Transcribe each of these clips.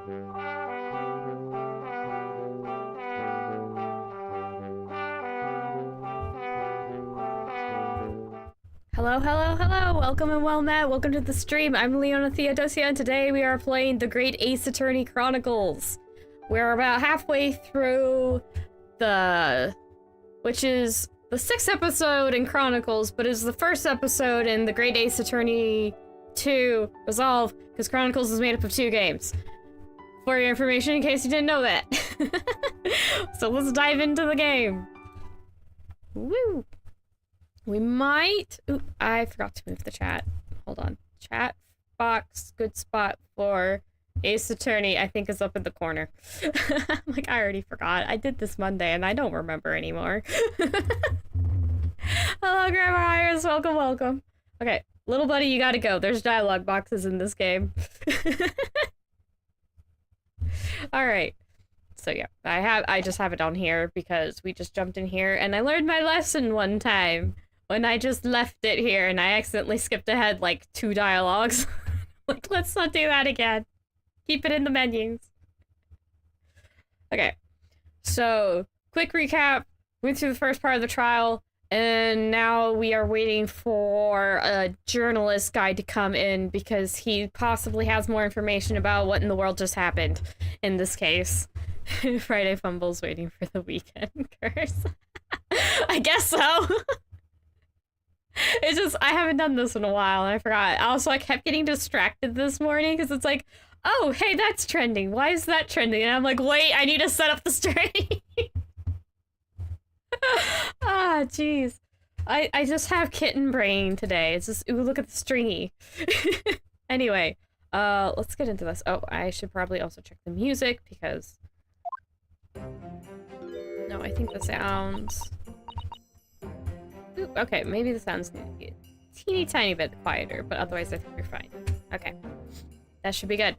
Hello, hello, hello! Welcome and well met. Welcome to the stream. I'm Leona Theodosia, and today we are playing the Great Ace Attorney Chronicles. We're about halfway through which is the 6th episode in Chronicles, but is the first episode in the Great Ace Attorney 2 Resolve, because Chronicles is made up of 2 games. For your information, in case you didn't know that. So let's dive into the game. Woo! We might... Ooh, I forgot to move the chat. Hold on. Chat box, good spot for Ace Attorney, I think is up in the corner. Like, I already forgot. I did this Monday and I don't remember anymore. Hello, Grandma Iris. Welcome, welcome. Okay, little buddy, you gotta go. There's dialogue boxes in this game. Alright. So yeah, I just have it on here because we just jumped in here and I learned my lesson one time. When I just left it here and I accidentally skipped ahead like 2 dialogues. Like, let's not do that again. Keep it in the menus. Okay. So, quick recap. Went through the first part of the trial, and now we are waiting for a journalist guy to come in because he possibly has more information about what in the world just happened in this case. Friday Fumbles waiting for the weekend curse. I guess so. It's just, I haven't done this in a while, and I forgot. Also, I kept getting distracted this morning, because it's like, oh, hey, that's trending. Why is that trending? And I'm like, wait, I need to set up the stream. Ah, jeez. I just have kitten brain today. It's just, ooh, look at the stringy. Anyway, let's get into this. Oh, I should probably also check the music, because... No, I think the sounds... Ooh, okay, maybe the sounds need to be a teeny tiny bit quieter, but otherwise I think we're fine. Okay. That should be good.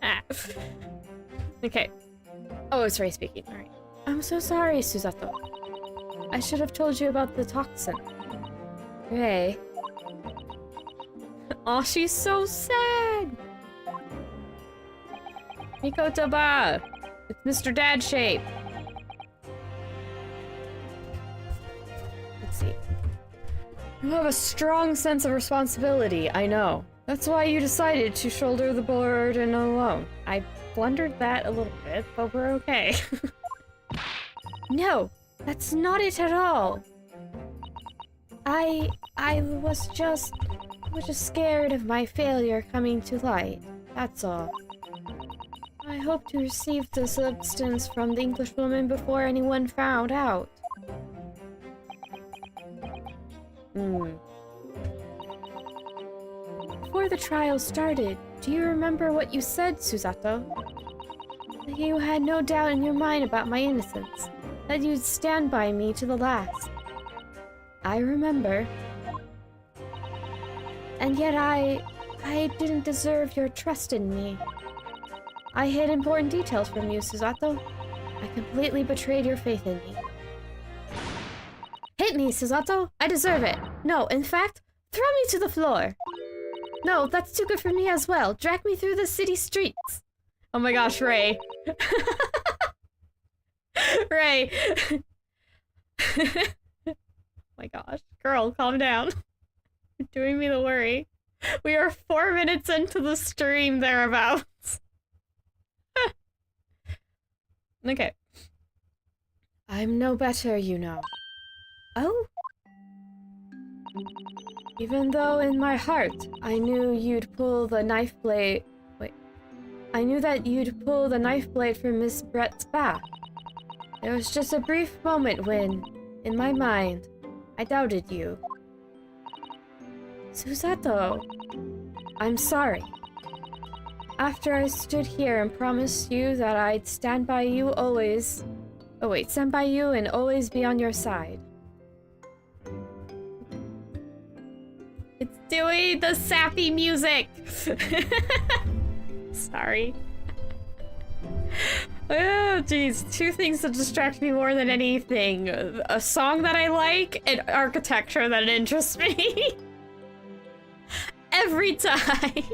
Ah. Okay. Oh, it's Ray speaking. Alright. I'm so sorry, Susato. I should have told you about the toxin. Ray. Oh, she's so sad! Miko Taba! It's Mr. Dad Shape! Let's see. You have a strong sense of responsibility, I know. That's why you decided to shoulder the burden alone. I blundered that a little bit, but we're okay. No, that's not it at all. I was just scared of my failure coming to light. That's all. I hope to receive the substance from the Englishwoman before anyone found out. Before the trial started, do you remember what you said, Susato? That you had no doubt in your mind about my innocence. That you'd stand by me to the last. I remember. And yet I didn't deserve your trust in me. I hid important details from you, Susato. I completely betrayed your faith in me. Hit me, Susato! I deserve it! No, in fact, throw me to the floor! No, that's too good for me as well. Drag me through the city streets! Oh my gosh, Ray. Ray! Oh my gosh. Girl, calm down. You're doing me the worry. We are 4 minutes into the stream thereabouts. Okay. I'm no better, you know. Oh? Even though in my heart, I knew you'd pull the knife blade... Wait. I knew that you'd pull the knife blade from Miss Brett's back. There was just a brief moment when, in my mind, I doubted you. Susato, I'm sorry. After I stood here and promised you that I'd stand by you always... Oh wait, stand by you and always be on your side. It's doing the sappy music! Sorry. Oh, jeez. 2 things that distract me more than anything. A song that I like, and architecture that interests me. every time.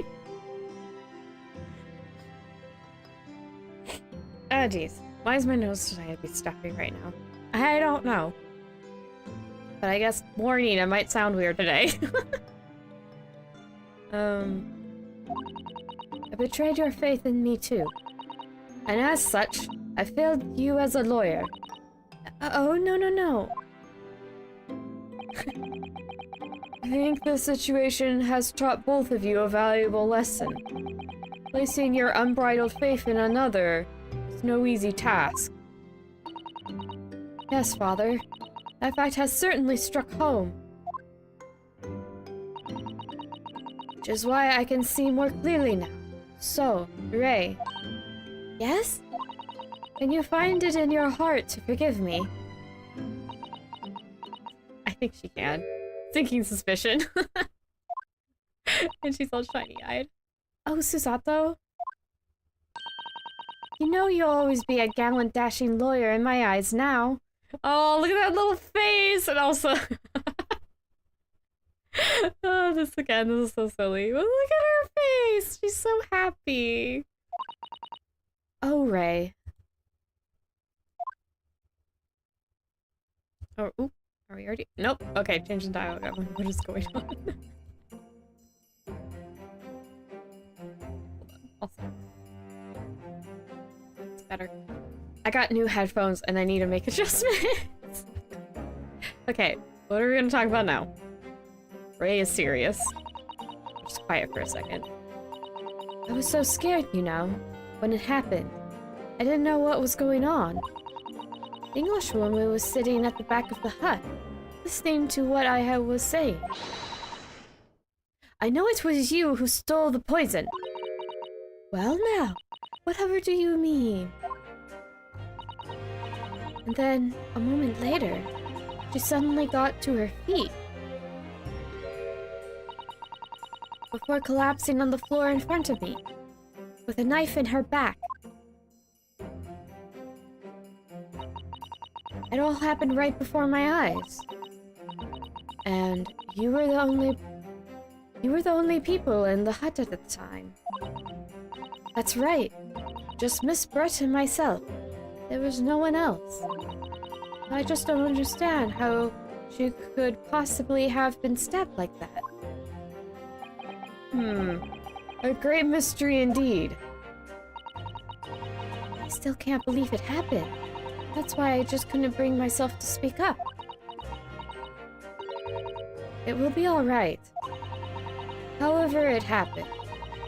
Oh, jeez. Why is my nose trying to be stuffy right now? I don't know. But I guess warning, I might sound weird today. I betrayed your faith in me too. And as such, I failed you as a lawyer. Oh, no. I think the situation has taught both of you a valuable lesson. Placing your unbridled faith in another is no easy task. Yes, Father. That fact has certainly struck home. Which is why I can see more clearly now. So, Ray. Yes? Can you find it in your heart to forgive me? I think she can. Sinking suspicion. And she's all shiny-eyed. Oh, Susato? You know you'll always be a gallant, dashing lawyer in my eyes now. Oh, look at that little face! And also... oh, this is so silly. But look at her face! She's so happy. Oh, Ray. Oh, oop. Are we already? Nope. Okay, change the dialogue. What is going on? Hold on. It's better. I got new headphones and I need to make adjustments. Okay, what are we gonna talk about now? Ray is serious. Just quiet for a second. I was so scared, you know, when it happened. I didn't know what was going on. The Englishwoman was sitting at the back of the hut, listening to what I was saying. I know it was you who stole the poison. Well now, whatever do you mean? And then, a moment later, she suddenly got to her feet. Before collapsing on the floor in front of me, with a knife in her back. It all happened right before my eyes. And you were the only people in the hut at the time. That's right. Just Miss Brett and myself. There was no one else. I just don't understand how she could possibly have been stabbed like that. A great mystery indeed. I still can't believe it happened. That's why I just couldn't bring myself to speak up. It will be alright. However it happened,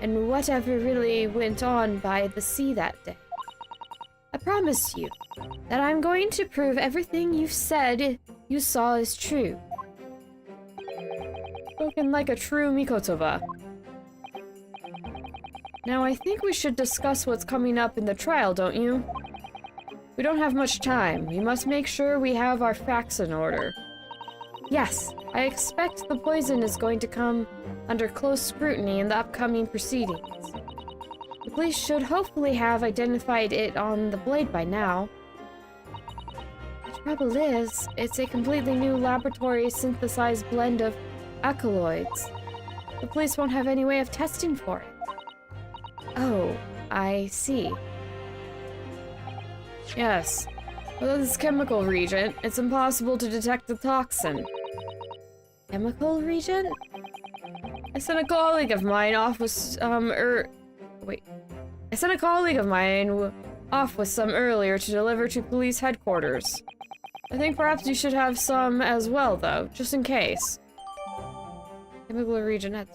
and whatever really went on by the sea that day. I promise you that I'm going to prove everything you've said you saw is true. Spoken like a true Mikotoba. Now I think we should discuss what's coming up in the trial, don't you? We don't have much time. We must make sure we have our facts in order. Yes, I expect the poison is going to come under close scrutiny in the upcoming proceedings. The police should hopefully have identified it on the blade by now. The trouble is, it's a completely new laboratory synthesized blend of alkaloids. The police won't have any way of testing for it. Oh, I see. Yes. With this chemical reagent, it's impossible to detect the toxin. Chemical reagent? I sent a colleague of mine off with some earlier to deliver to police headquarters. I think perhaps you should have some as well, though, just in case. Chemical reagent.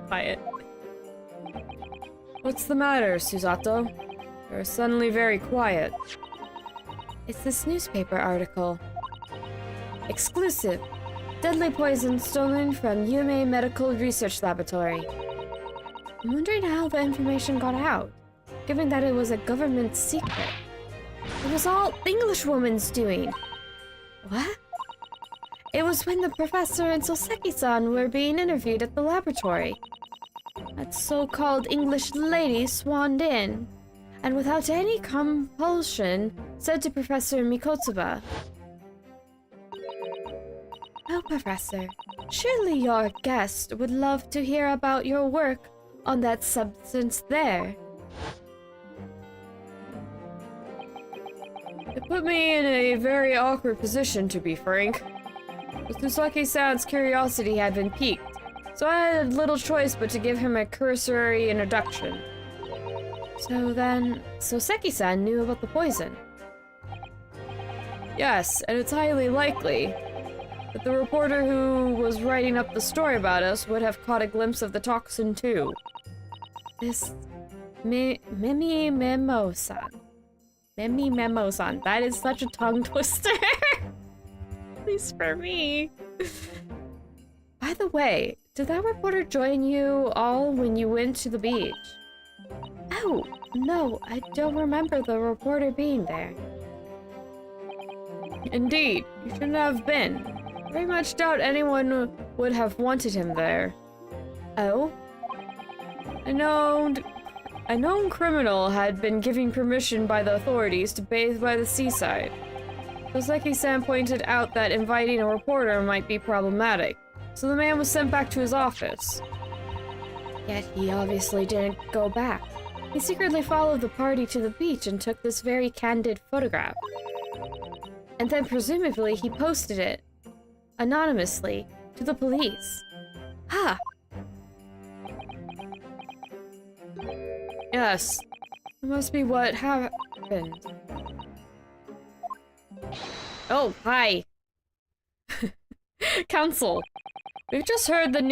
Quiet. What's the matter, Susato? You're suddenly very quiet. It's this newspaper article. Exclusive. Deadly poison stolen from Yume Medical Research Laboratory. I'm wondering how the information got out, given that it was a government secret. It was all the Englishwoman's doing. What? It was when the professor and Soseki-san were being interviewed at the laboratory. That so-called English lady swanned in, and without any compulsion, said to Professor Mikotoba, Oh, Professor, surely your guest would love to hear about your work on that substance there. It put me in a very awkward position, to be frank. Tsusaki-san's curiosity had been piqued, so I had little choice but to give him a cursory introduction. So Seki-san knew about the poison? Yes, and it's highly likely that the reporter who was writing up the story about us would have caught a glimpse of the toxin too. This Mimi Memo-san. Mimi Memo-san. That is such a tongue twister. At least for me. By the way, did that reporter join you all when you went to the beach? Oh, no, I don't remember the reporter being there. Indeed, you shouldn't have been. Very much doubt anyone would have wanted him there. Oh? A known criminal had been given permission by the authorities to bathe by the seaside. Soseki-san pointed out that inviting a reporter might be problematic, so the man was sent back to his office. Yet he obviously didn't go back. He secretly followed the party to the beach and took this very candid photograph. And then presumably he posted it, anonymously, to the police. Ha! Yes, it must be what happened. Oh, hi. Counsel, we've just heard that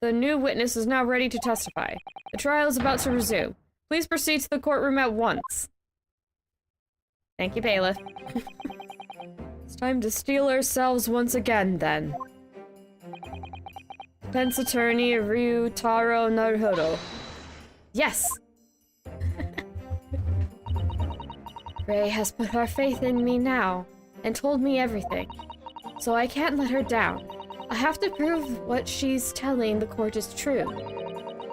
the new witness is now ready to testify. The trial is about to resume. Please proceed to the courtroom at once. Thank you, bailiff. It's time to steel ourselves once again, then. Defense attorney Ryutaro Naruhodo. Yes! Ray has put her faith in me now, and told me everything. So I can't let her down. I have to prove what she's telling the court is true.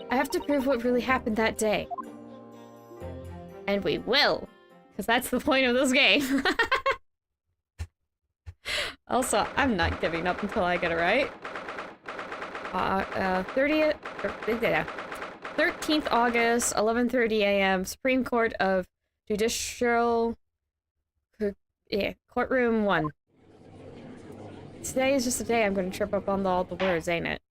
I have to prove what really happened that day. And we will! Because that's the point of this game. Also, I'm not giving up until I get it right. 13th August, 11:30 a.m. Supreme Court of Judicial... Courtroom 1. Today is just a day I'm going to trip up on all the words, ain't it?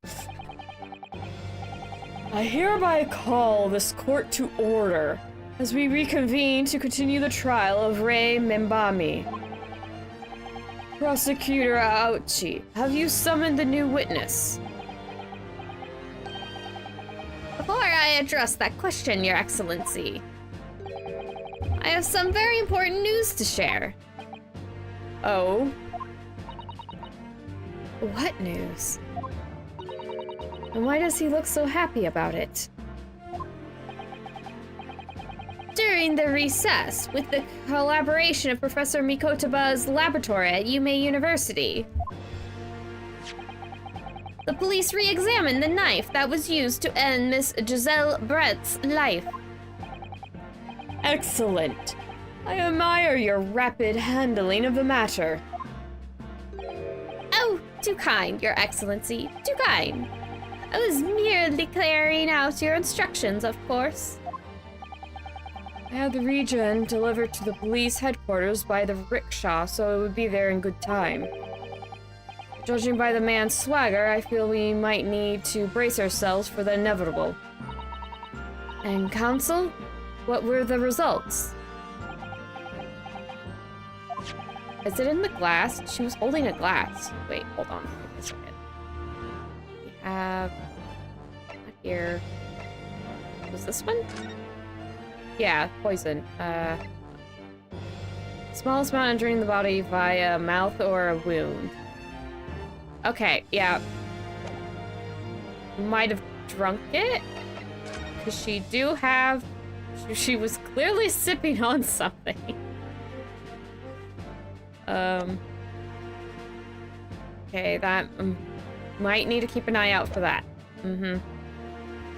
I hereby call this court to order as we reconvene to continue the trial of Rei Mimbami. Prosecutor Aochi, have you summoned the new witness? Before I address that question, Your Excellency, I have some very important news to share. Oh? What news? And why does he look so happy about it? During the recess, with the collaboration of Professor Mikotoba's laboratory at Yume University, the police re-examined the knife that was used to end Miss Giselle Brett's life. Excellent. I admire your rapid handling of the matter. Oh, too kind, Your Excellency, too kind. I was merely carrying out your instructions, of course. I had the region delivered to the police headquarters by the rickshaw, so it would be there in good time. Judging by the man's swagger, I feel we might need to brace ourselves for the inevitable. And counsel, what were the results? Is it in the glass? She was holding a glass. Wait, hold on. Wait a second. We have... not here. Was this one? Yeah, poison. Smallest amount entering the body via mouth or a wound. Okay, yeah. Might have drunk it? Because she do have... She was clearly sipping on something. Okay, that... might need to keep an eye out for that.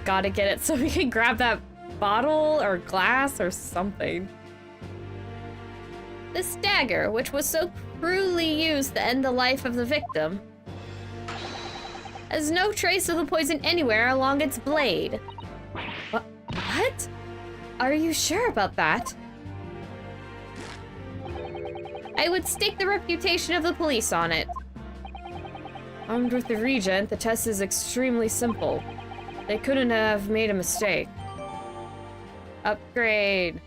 Gotta get it so we can grab that bottle or glass or something. This dagger, which was so cruelly used to end the life of the victim. There's no trace of the poison anywhere along its blade. What? Are you sure about that? I would stake the reputation of the police on it. Armed with the Regent, the test is extremely simple. They couldn't have made a mistake. Upgrade.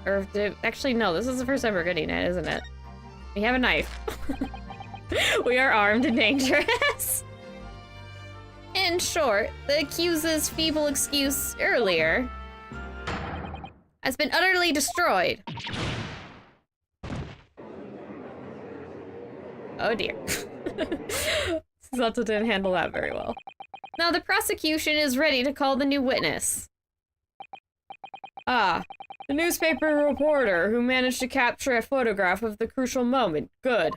Or, actually, no, this is the first time we're getting it, isn't it? We have a knife. We are armed and dangerous. In short, the accused's feeble excuse earlier has been utterly destroyed. Oh dear. Susato didn't handle that very well. Now the prosecution is ready to call the new witness. Ah, the newspaper reporter who managed to capture a photograph of the crucial moment. Good.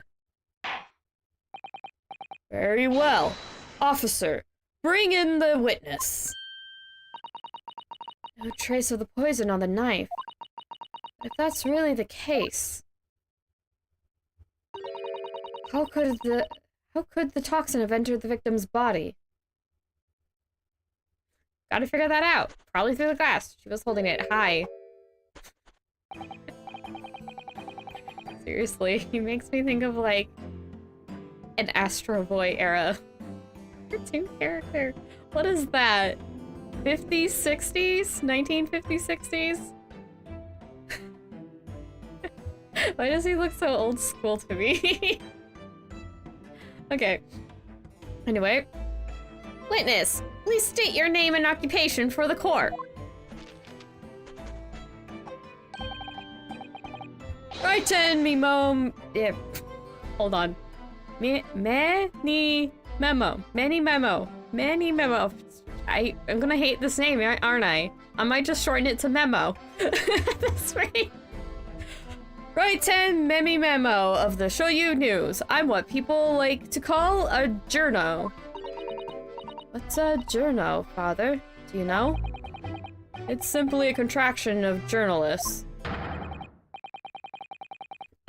Very well. Officer, bring in the witness. No trace of the poison on the knife. If that's really the case, how could the toxin have entered the victim's body? Gotta figure that out. Probably through the glass. She was holding it high. Seriously, he makes me think of like an Astro Boy era cartoon character. What is that? 50s, 60s? 1950s, 60s? Why does he look so old school to me? Okay. Anyway. Witness, please state your name and occupation for the court. Right in, me mom. Yeah. Hold on. Many memo. I'm gonna hate this name, aren't I? I might just shorten it to memo. That's right. Right 10 memo of the Shoyu News. I'm what people like to call a journo. What's a journo, father? Do you know? It's simply a contraction of journalists.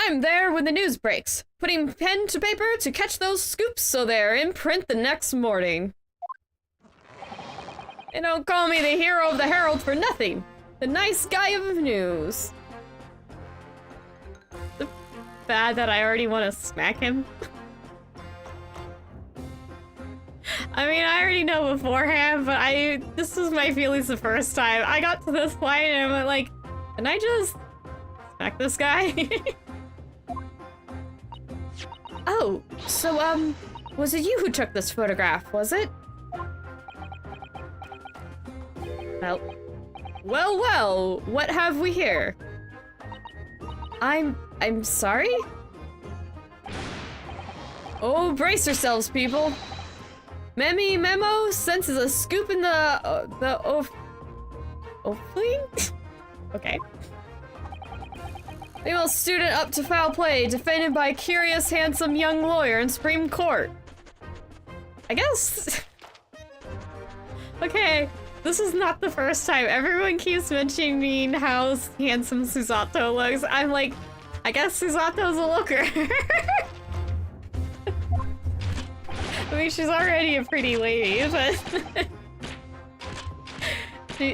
I'm there when the news breaks, putting pen to paper to catch those scoops so they're in print the next morning. They don't call me the hero of the Herald for nothing. The nice guy of news. It's bad that I already want to smack him. I mean, I already know beforehand, but this was my feelings the first time. I got to this line and I'm like, can I just smack this guy? Oh, so, was it you who took this photograph, was it? Well, what have we here? I'm sorry? Oh, brace yourselves, people. Memo senses a scoop in the Okay. Female student up to foul play, defended by a curious, handsome young lawyer in Supreme Court. I guess. Okay, this is not the first time. Everyone keeps mentioning how handsome Susato looks. I'm like, I guess Susato's a looker. I mean, she's already a pretty lady, but...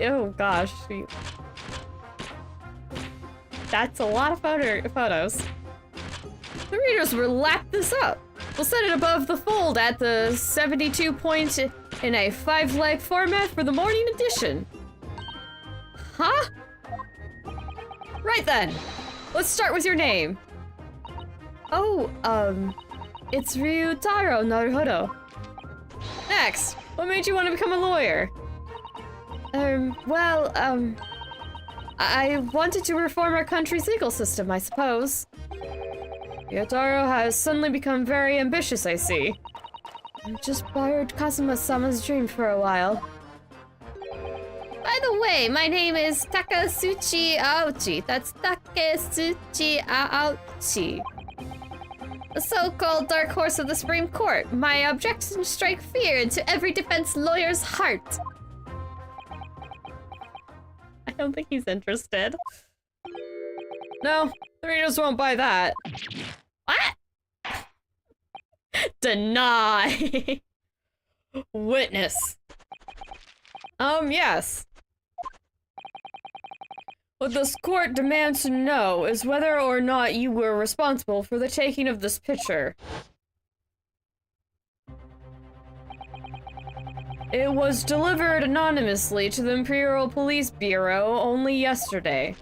oh gosh, that's a lot of photos. The readers will lap this up. We'll set it above the fold at the 72 point in a 5-leg format for the morning edition. Huh? Right then. Let's start with your name. Oh, it's Ryutaro Naruhodo. Next, what made you want to become a lawyer? I wanted to reform our country's legal system, I suppose. Ryutaro has suddenly become very ambitious, I see. I just borrowed Kazuma-sama's dream for a while. By the way, my name is Takasuchi Aochi. That's Takasuchi Aochi. The so-called dark horse of the Supreme Court. My objections strike fear into every defense lawyer's heart. I don't think he's interested. No, the readers won't buy that. What? Deny. Witness. Yes. What this court demands to know is whether or not you were responsible for the taking of this picture. It was delivered anonymously to the Imperial Police Bureau only yesterday.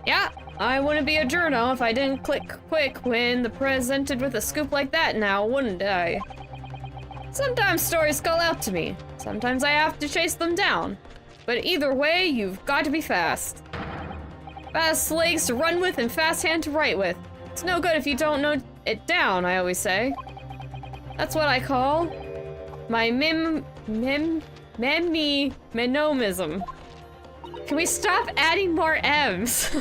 Yeah, I wouldn't be a journo if I didn't click quick when presented with a scoop like that now, wouldn't I? Sometimes stories call out to me. Sometimes I have to chase them down. But either way, you've got to be fast. Fast legs to run with and fast hand to write with. It's no good if you don't know it down, I always say. That's what I call my menomism. Can we stop adding more M's?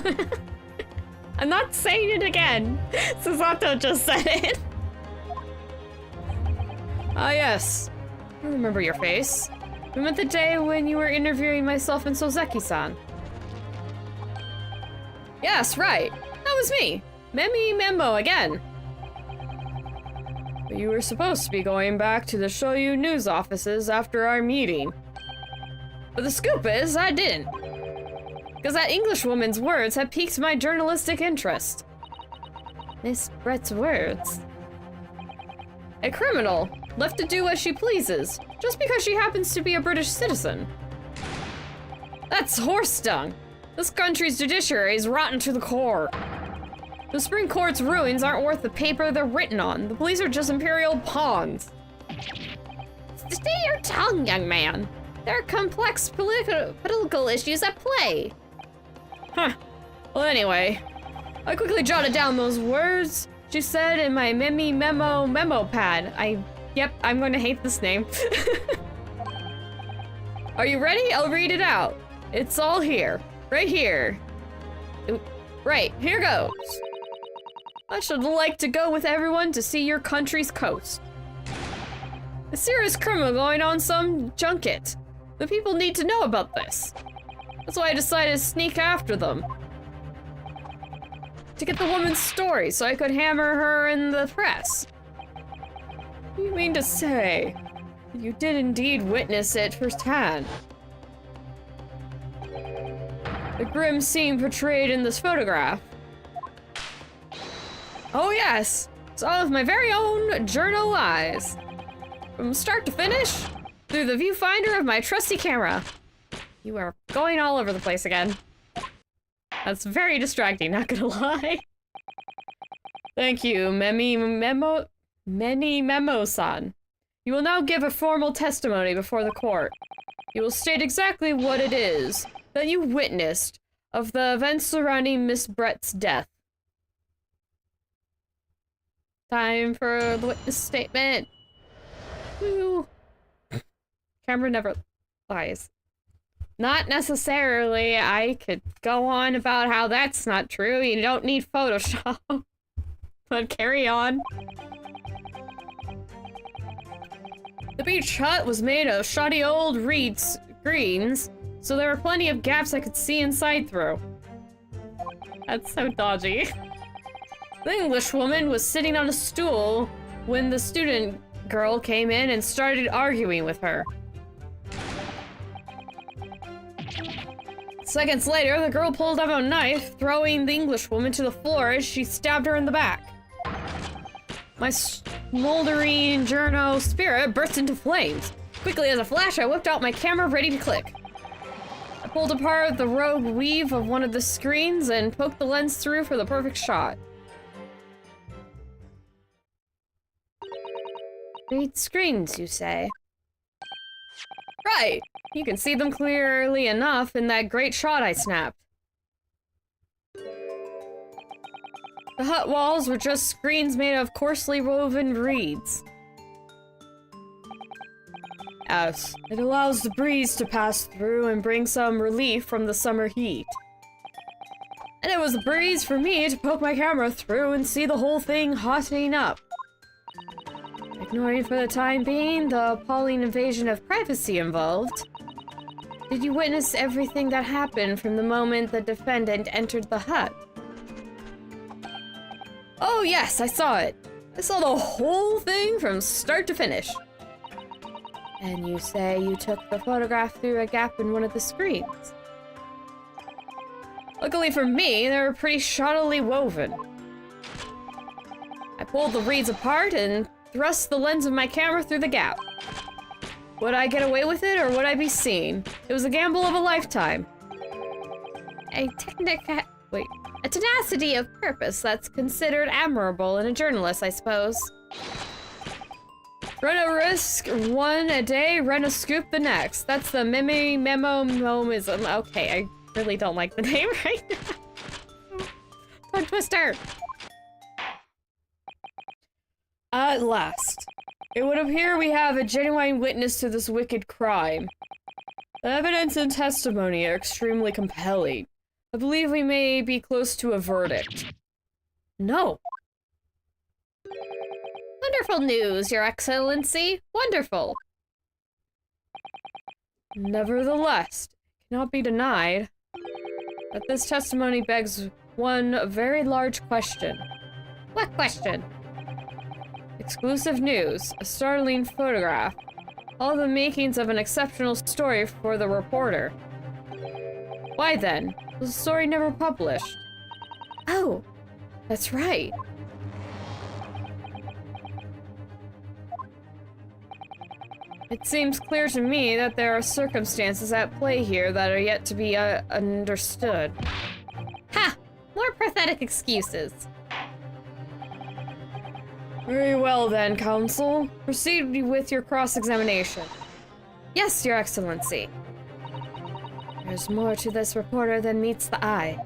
I'm not saying it again. Susato just said it. Ah, yes. I remember your face. We met the day when you were interviewing myself and Sozeki-san. Yes, right. That was me. Memo again. But you were supposed to be going back to the Shoyu news offices after our meeting. But the scoop is, I didn't. Because that English woman's words have piqued my journalistic interest. Miss Brett's words. A criminal, left to do as she pleases, just because she happens to be a British citizen. That's horse dung. This country's judiciary is rotten to the core. The Supreme Court's rulings aren't worth the paper they're written on. The police are just imperial pawns. Stay your tongue, young man. There are complex political issues at play. Huh. Well, anyway, I quickly jotted down those words she said in my memo pad. Yep, I'm going to hate this name. Are you ready? I'll read it out. It's all here. Right here. Oop. Right, here goes. I should like to go with everyone to see your country's coast. A serious criminal going on some junket. The people need to know about this. That's why I decided to sneak after them. To get the woman's story so I could hammer her in the press. What do you mean to say? You did indeed witness it firsthand. The grim scene portrayed in this photograph. Oh yes, saw with my very own journal eyes. From start to finish, through the viewfinder of my trusty camera. You are going all over the place again. That's very distracting, not gonna lie. Thank you, Memo-san. You will now give a formal testimony before the court. You will state exactly what it is that you witnessed of the events surrounding Miss Brett's death. Time for the witness statement. Woo. Camera never lies. Not necessarily. I could go on about how that's not true. You don't need Photoshop. But carry on. The beach hut was made of shoddy old greens, so there were plenty of gaps I could see inside through. That's so dodgy. The English woman was sitting on a stool when the student girl came in and started arguing with her. Seconds later, the girl pulled out a knife, throwing the English woman to the floor as she stabbed her in the back. My smoldering journo spirit burst into flames. Quickly as a flash, I whipped out my camera, ready to click. I pulled apart the rogue weave of one of the screens and poked the lens through for the perfect shot. Great screens, you say? Right! You can see them clearly enough in that great shot I snapped. The hut walls were just screens made of coarsely woven reeds. Yes, it allows the breeze to pass through and bring some relief from the summer heat. And it was a breeze for me to poke my camera through and see the whole thing hotting up. Ignoring for the time being the appalling invasion of privacy involved. Did you witness everything that happened from the moment the defendant entered the hut? Oh yes, I saw it. I saw the whole thing from start to finish. And you say you took the photograph through a gap in one of the screens. Luckily for me, they were pretty shoddily woven. I pulled the reeds apart and thrust the lens of my camera through the gap. Would I get away with it, or would I be seen? It was a gamble of a lifetime. A tenacity of purpose that's considered admirable in a journalist, I suppose. Run a risk one a day, run a scoop the next. That's the memoism. Okay, I really don't like the name right now. Tongue twister. At last. It would appear we have a genuine witness to this wicked crime. The evidence and testimony are extremely compelling. I believe we may be close to a verdict. No. Wonderful news, Your Excellency. Wonderful. Nevertheless, it cannot be denied that this testimony begs one very large question. What question? Exclusive news, a startling photograph, all the makings of an exceptional story for the reporter. Why then, was the story never published? Oh, that's right. It seems clear to me that there are circumstances at play here that are yet to be understood. Ha! More pathetic excuses. Very well then, Counsel. Proceed with your cross-examination. Yes, Your Excellency. There's more to this reporter than meets the eye.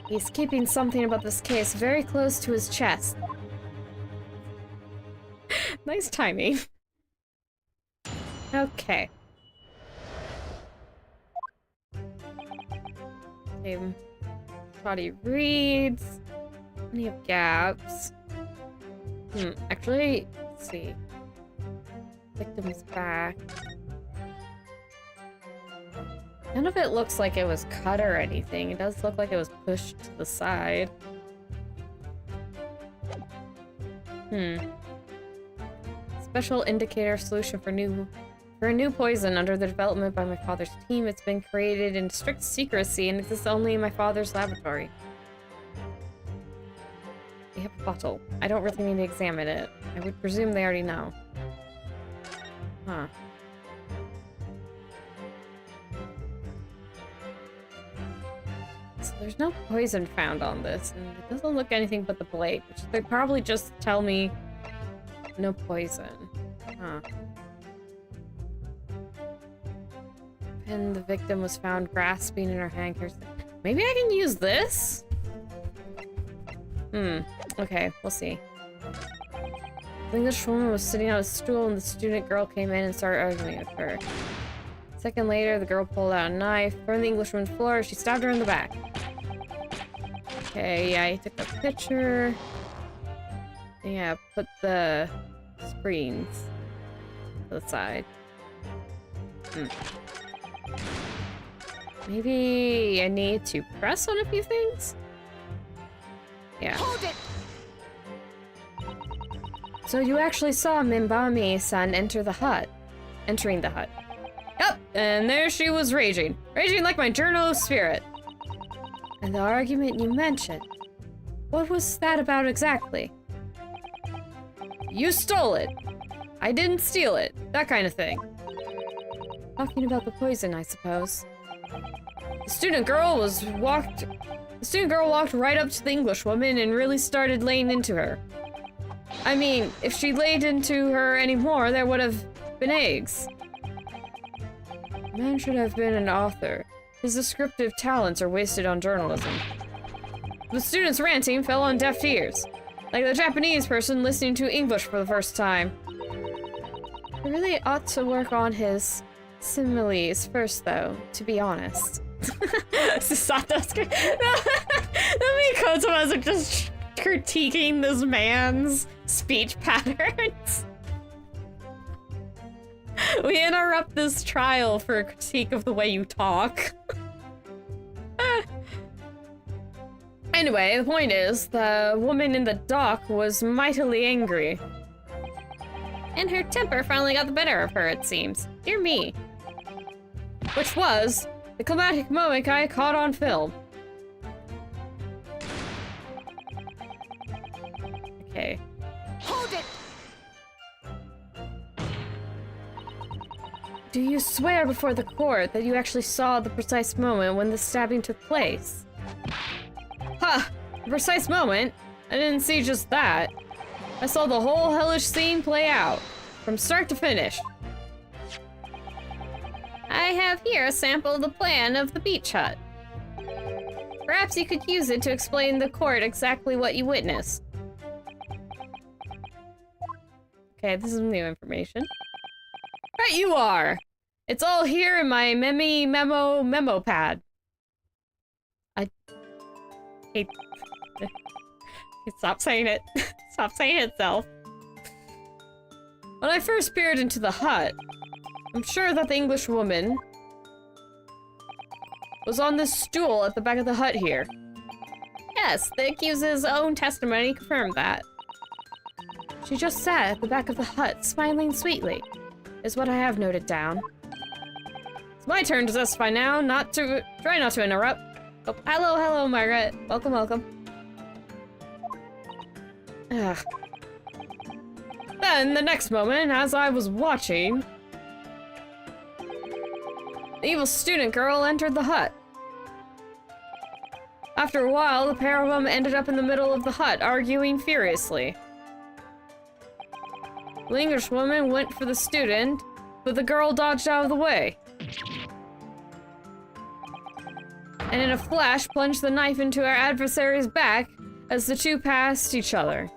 He's keeping something about this case very close to his chest. Nice timing. Okay. Okay. Body reads. Plenty of gaps. Actually, let's see. Victim's back. None of it looks like it was cut or anything. It does look like it was pushed to the side. Special indicator solution for a new poison under the development by my father's team. It's been created in strict secrecy and exists only in my father's laboratory. We have a bottle. I don't really need to examine it. I would presume they already know. Huh. So there's no poison found on this, and it doesn't look anything but the blade, which they probably just tell me no poison. Huh. And the victim was found grasping in her hand. Maybe I can use this? Okay, we'll see. The English woman was sitting on a stool and the student girl came in and started arguing with her. A second later, the girl pulled out a knife, burned the Englishwoman's floor, she stabbed her in the back. Okay, yeah, I took a picture. Yeah, put the screens to the side. Maybe I need to press on a few things? Yeah. Hold it. So you actually saw Mimbami-san entering the hut. Yep, and there she was raging. Raging like my journal of spirit. And the argument you mentioned, what was that about exactly? You stole it. I didn't steal it. That kind of thing. Talking about the poison, I suppose. The student girl walked right up to the Englishwoman and really started laying into her. I mean, if she laid into her anymore, there would have been eggs. The man should have been an author. His descriptive talents are wasted on journalism. The student's ranting fell on deaf ears, like the Japanese person listening to English for the first time. He really ought to work on his similes first, though, to be honest. Sasato's the Mikoto was just critiquing this man's speech patterns. We interrupt this trial for a critique of the way you talk. I Anyway, the point is, the woman in the dock was mightily angry. And her temper finally got the better of her, it seems. Dear me. Which was the climatic moment I caught on film. Okay. Hold it! Do you swear before the court that you actually saw the precise moment when the stabbing took place? Ha! The precise moment? I didn't see just that. I saw the whole hellish scene play out, from start to finish. I have here a sample of the plan of the beach hut. Perhaps you could use it to explain to the court exactly what you witnessed. Okay, this is new information. Right you are! It's all here in my memo pad. I hate... Stop saying it. Stop saying it, Self. When I first peered into the hut, I'm sure that the English woman was on this stool at the back of the hut here. Yes, the accused's own testimony confirmed that. She just sat at the back of the hut, smiling sweetly, is what I have noted down. It's my turn to testify now, try not to interrupt. Oh, hello, Margaret. Welcome, welcome. Ugh. Then, the next moment, as I was watching, the evil student girl entered the hut. After a while, the pair of them ended up in the middle of the hut, arguing furiously. The English woman went for the student, but the girl dodged out of the way. And in a flash, plunged the knife into our adversary's back as the two passed each other.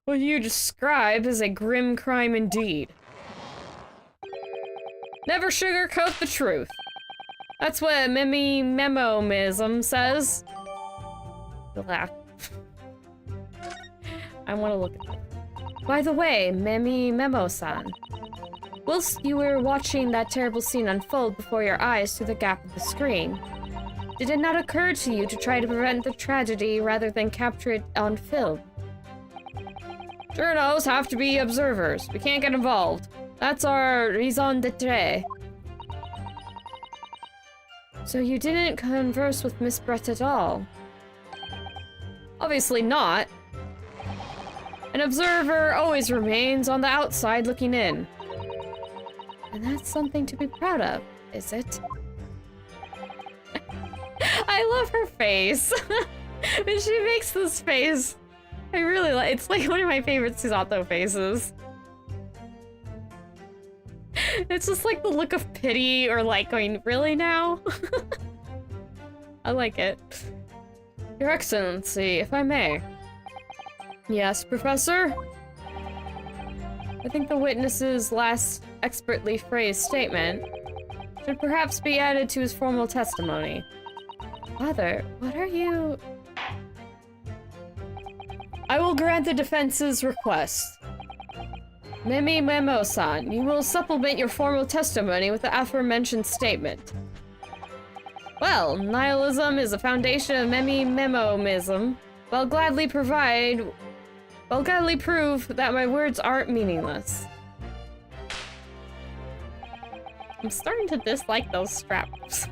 What you describe is a grim crime indeed. Never sugarcoat the truth. That's what memoism says. Laugh. I want to look at it. By the way, Memo-san. Whilst you were watching that terrible scene unfold before your eyes through the gap of the screen, did it not occur to you to try to prevent the tragedy rather than capture it on film? Journos have to be observers. We can't get involved. That's our raison d'etre. So you didn't converse with Miss Brett at all? Obviously not. An observer always remains on the outside looking in. And that's something to be proud of, is it? I love her face. When she makes this face, I really like it's like one of my favorite Susato faces. It's just like the look of pity or like going, really now? I like it. Your Excellency, if I may. Yes, Professor? I think the witness's last expertly phrased statement should perhaps be added to his formal testimony. Father, what are you... I will grant the defense's request. Memo-san, you will supplement your formal testimony with the aforementioned statement. Well, nihilism is the foundation of memoism. I'll gladly prove that my words aren't meaningless. I'm starting to dislike those straps.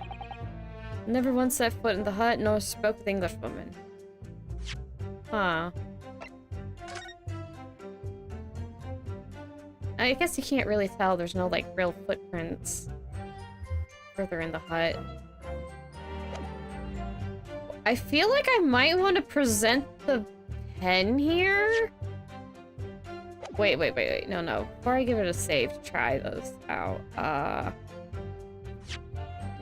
Never once set foot in the hut nor spoke with Englishwoman. Huh. I guess you can't really tell, there's no like real footprints further in the hut. I feel like I might want to present the pen here. Wait. No. Before I give it a save to try those out, I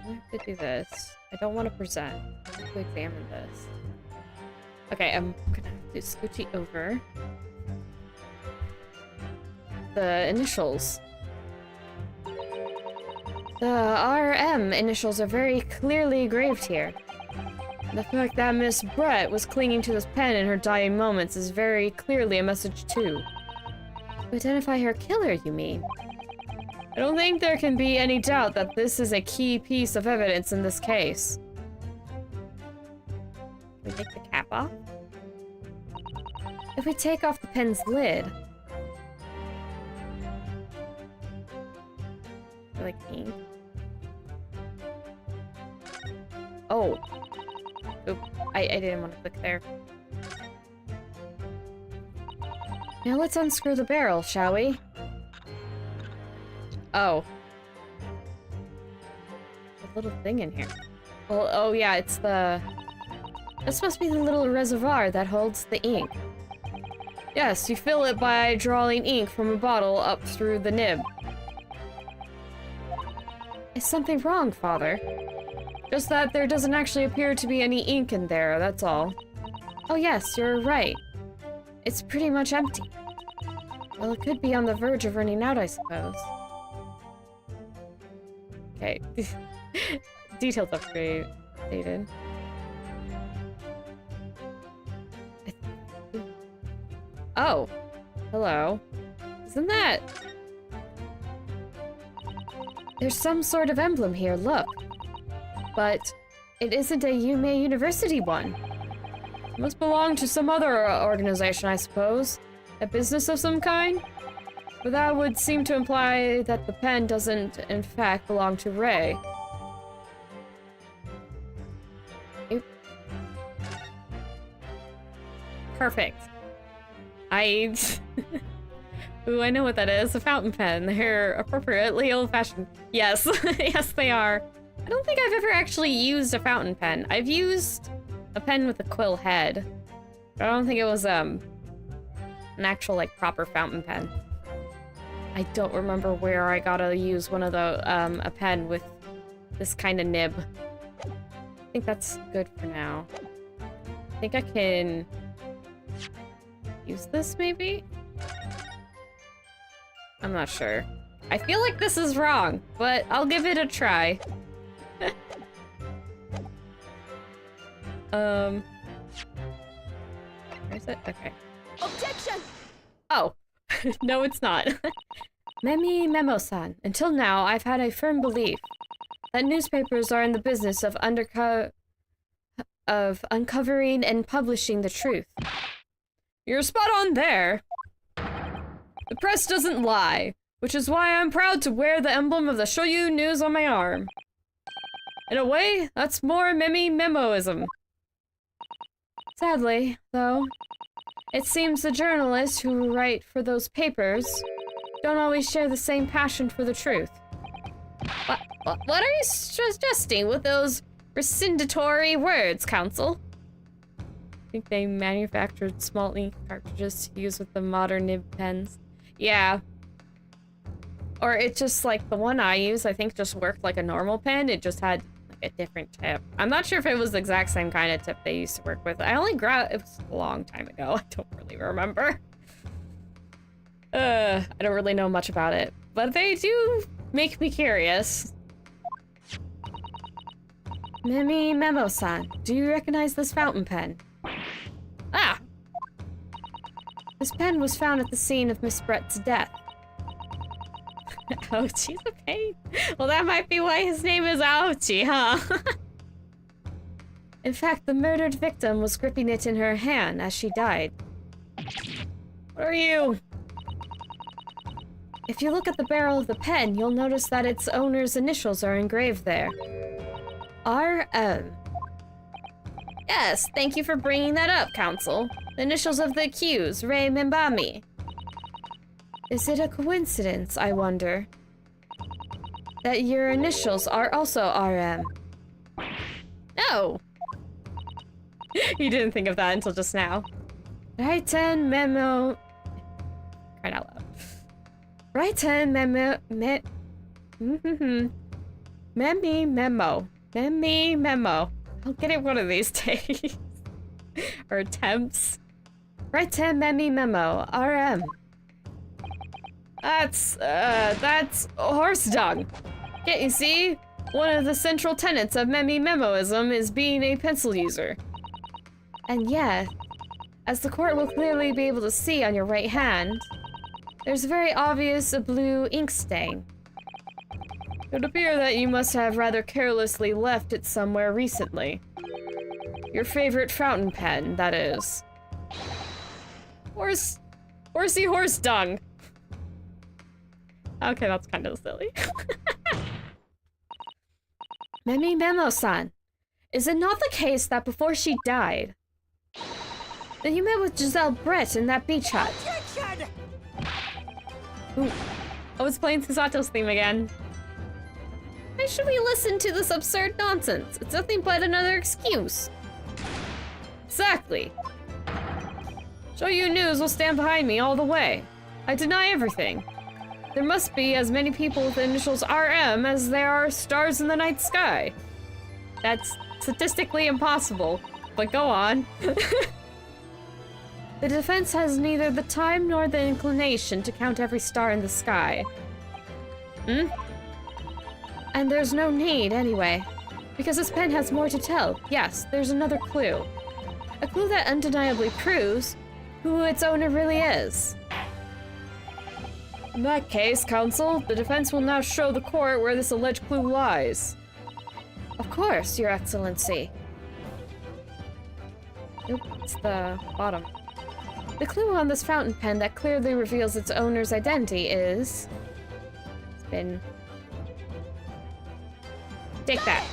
have to do this. I don't want to present. I have to examine this. Okay, I'm gonna have to scoochie over. The initials. The RM initials are very clearly engraved here. The fact that Miss Brett was clinging to this pen in her dying moments is very clearly a message too. To identify her killer, you mean? I don't think there can be any doubt that this is a key piece of evidence in this case. Can we take the cap off? If we take off the pen's lid... like ink. Oh. Oop. I didn't want to click there. Now let's unscrew the barrel, shall we? Oh. A little thing in here. Well, oh yeah, it's the... That's supposed to be the little reservoir that holds the ink. Yes, you fill it by drawing ink from a bottle up through the nib. Is something wrong, Father? Just that there doesn't actually appear to be any ink in there, that's all. Oh yes, you're right. It's pretty much empty. Well, it could be on the verge of running out, I suppose. Okay. Details updated. Oh. Hello. Isn't that... There's some sort of emblem here, look. But it isn't a Yume University one. It must belong to some other organization, I suppose. A business of some kind? But that would seem to imply that the pen doesn't, in fact, belong to Ray. Oop. Perfect. Ooh, I know what that is. A fountain pen. They're appropriately old-fashioned. Yes. Yes, they are. I don't think I've ever actually used a fountain pen. I've used a pen with a quill head. But I don't think it was, an actual, like, proper fountain pen. I don't remember where I gotta use one of the, a pen with this kind of nib. I think that's good for now. I think I can use this, maybe? I'm not sure. I feel like this is wrong, but I'll give it a try. Where is it? Okay. Objection! Oh. No, it's not. Memi Memo-san, until now, I've had a firm belief that newspapers are in the business of uncovering and publishing the truth. You're spot on there. The press doesn't lie, which is why I'm proud to wear the emblem of the Shoyu News on my arm. In a way, that's more Memi Memoism. Sadly, though, it seems the journalists who write for those papers don't always share the same passion for the truth. What are you suggesting with those rescindatory words, Counsel? I think they manufactured small ink cartridges to use with the modern nib pens. Yeah. Or it just, like, the one I use, I think just worked like a normal pen. It just had, like, a different tip. I'm not sure if it was the exact same kind of tip they used to work with. I only grabbed... It was a long time ago. I don't really remember. I don't really know much about it. But they do make me curious. Memi Memo-san, do you recognize this fountain pen? Ah! This pen was found at the scene of Miss Brett's death. Ouchie's a pain. Well, that might be why his name is Ouchie, huh? In fact, the murdered victim was gripping it in her hand as she died. What are you? If you look at the barrel of the pen, you'll notice that its owner's initials are engraved there. R.M. Yes, thank you for bringing that up, Counsel. The initials of the accused, Rei Mimbami. Is it a coincidence, I wonder, that your initials are also RM? No! You didn't think of that until just now. Right-hand memo... Crying out loud. Right-hand memo... Memi memo. Memi memo. I'll get it one of these days. Or attempts. Right-hand Memi memo. RM. That's horse dung. Can't you see? One of the central tenets of Memi Memoism is being a pencil user. And yet, as the court will clearly be able to see on your right hand, there's a very obvious blue ink stain. It would appear that you must have rather carelessly left it somewhere recently. Your favorite fountain pen, that is. Horsey horse dung. Okay, that's kind of silly. Memi Memo-san, is it not the case that before she died, that you met with Giselle Brett in that beach hut? Ooh. Oh, it's playing Susato's theme again. Why should we listen to this absurd nonsense? It's nothing but another excuse. Exactly. Show You News will stand behind me all the way. I deny everything. There must be as many people with the initials RM as there are stars in the night sky. That's statistically impossible, but go on. The defense has neither the time nor the inclination to count every star in the sky. Hmm? And there's no need, anyway. Because this pen has more to tell. Yes, there's another clue. A clue that undeniably proves who its owner really is. In that case, counsel, the defense will now show the court where this alleged clue lies. Of course, Your Excellency. Oop, it's the bottom. The clue on this fountain pen that clearly reveals its owner's identity is... Spin. Take that.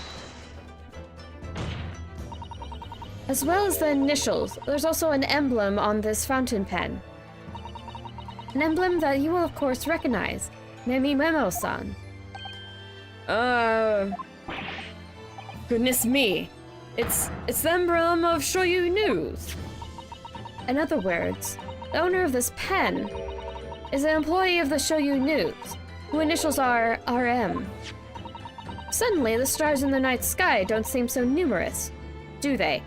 As well as the initials, there's also an emblem on this fountain pen. An emblem that you will of course recognize. Memi Memo-san. Goodness me. It's the emblem of Shoyu News. In other words, the owner of this pen is an employee of the Shoyu News, whose initials are RM. Suddenly, the stars in the night sky don't seem so numerous, do they?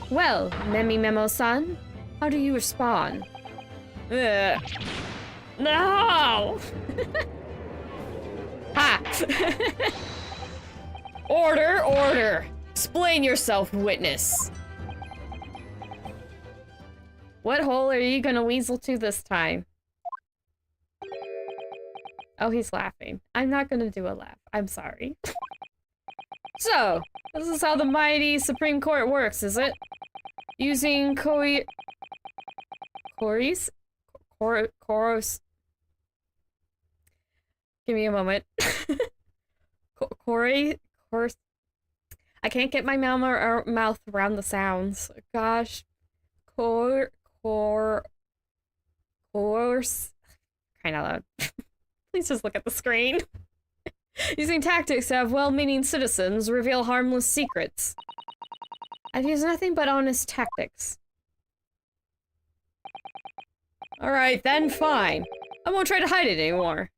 Well, Memi Memo-san, how do you respond? No! Ha! Order, order! Explain yourself, witness! What hole are you gonna weasel to this time? Oh, he's laughing. I'm not gonna do a laugh. I'm sorry. So, this is how the mighty Supreme Court works, is it? Using Koros? Give me a moment. I can't get my mouth around the sounds. Gosh. Course. Crying out loud. Please just look at the screen. Using tactics to have well-meaning citizens reveal harmless secrets. I've used nothing but honest tactics. Alright, then fine. I won't try to hide it anymore.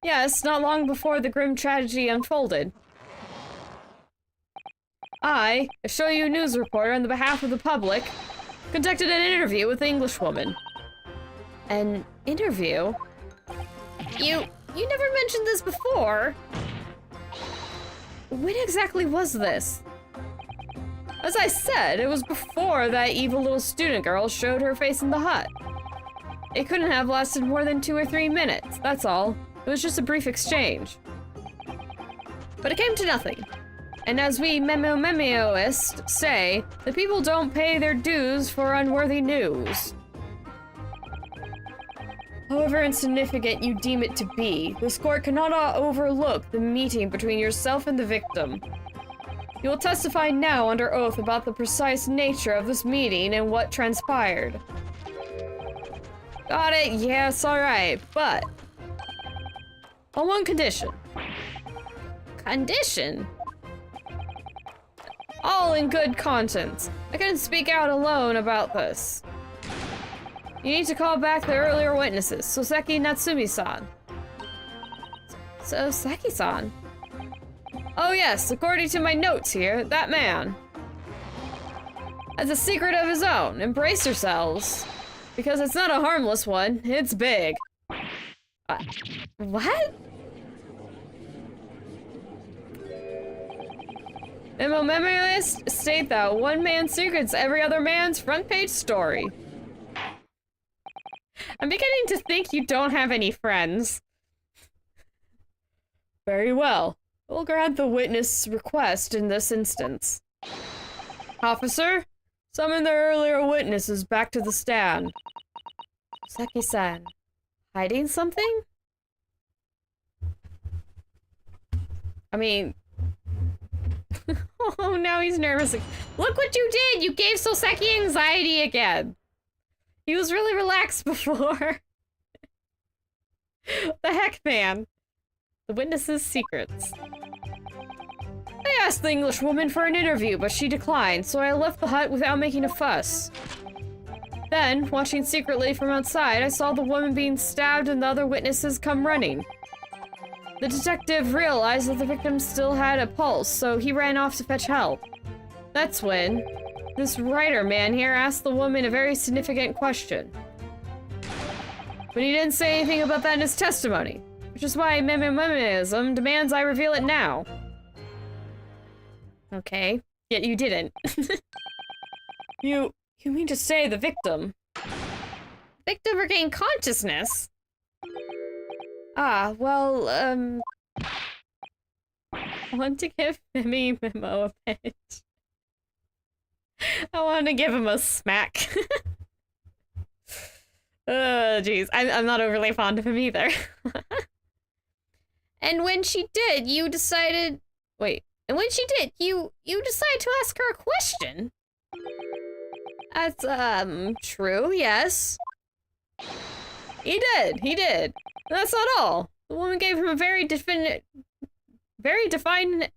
Yes, not long before the grim tragedy unfolded. I, a Shoyu News reporter on the behalf of the public, conducted an interview with the Englishwoman. An interview? You never mentioned this before. When exactly was this? As I said, it was before that evil little student girl showed her face in the hut. It couldn't have lasted more than 2 or 3 minutes, that's all. It was just a brief exchange. But it came to nothing. And as we memoists say, the people don't pay their dues for unworthy news. However insignificant you deem it to be, this court cannot overlook the meeting between yourself and the victim. You will testify now under oath about the precise nature of this meeting and what transpired. Got it? Yes, alright, but... on one condition. Condition? All in good conscience. I couldn't speak out alone about this. You need to call back the earlier witnesses, Soseki Natsumi-san. Soseki-san? Oh yes, according to my notes here, that man has a secret of his own. Embrace yourselves. Because it's not a harmless one, it's big. What? Memoists state that one man's secret's every other man's front page story. I'm beginning to think you don't have any friends. Very well. We'll grant the witness' request in this instance. Officer, summon the earlier witnesses back to the stand. Saki-san, hiding something? I mean... oh, now he's nervous. Look what you did! You gave Soseki anxiety again! He was really relaxed before. The heck, man? The witness's secrets. I asked the English woman for an interview, but she declined, so I left the hut without making a fuss. Then, watching secretly from outside, I saw the woman being stabbed and the other witnesses come running. The detective realized that the victim still had a pulse, so he ran off to fetch help. That's when this writer man here asked the woman a very significant question. But he didn't say anything about that in his testimony, which is why memoism demands I reveal it now. Okay, yet you didn't. You mean to say the victim? Victim regained consciousness? Ah, well, I want to give Memo a pinch. I want to give him a smack. Jeez, I'm not overly fond of him either. And when she did, you decided... Wait, and when she did, you decided to ask her a question? That's, true, yes. He did. That's not all. The woman gave him a very definite... definite...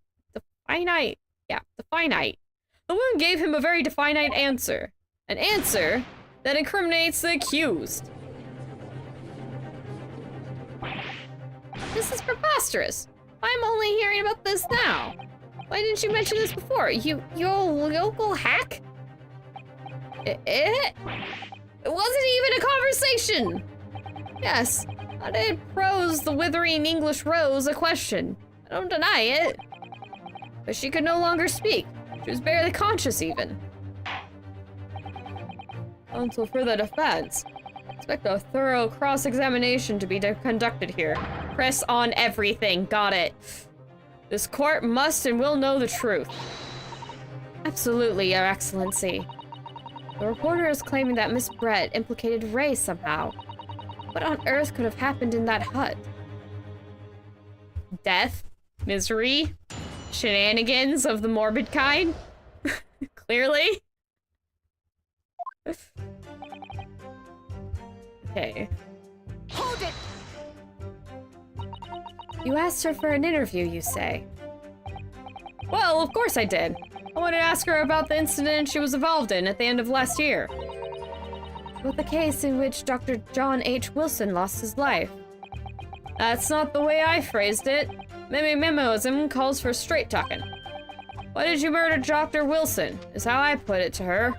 The woman gave him a very definite answer. An answer that incriminates the accused. This is preposterous. I'm only hearing about this now. Why didn't you mention this before? You local hack? It wasn't even a conversation. Yes, I did prose the withering English rose a question. I don't deny it. But she could no longer speak. She was barely conscious even. Counsel for the defense. Expect a thorough cross-examination to be conducted here. Press on everything. Got it. This court must and will know the truth. Absolutely, Your Excellency. The reporter is claiming that Miss Brett implicated Ray somehow. What on earth could have happened in that hut? Death? Misery? Shenanigans of the morbid kind? Clearly. Okay. Hold it! You asked her for an interview, you say? Well, of course I did. I wanted to ask her about the incident she was involved in at the end of last year. About the case in which Dr. John H. Wilson lost his life. That's not the way I phrased it. Memoism calls for straight talking. Why did you murder Dr. Wilson, is how I put it to her.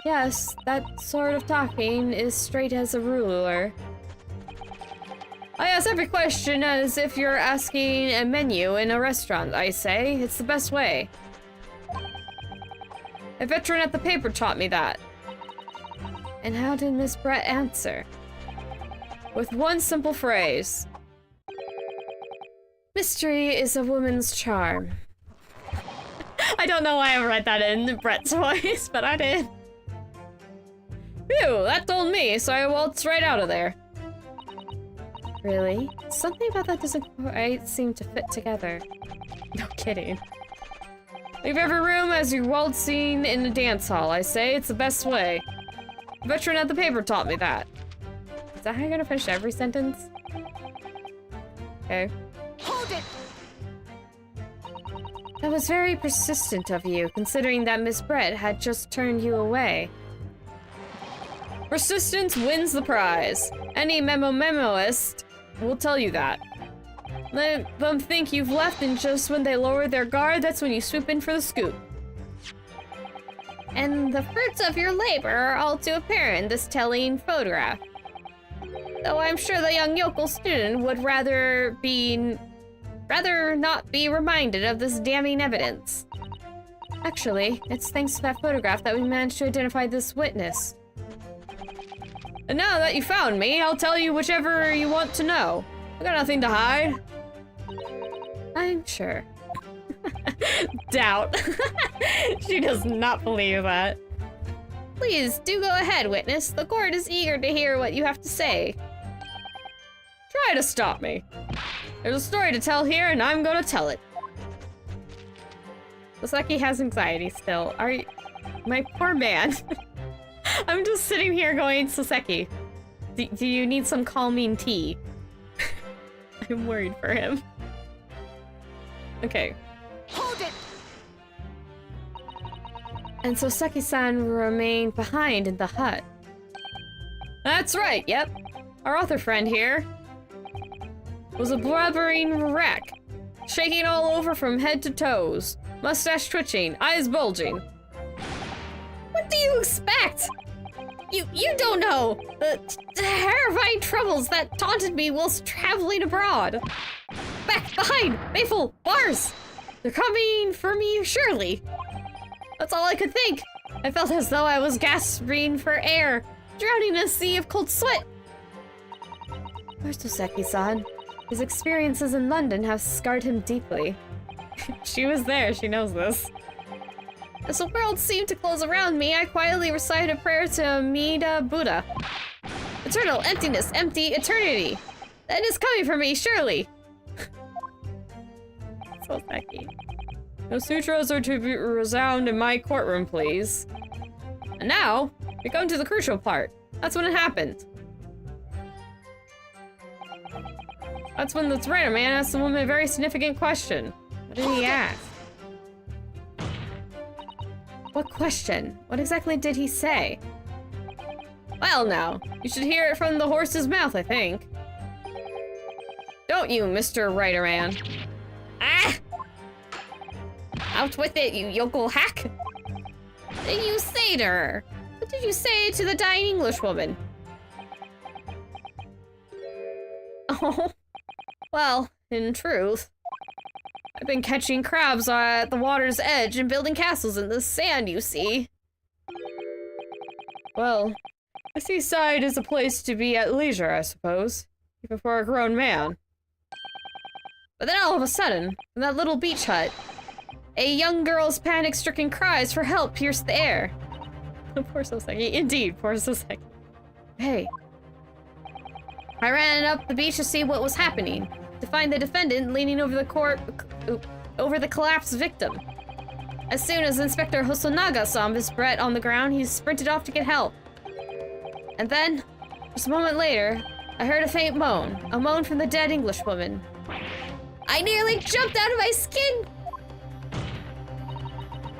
Yes, that sort of talking is straight as a ruler. I ask every question as if you're asking a menu in a restaurant, I say. It's the best way. A veteran at the paper taught me that. And how did Miss Brett answer? With one simple phrase. Mystery is a woman's charm. I don't know why I read that in Brett's voice, but I did. Phew, that told me, so I waltzed right out of there. Really? Something about that doesn't quite seem to fit together. No kidding. Leave every room as you're waltzing in a dance hall, I say. It's the best way. A veteran at the paper taught me that. Is that how you're gonna finish every sentence? Okay. Hold it! That was very persistent of you, considering that Miss Brett had just turned you away. Persistence wins the prize. Any memoist will tell you that. Let them think you've left, and just when they lower their guard, that's when you swoop in for the scoop. And the fruits of your labor are all too apparent in this telling photograph. Though I'm sure the young yokel student would rather not be reminded of this damning evidence. Actually, it's thanks to that photograph that we managed to identify this witness. And now that you found me, I'll tell you whichever you want to know. I got nothing to hide. I'm sure. Doubt. She does not believe that. Please, do go ahead, witness. The court is eager to hear what you have to say. Try to stop me. There's a story to tell here, and I'm gonna tell it. Soseki has anxiety still. Are you... My poor man. I'm just sitting here going, Soseki, do you need some calming tea? I'm worried for him. Okay. Hold it! And Soseki-san remained behind in the hut. That's right, yep. Our author friend here was a blubbering wreck, shaking all over from head to toes, mustache twitching, eyes bulging. What do you expect? You don't know the terrifying troubles that taunted me whilst traveling abroad. Back behind, Maple, bars! They're coming for me, surely. That's all I could think. I felt as though I was gasping for air, drowning in a sea of cold sweat. Where's Soseki-san? His experiences in London have scarred him deeply. She was there, she knows this. As the world seemed to close around me, I quietly recited a prayer to Amida Buddha. Eternal emptiness, empty eternity. That is coming for me, surely. Soseki. No sutras are to be resound in my courtroom, please. And now, we come to the crucial part. That's when it happened. That's when the Perpetrator man asked the woman a very significant question. What did he ask? What question? What exactly did he say? Well now, you should hear it from the horse's mouth, I think. Don't you, Mr. Writer Man? Ah! Out with it, you yokel hack! What did you say to her? What did you say to the dying Englishwoman? Oh, well, in truth, I've been catching crabs at the water's edge and building castles in the sand, you see. Well, a seaside is a place to be at leisure, I suppose, even for a grown man. But then all of a sudden, from that little beach hut, a young girl's panic-stricken cries for help pierced the air. Poor Soseki. Indeed, poor Soseki. Hey. I ran up the beach to see what was happening, to find the defendant leaning over the collapsed victim. As soon as Inspector Hosonaga saw Miss Brett on the ground, he sprinted off to get help. And then, just a moment later, I heard a faint moan, a moan from the dead Englishwoman. I nearly jumped out of my skin!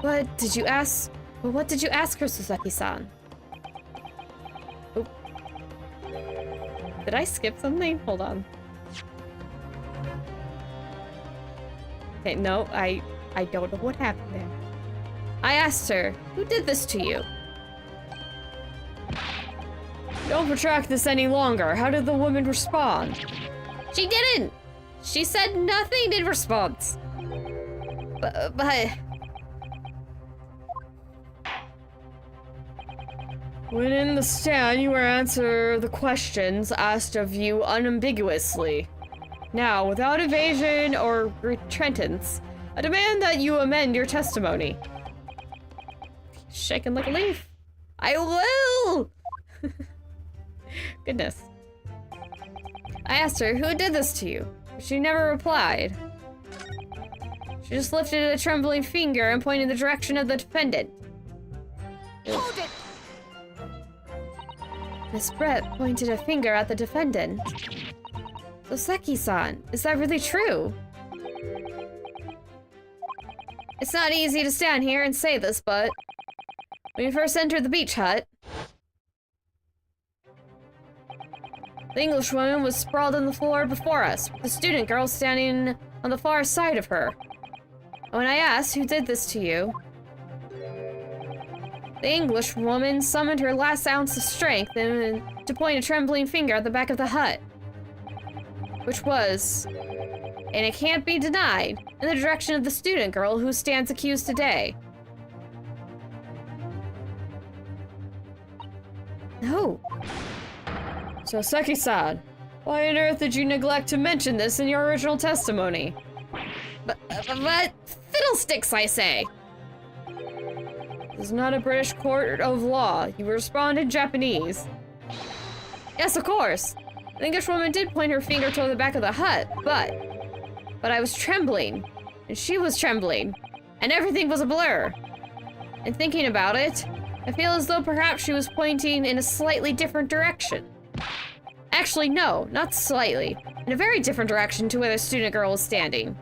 What did you ask her, Soseki-san? Oop. Did I skip something? Hold on. Okay, no, I don't know what happened there. I asked her, who did this to you? Don't protract this any longer. How did the woman respond? She didn't! She said nothing in response. But... When in the stand, you were answer the questions asked of you unambiguously. Now, without evasion or retreatance, I demand that you amend your testimony. Shaking like a leaf. I will! Goodness. I asked her, who did this to you? She never replied. She just lifted a trembling finger and pointed in the direction of the defendant. Hold it! Miss Brett pointed a finger at the defendant. Soseki-san, is that really true? It's not easy to stand here and say this, but when we first entered the beach hut, the Englishwoman was sprawled on the floor before us, with the student girl standing on the far side of her. And when I asked who did this to you, the Englishwoman summoned her last ounce of strength and to point a trembling finger at the back of the hut. Which was, and it can't be denied, in the direction of the student girl who stands accused today. No. Soseki-san, Why on earth did you neglect to mention this in your original testimony? But fiddlesticks, I say! This is not a British court of law. You respond in Japanese. Yes, of course. The English woman did point her finger toward the back of the hut, but I was trembling, and she was trembling, and everything was a blur. And thinking about it, I feel as though perhaps she was pointing in a slightly different direction. Actually, no, not slightly. In a very different direction to where the student girl was standing.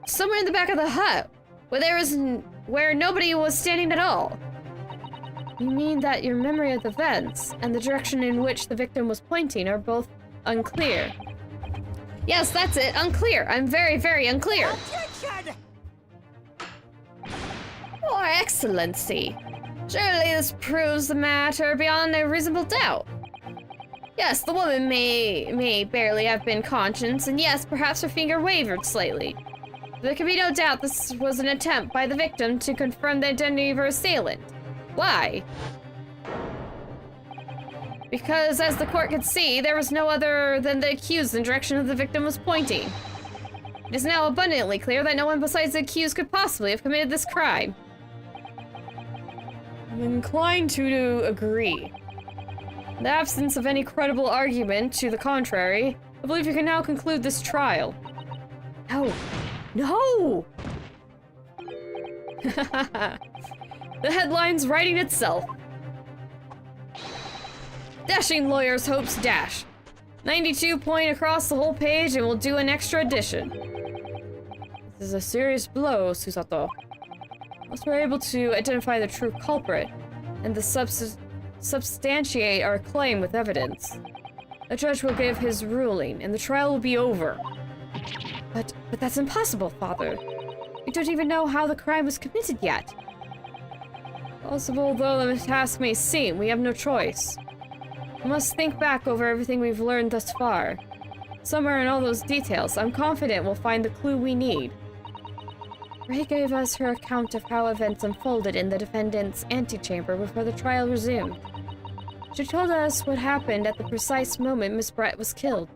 Somewhere in the back of the hut, where nobody was standing at all. You mean that your memory of the events and the direction in which the victim was pointing are both unclear? Yes, that's it, unclear. I'm very, very unclear. Objection! Your Excellency, surely this proves the matter beyond a reasonable doubt. Yes, the woman may barely have been conscious, and yes, perhaps her finger wavered slightly. There can be no doubt this was an attempt by the victim to confirm the identity of her assailant. Why? Because, as the court could see, there was no other than the accused in the direction of the victim was pointing. It is now abundantly clear that no one besides the accused could possibly have committed this crime. I'm inclined to agree. In the absence of any credible argument to the contrary, I believe you can now conclude this trial. No! No! The headline's writing itself. Dashing lawyer's hopes dash. 92 point across the whole page and we'll do an extra edition. This is a serious blow, Susato. Once we're able to identify the true culprit and substantiate our claim with evidence, the judge will give his ruling and the trial will be over. But that's impossible, Father. We don't even know how the crime was committed yet. Possible though the task may seem, we have no choice. We must think back over everything we've learned thus far. Somewhere in all those details, I'm confident we'll find the clue we need. Ray gave us her account of how events unfolded in the defendant's antechamber before the trial resumed. She told us what happened at the precise moment Miss Brett was killed.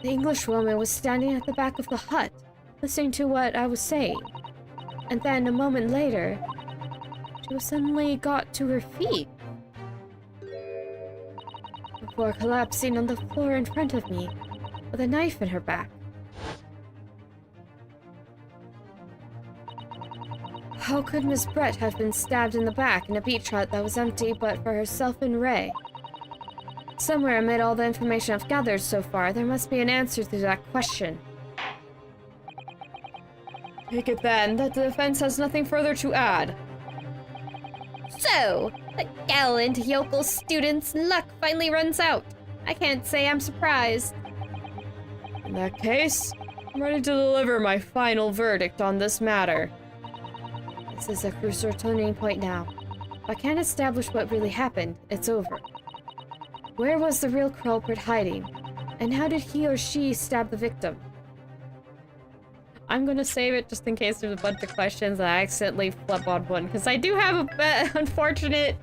The Englishwoman was standing at the back of the hut, listening to what I was saying. And then, a moment later, she suddenly got to her feet, before collapsing on the floor in front of me, with a knife in her back. How could Miss Brett have been stabbed in the back in a beach hut that was empty but for herself and Ray? Somewhere amid all the information I've gathered so far, there must be an answer to that question. Take it then that the defense has nothing further to add. So, the gallant yokel student's luck finally runs out. I can't say I'm surprised. In that case, I'm ready to deliver my final verdict on this matter. This is a crucial turning point now. If I can't establish what really happened, it's over. Where was the real culprit hiding? And how did he or she stab the victim? I'm gonna save it just in case there's a bunch of questions and I accidentally flip on one, because I do have a unfortunate...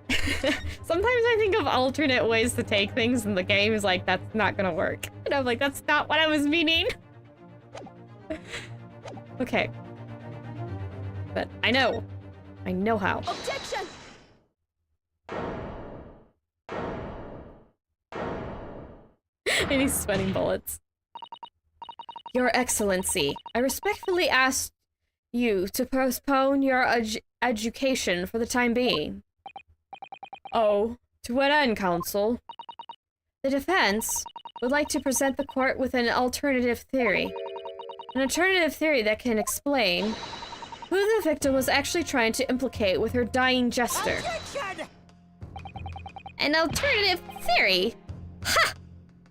Sometimes I think of alternate ways to take things and the game is like, that's not gonna work. And I'm like, that's not what I was meaning. Okay. But I know how. Objection! And he's sweating bullets. Your Excellency, I respectfully ask you to postpone your education for the time being. Oh, to what end, Counsel? The defense would like to present the court with an alternative theory. An alternative theory that can explain who the victim was actually trying to implicate with her dying jester. Objection! An alternative theory? Ha!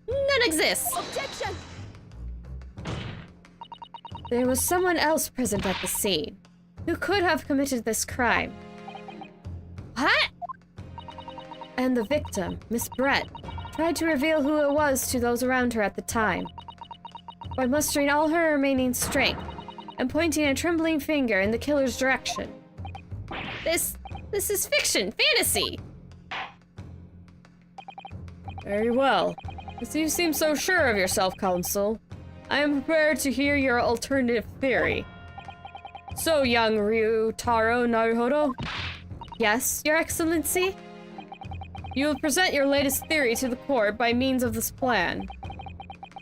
None exists! Objection! There was someone else present at the scene who could have committed this crime. What? And the victim, Miss Brett, tried to reveal who it was to those around her at the time. By mustering all her remaining strength and pointing a trembling finger in the killer's direction. This This is fiction, fantasy! Very well. As you seem so sure of yourself, Counsel, I am prepared to hear your alternative theory. So, young Ryutaro Naruhodo? Yes, Your Excellency? You will present your latest theory to the court by means of this plan.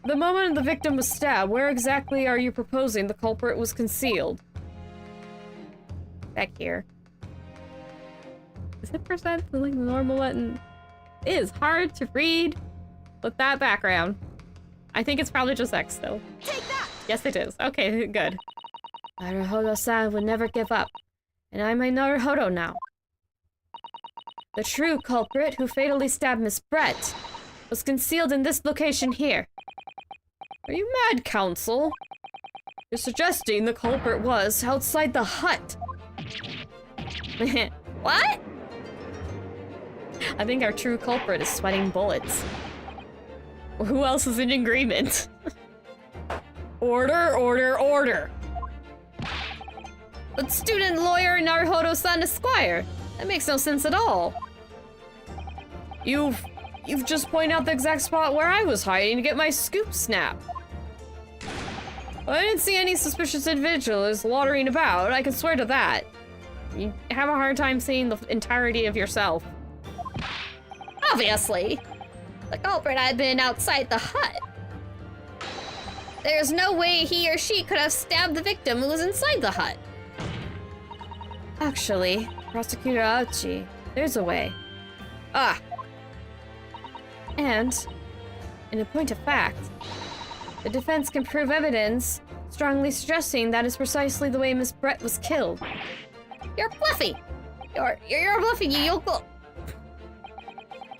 The moment the victim was stabbed, where exactly are you proposing the culprit was concealed? Back here. Is it present like normal button? It is hard to read with that background. I think it's probably just X still. Take that! Yes, it is. Okay, good. Naruhodo-san would never give up, and I'm a Naruhodo now. The true culprit who fatally stabbed Miss Brett was concealed in this location here. Are you mad, Counsel? You're suggesting the culprit was outside the hut. What? I think our true culprit is sweating bullets. Who else is in agreement? Order, order, order! But student lawyer Naruhodo-san Esquire. That makes no sense at all. You've just pointed out the exact spot where I was hiding to get my scoop snap. I didn't see any suspicious individuals loitering about, I can swear to that. You have a hard time seeing the entirety of yourself. Obviously. The culprit had been outside the hut. There's no way he or she could have stabbed the victim who was inside the hut. Actually, Prosecutor Aochi, there's a way. Ah. And, in a point of fact, the defense can prove evidence strongly suggesting that is precisely the way Miss Brett was killed. You're bluffing! You're bluffing, you yokel!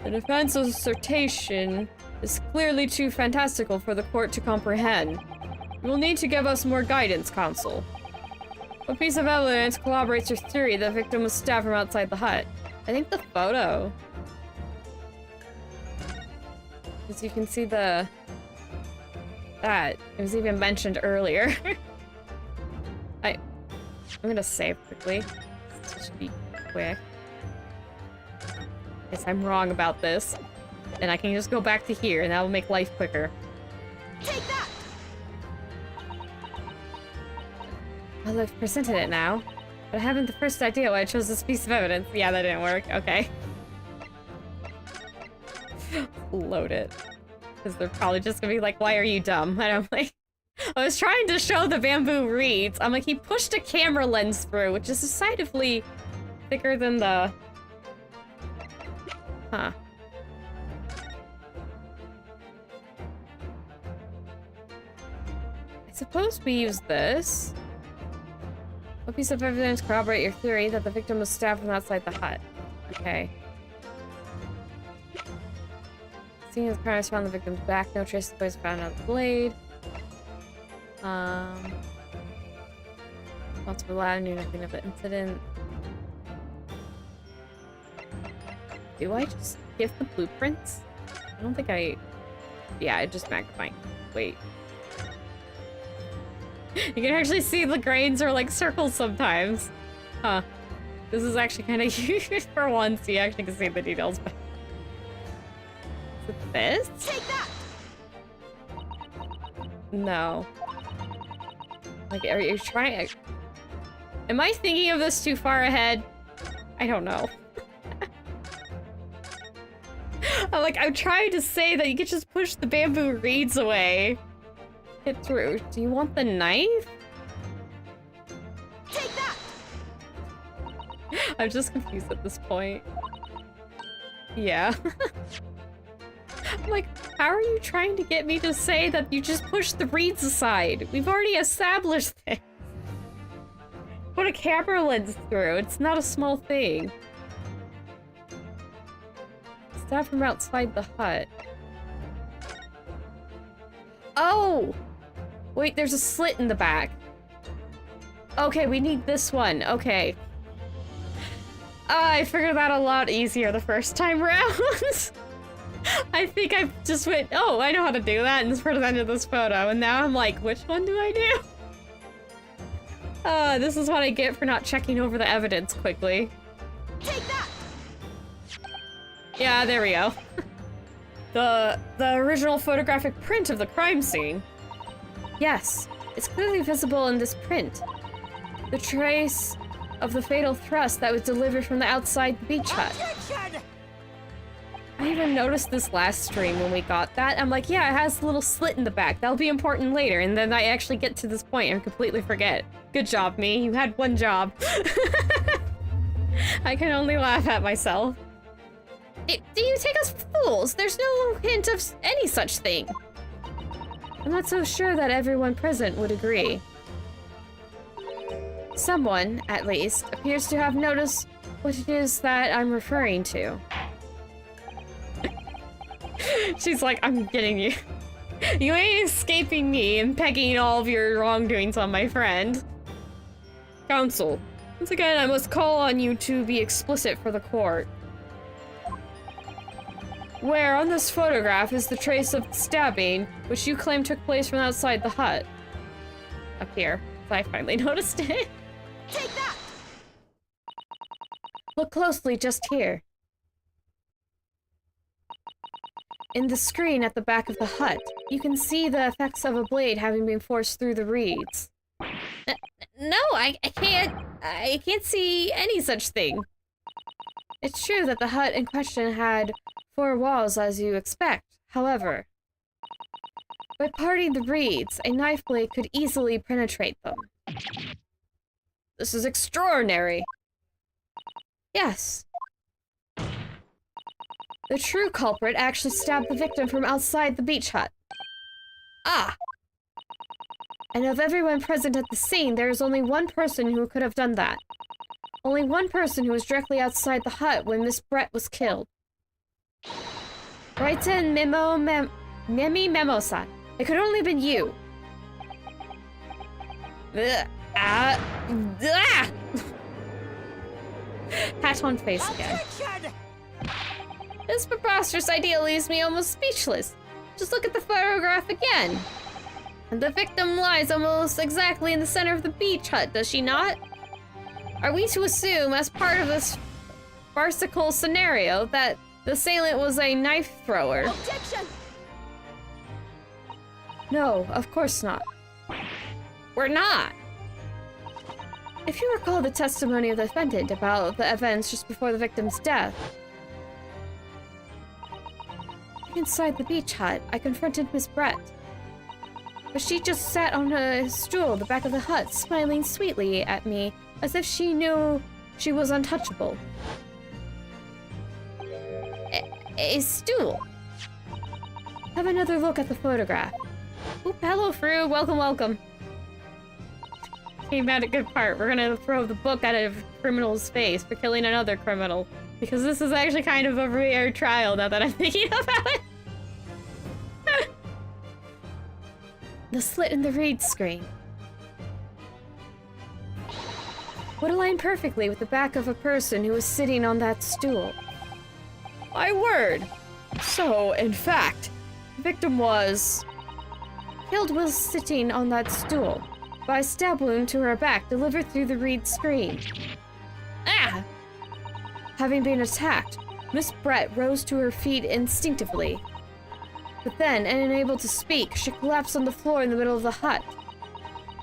The defense's assertion is clearly too fantastical for the court to comprehend. You will need to give us more guidance, Counsel. What piece of evidence corroborates your theory that the victim was stabbed from outside the hut? I think the photo. As you can see that. It was even mentioned earlier. I'm gonna save quickly. This should be quick. Guess I'm wrong about this. And I can just go back to here and that will make life quicker. Take that! Well, I've presented it now. But I haven't the first idea why I chose this piece of evidence. Yeah, that didn't work. Okay. Load it. Because they're probably just gonna be like, why are you dumb? And I'm like, I was trying to show the bamboo reeds. I'm like, he pushed a camera lens through, which is decidedly thicker than the... Huh. I suppose we use this. What piece of evidence corroborate your theory that the victim was stabbed from outside the hut? Okay. Seeing as parents found the victim's back, no trace of the boys found on the blade. Multiple lab knew nothing of the incident. Do I just give the blueprints? I don't think I... Yeah, I just magnifying. Wait. You can actually see the grains are like circles sometimes. Huh. This is actually kind of huge for once. You actually can see the details. Is it this? Take that! No. Like, are you trying... Am I thinking of this too far ahead? I don't know. I'm trying to say that you could just push the bamboo reeds away. Hit through. Do you want the knife? Take that! I'm just confused at this point. Yeah. I'm like, how are you trying to get me to say that you just push the reeds aside? We've already established this. Put a camera lens through. It's not a small thing. Stab from outside the hut. Oh! Wait, there's a slit in the back. Okay, we need this one. Okay. I figured that a lot easier the first time round. I think I just went, oh, I know how to do that, and presented this photo, and now I'm like, which one do I do? This is what I get for not checking over the evidence quickly. Yeah, there we go. The original photographic print of the crime scene. Yes, it's clearly visible in this print. The trace of the fatal thrust that was delivered from the outside the beach hut. Objection! I even noticed this last stream when we got that. I'm like, yeah, it has a little slit in the back. That'll be important later. And then I actually get to this point and completely forget. Good job, me. You had one job. I can only laugh at myself. Do you take us for fools? There's no hint of any such thing. I'm not so sure that everyone present would agree. Someone, at least, appears to have noticed what it is that I'm referring to. She's like, I'm getting you. You ain't escaping me and pegging all of your wrongdoings on my friend. Counsel, once again, I must call on you to be explicit for the court. Where on this photograph is the trace of stabbing, which you claim took place from outside the hut? Up here. I finally noticed it. Take that! Look closely just here. In the screen at the back of the hut, you can see the effects of a blade having been forced through the reeds. No, I can't see any such thing. It's true that the hut in question had 4 walls as you expect. However, by parting the reeds, a knife blade could easily penetrate them. This is extraordinary. Yes. The true culprit actually stabbed the victim from outside the beach hut. Ah! And of everyone present at the scene, there is only one person who could have done that. Only one person who was directly outside the hut when Miss Brett was killed. Right in Memi Memosan. It could only have been you. Pat on face again. Objection! This preposterous idea leaves me almost speechless. Just look at the photograph again. And the victim lies almost exactly in the center of the beach hut, does she not? Are we to assume, as part of this farcical scenario, that the assailant was a knife thrower? Objection! No, of course not. We're not. If you recall the testimony of the defendant about the events just before the victim's death, inside the beach hut, I confronted Miss Brett. But she just sat on a stool at the back of the hut, smiling sweetly at me, as if she knew she was untouchable. A stool. Have another look at the photograph. Oop, hello, Fru. Welcome, welcome. Came at a good part. We're gonna throw the book at a criminal's face for killing another criminal. Because this is actually kind of a rare trial now that I'm thinking about it. The slit in the reed screen would align perfectly with the back of a person who was sitting on that stool. My word! So, in fact, the victim was killed while sitting on that stool by a stab wound to her back delivered through the reed screen. Ah! Having been attacked, Miss Brett rose to her feet instinctively. But then, unable to speak, she collapsed on the floor in the middle of the hut.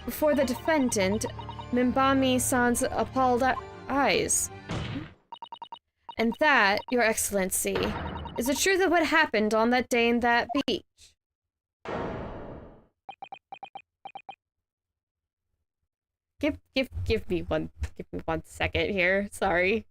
Before the defendant, Mimbami-san's appalled eyes. And that, Your Excellency, is the truth of what happened on that day in that beach. Give me one second here. Sorry.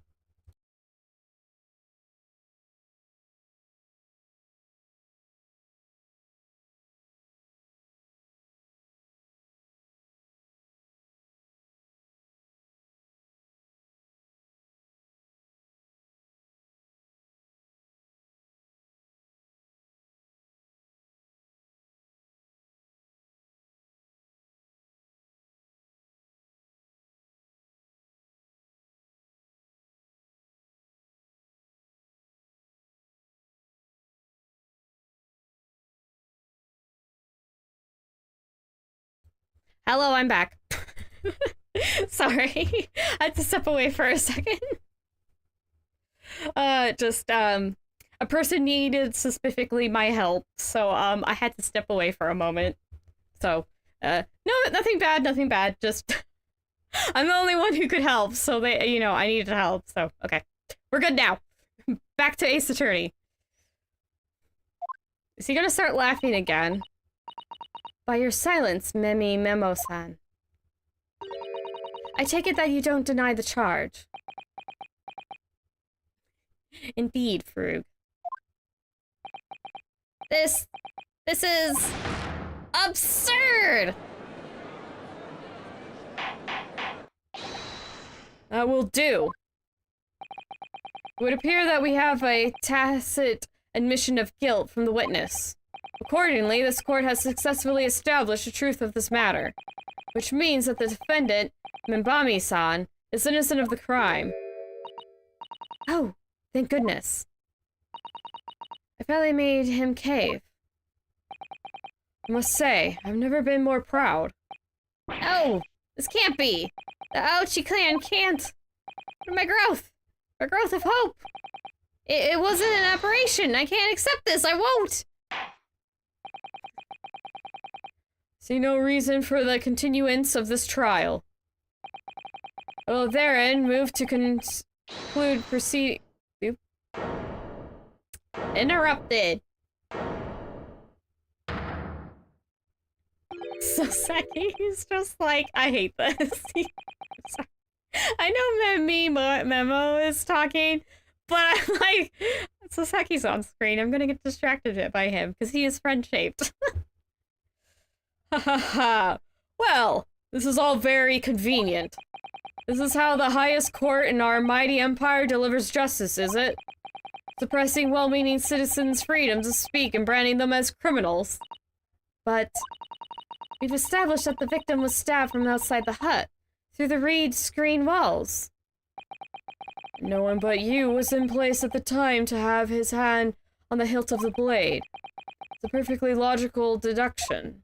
Hello, I'm back. Sorry. I had to step away for a second. a person needed specifically my help, so I had to step away for a moment. So, no, nothing bad, just I'm the only one who could help, so they, you know, I needed help, so, okay. We're good now. Back to Ace Attorney. Is he gonna start laughing again? By your silence, Memi Memo-san. I take it that you don't deny the charge. Indeed, Frug. This is absurd! That will do. It would appear that we have a tacit admission of guilt from the witness. Accordingly, this court has successfully established the truth of this matter, which means that the defendant, Mimbami-san, is innocent of the crime. Oh, thank goodness. I finally made him cave. I must say, I've never been more proud. No, this can't be. The Aochi clan can't. My growth of hope. It wasn't an aberration. I can't accept this. I won't. See no reason for the continuance of this trial. I will therein move to conclude proceed. Interrupted. Soseki's just like, I hate this. I know Memo is talking, but I'm like, Soseki's on screen. I'm gonna get distracted by him because he is friend-shaped. Ha ha ha. Well, this is all very convenient. This is how the highest court in our mighty empire delivers justice, is it? Suppressing well-meaning citizens' freedom to speak and branding them as criminals. But we've established that the victim was stabbed from outside the hut, through the reed screen walls. No one but you was in place at the time to have his hand on the hilt of the blade. It's a perfectly logical deduction.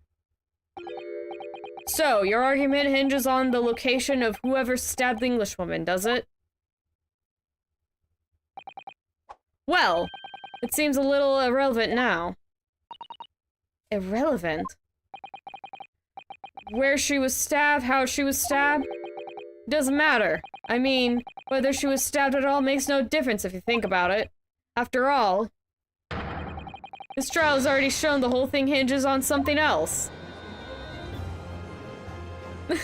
So, your argument hinges on the location of whoever stabbed the Englishwoman, does it? Well, it seems a little irrelevant now. Irrelevant? Where she was stabbed, how she was stabbed? Doesn't matter. I mean, whether she was stabbed at all makes no difference if you think about it. After all, this trial has already shown the whole thing hinges on something else.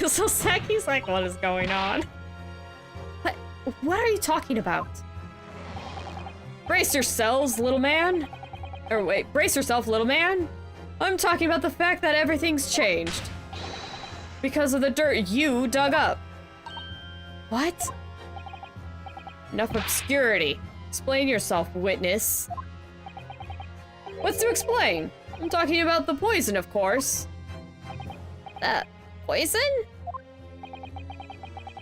So Saki's like, what is going on? What are you talking about? Brace yourselves, little man. Or wait, brace yourself, little man. I'm talking about the fact that everything's changed. Because of the dirt you dug up. What? Enough obscurity. Explain yourself, witness. What's to explain? I'm talking about the poison, of course. Poison?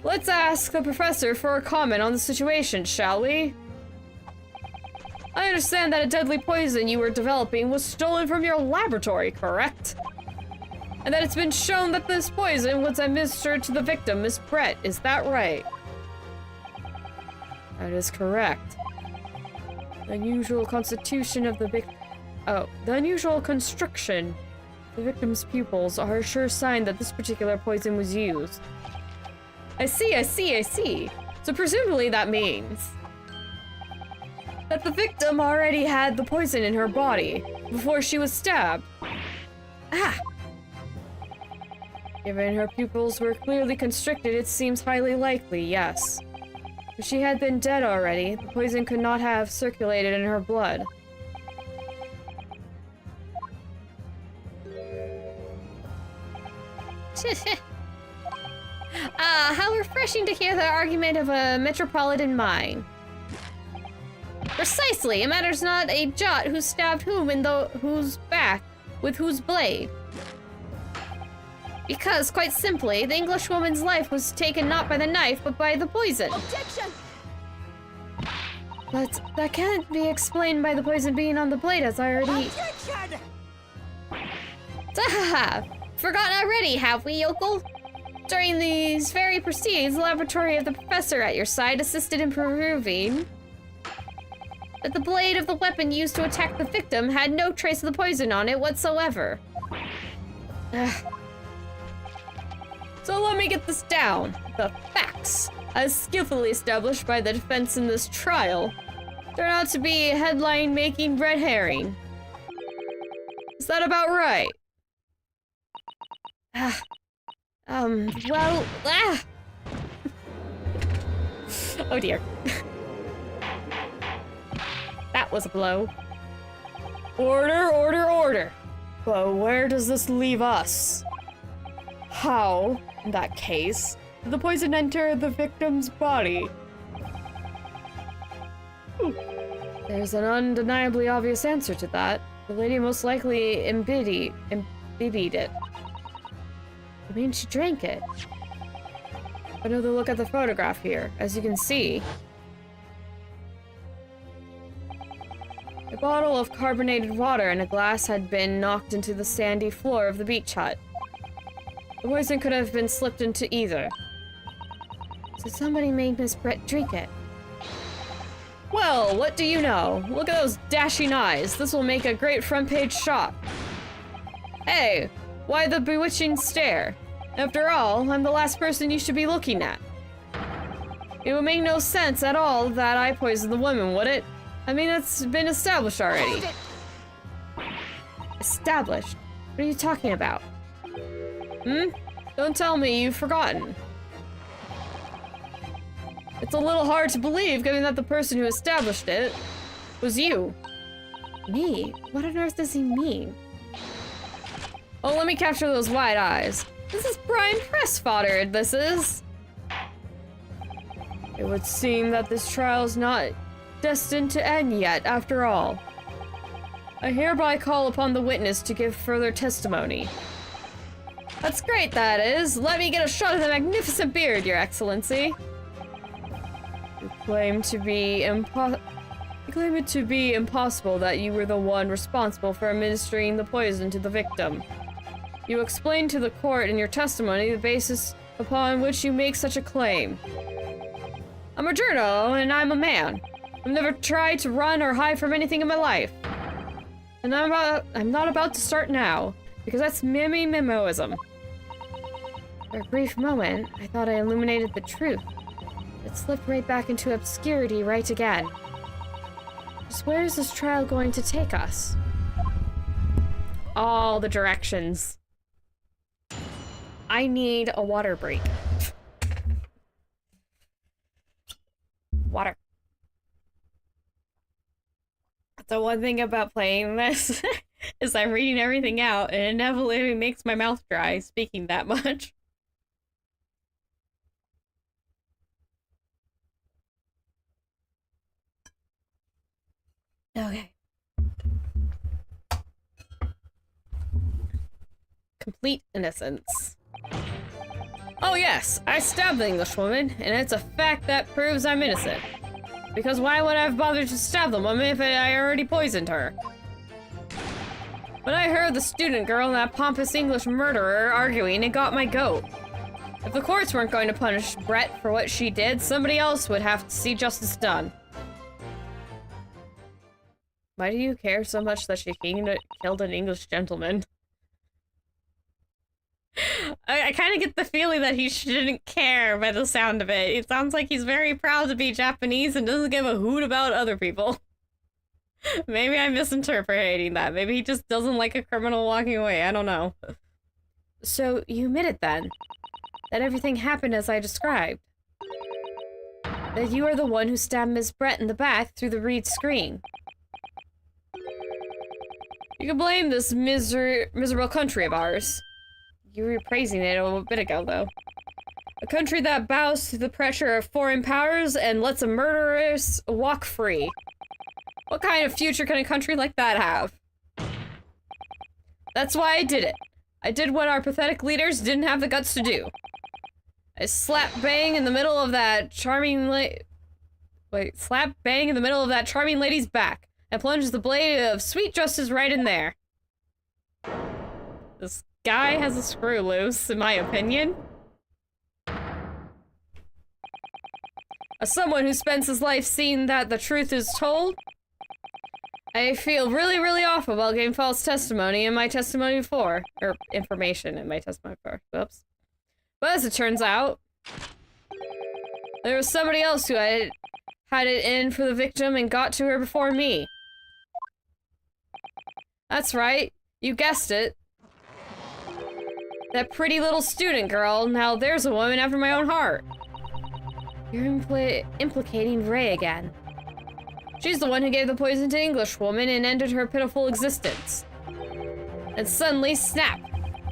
Let's ask the professor for a comment on the situation, shall we? I understand that a deadly poison you were developing was stolen from your laboratory, correct? And that it's been shown that this poison was administered to the victim, Miss Brett. Is that right? That is correct. The unusual constitution of the the unusual constriction of the victim's pupils are a sure sign that this particular poison was used. I see. So presumably that means that the victim already had the poison in her body before she was stabbed. Ah! Given her pupils were clearly constricted, it seems highly likely, yes. If she had been dead already, the poison could not have circulated in her blood. How refreshing to hear the argument of a metropolitan mind. Precisely, it matters not a jot who stabbed whom in whose back, with whose blade. Because, quite simply, the Englishwoman's life was taken not by the knife, but by the poison. Objection! But that can't be explained by the poison being on the blade, as I already... Objection! Zahaha! Forgotten already, have we, yokel? During these very proceedings, the laboratory of the professor at your side assisted in proving that the blade of the weapon used to attack the victim had no trace of the poison on it whatsoever. So let me get this down. The facts, as skillfully established by the defense in this trial, turn out to be a headline-making red herring. Is that about right? Well, oh dear. That was a blow. Order, order, order. But where does this leave us? How, in that case, did the poison enter the victim's body? There's an undeniably obvious answer to that. The lady most likely imbibed it. I mean, she drank it. Another look at the photograph here. As you can see, a bottle of carbonated water and a glass had been knocked into the sandy floor of the beach hut. The poison could have been slipped into either. So somebody made Miss Brett drink it. Well, what do you know? Look at those dashing eyes. This will make a great front page shot. Hey, why the bewitching stare? After all, I'm the last person you should be looking at. It would make no sense at all that I poisoned the woman, would it? I mean, it's been established already. Established? What are you talking about? Don't tell me you've forgotten. It's a little hard to believe, given that the person who established it was you. Me? What on earth does he mean? Oh, let me capture those wide eyes. This is prime press fodder, this is. It would seem that this trial is not destined to end yet, after all. I hereby call upon the witness to give further testimony. That's great, that is. Let me get a shot of the magnificent beard, Your Excellency. You claim it to be impossible that you were the one responsible for administering the poison to the victim. You explained to the court in your testimony the basis upon which you make such a claim. I'm a journal, and I'm a man. I've never tried to run or hide from anything in my life. And I'm not about to start now, because that's mimoism. For a brief moment, I thought I illuminated the truth. It slipped right back into obscurity right again. Just where is this trial going to take us? All the directions. I need a water break. Water. The one thing about playing this is I'm reading everything out and it inevitably makes my mouth dry speaking that much. Okay. Complete innocence. Oh yes, I stabbed the Englishwoman, and it's a fact that proves I'm innocent. Because why would I have bothered to stab the woman if I already poisoned her? When I heard the student girl and that pompous English murderer arguing, it got my goat. If the courts weren't going to punish Brett for what she did, somebody else would have to see justice done. Why do you care so much that she killed an English gentleman? I kind of get the feeling that he shouldn't care by the sound of it. It sounds like he's very proud to be Japanese and doesn't give a hoot about other people. Maybe I'm misinterpreting that. Maybe he just doesn't like a criminal walking away. I don't know. So, you admit it then? That everything happened as I described? That you are the one who stabbed Miss Brett in the back through the reed screen? You can blame this miserable country of ours. You were praising it a little bit ago, though. A country that bows to the pressure of foreign powers and lets a murderess walk free. What kind of future can a country like that have? That's why I did it. I did what our pathetic leaders didn't have the guts to do. I slap bang in the middle of that charming slap bang in the middle of that charming lady's back and plunged the blade of sweet justice right in there. This guy has a screw loose, in my opinion. As someone who spends his life seeing that the truth is told, I feel really, really awful about getting false testimony in my testimony before. Or information in my testimony before. Whoops. But as it turns out, there was somebody else who had it in for the victim and got to her before me. That's right. You guessed it. That pretty little student girl. Now there's a woman after my own heart. You're implicating Ray again. She's the one who gave the poison to English woman and ended her pitiful existence. And suddenly, snap!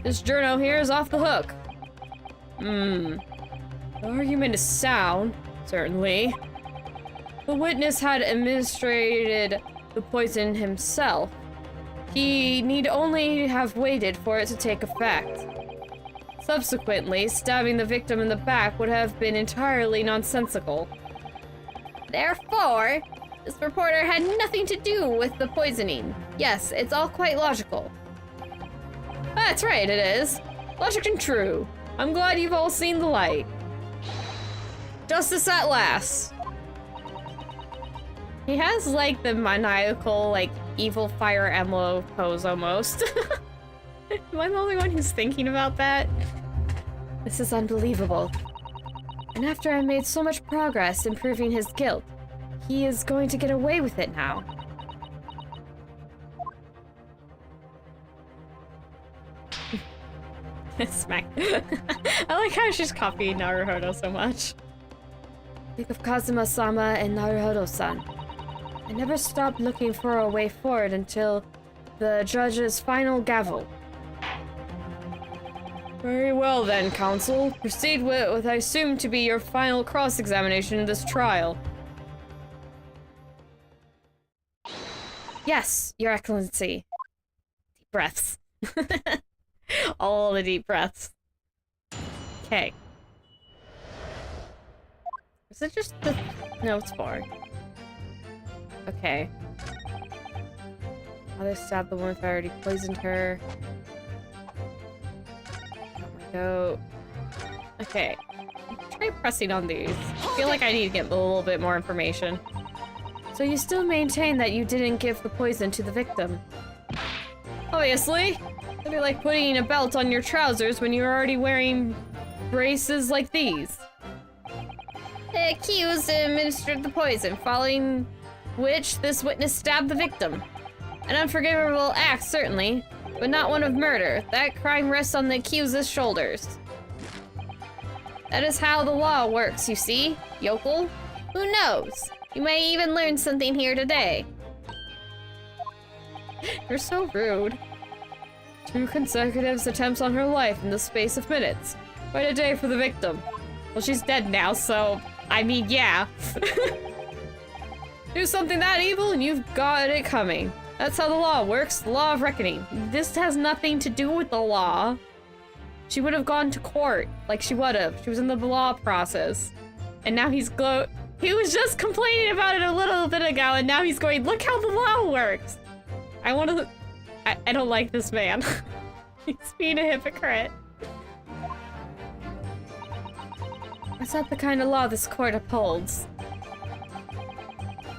This journo here is off the hook. The argument is sound, certainly. The witness had administered the poison himself. He need only have waited for it to take effect. Subsequently, stabbing the victim in the back would have been entirely nonsensical. Therefore, this reporter had nothing to do with the poisoning. Yes, it's all quite logical. That's right, it is. Logic and true. I'm glad you've all seen the light. Justice at last. He has, like, the maniacal, like, evil Fire Emblem pose, almost. Am I the only one who's thinking about that? This is unbelievable. And after I made so much progress in proving his guilt, he is going to get away with it now. Smack. I like how she's copying Naruhodo so much. Think of Kazuma-sama and Naruhodo-san. I never stopped looking for a way forward until the judge's final gavel. Very well then, counsel. Proceed with what I assume to be your final cross-examination in this trial. Yes, Your Excellency. Deep breaths. All the deep breaths. Okay. Is it just the... No, it's 4. Okay. Others stabbed the woman if I already poisoned her. Go. Okay. Try pressing on these. I feel like I need to get a little bit more information. So you still maintain that you didn't give the poison to the victim? Obviously. It'd be like putting a belt on your trousers when you're already wearing braces like these. The accused administered the poison, following which this witness stabbed the victim. An unforgivable act, certainly, but not one of murder. That crime rests on the accused's shoulders. That is how the law works, you see, yokel. Who knows? You may even learn something here today. You're so rude. 2 consecutive attempts on her life in the space of minutes. Quite a day for the victim. Well, she's dead now, so... I mean, yeah. Do something that evil and you've got it coming. That's how the law works, the law of reckoning. This has nothing to do with the law. She would have gone to court, like she would have. She was in the law process. And now he's he was just complaining about it a little bit ago, and now he's going, look how the law works. I don't like this man. He's being a hypocrite. That's not the kind of law this court upholds.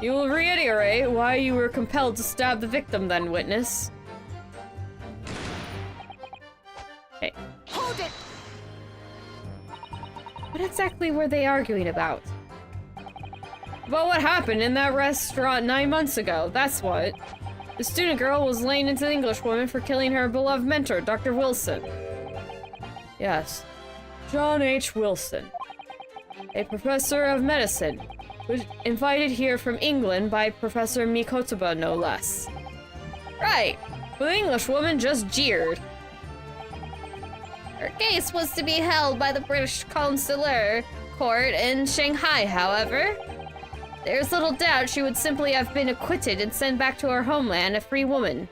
You will reiterate why you were compelled to stab the victim then, witness. Okay. Hold it! What exactly were they arguing about? About what happened in that restaurant 9 months ago, that's what. The student girl was laying into the English woman for killing her beloved mentor, Dr. Wilson. Yes. John H. Wilson. A professor of medicine, was invited here from England by Professor Mikotoba, no less. Right, but the English woman just jeered. Her case was to be held by the British Consular Court in Shanghai, however. There's little doubt she would simply have been acquitted and sent back to her homeland a free woman.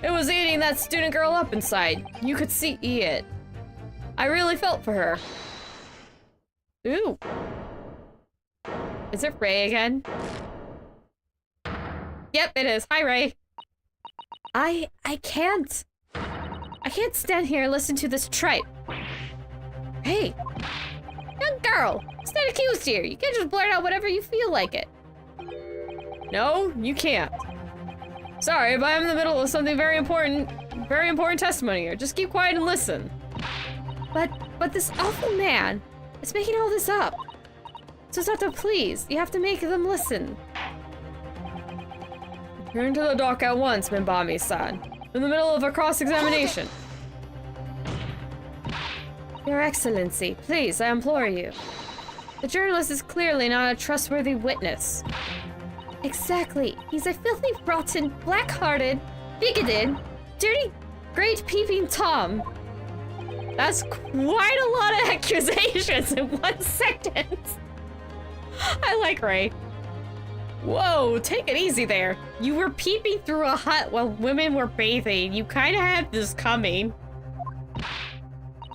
It was eating that student girl up inside. You could see it. I really felt for her. Ooh. Is it Ray again? Yep, it is. Hi, Ray. I can't stand here and listen to this tripe. Hey, young girl, stand accused here. You can't just blurt out whatever you feel like it. No, you can't. Sorry, but I'm in the middle of something very important testimony here. Just keep quiet and listen. But this awful man is making all this up. So Doctor, please, you have to make them listen. Return to the dock at once, Minbami-san. In the middle of a cross-examination. Your Excellency, please, I implore you. The journalist is clearly not a trustworthy witness. Exactly. He's a filthy, rotten, black-hearted, bigoted, dirty, great peeping Tom. That's quite a lot of accusations in 1 sentence. I like Ray. Whoa, take it easy there. You were peeping through a hut while women were bathing. You kind of had this coming.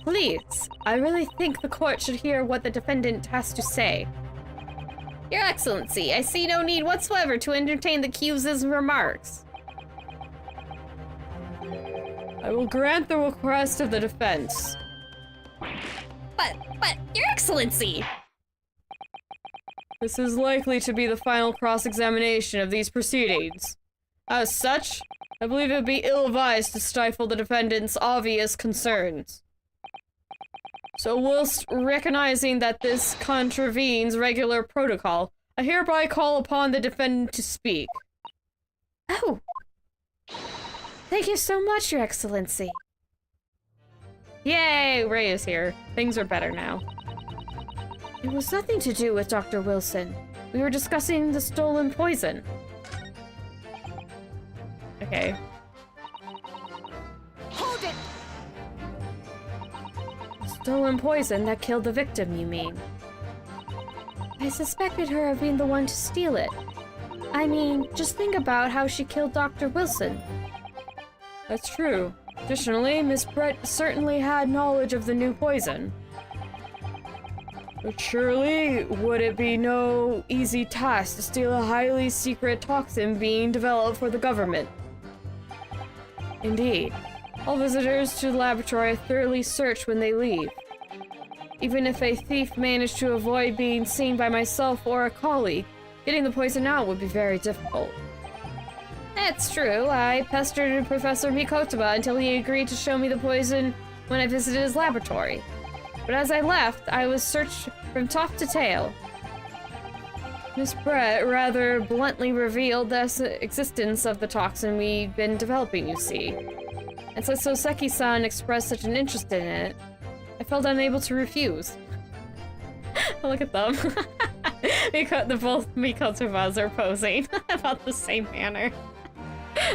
Please, I really think the court should hear what the defendant has to say. Your Excellency, I see no need whatsoever to entertain the accused's remarks. I will grant the request of the defense. But, Your Excellency! This is likely to be the final cross-examination of these proceedings. As such, I believe it would be ill-advised to stifle the defendant's obvious concerns. So whilst recognizing that this contravenes regular protocol, I hereby call upon the defendant to speak. Oh! Thank you so much, Your Excellency. Yay! Ray is here. Things are better now. It was nothing to do with Dr. Wilson. We were discussing the stolen poison. Okay. Hold it! Stolen poison that killed the victim, you mean? I suspected her of being the one to steal it. I mean, just think about how she killed Dr. Wilson. That's true. Additionally, Miss Brett certainly had knowledge of the new poison. But surely, would it be no easy task to steal a highly secret toxin being developed for the government? Indeed. All visitors to the laboratory are thoroughly searched when they leave. Even if a thief managed to avoid being seen by myself or a colleague, getting the poison out would be very difficult. That's true. I pestered Professor Mikotoba until he agreed to show me the poison when I visited his laboratory. But as I left, I was searched from top to tail. Miss Brett rather bluntly revealed the existence of the toxin we'd been developing, you see. And since Soseki-san expressed such an interest in it, I felt unable to refuse. Look at them. Both Mikotobas are posing about the same manner.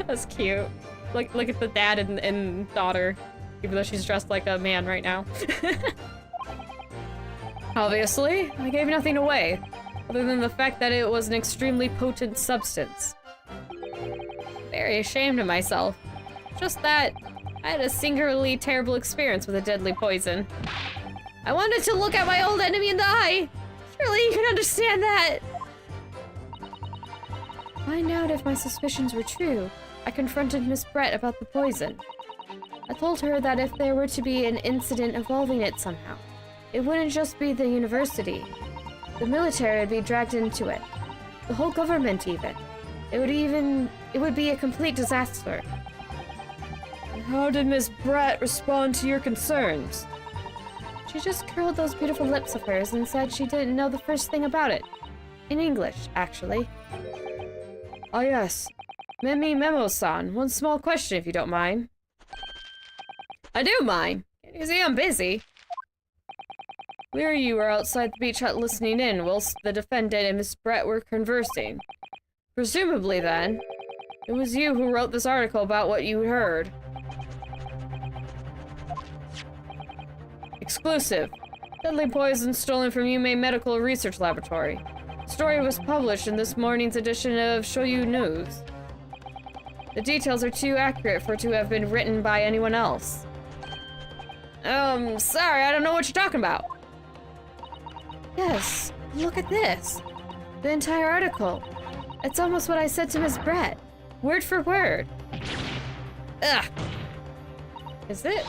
That's cute. Look at the dad and daughter, even though she's dressed like a man right now. Obviously, I gave nothing away, other than the fact that it was an extremely potent substance. Very ashamed of myself. Just that I had a singularly terrible experience with a deadly poison. I wanted to look at my old enemy in the eye! Surely you can understand that! Find out if my suspicions were true. I confronted Miss Brett about the poison. I told her that if there were to be an incident involving it somehow, it wouldn't just be the university. The military would be dragged into it. The whole government even. It would be a complete disaster. And how did Miss Brett respond to your concerns? She just curled those beautiful lips of hers and said she didn't know the first thing about it. In English, actually. Oh yes. Memi Memo-san, one small question if you don't mind. I do mind. You see, I'm busy. We or you were outside the beach hut listening in whilst the defendant and Miss Brett were conversing. Presumably then, it was you who wrote this article about what you heard. Exclusive. Deadly poison stolen from Yume Medical Research Laboratory. The story was published in this morning's edition of Shoyu News. The details are too accurate for it to have been written by anyone else. Sorry, I don't know what you're talking about. Yes, look at this. The entire article. It's almost what I said to Miss Brett. Word for word. Ugh. Is it?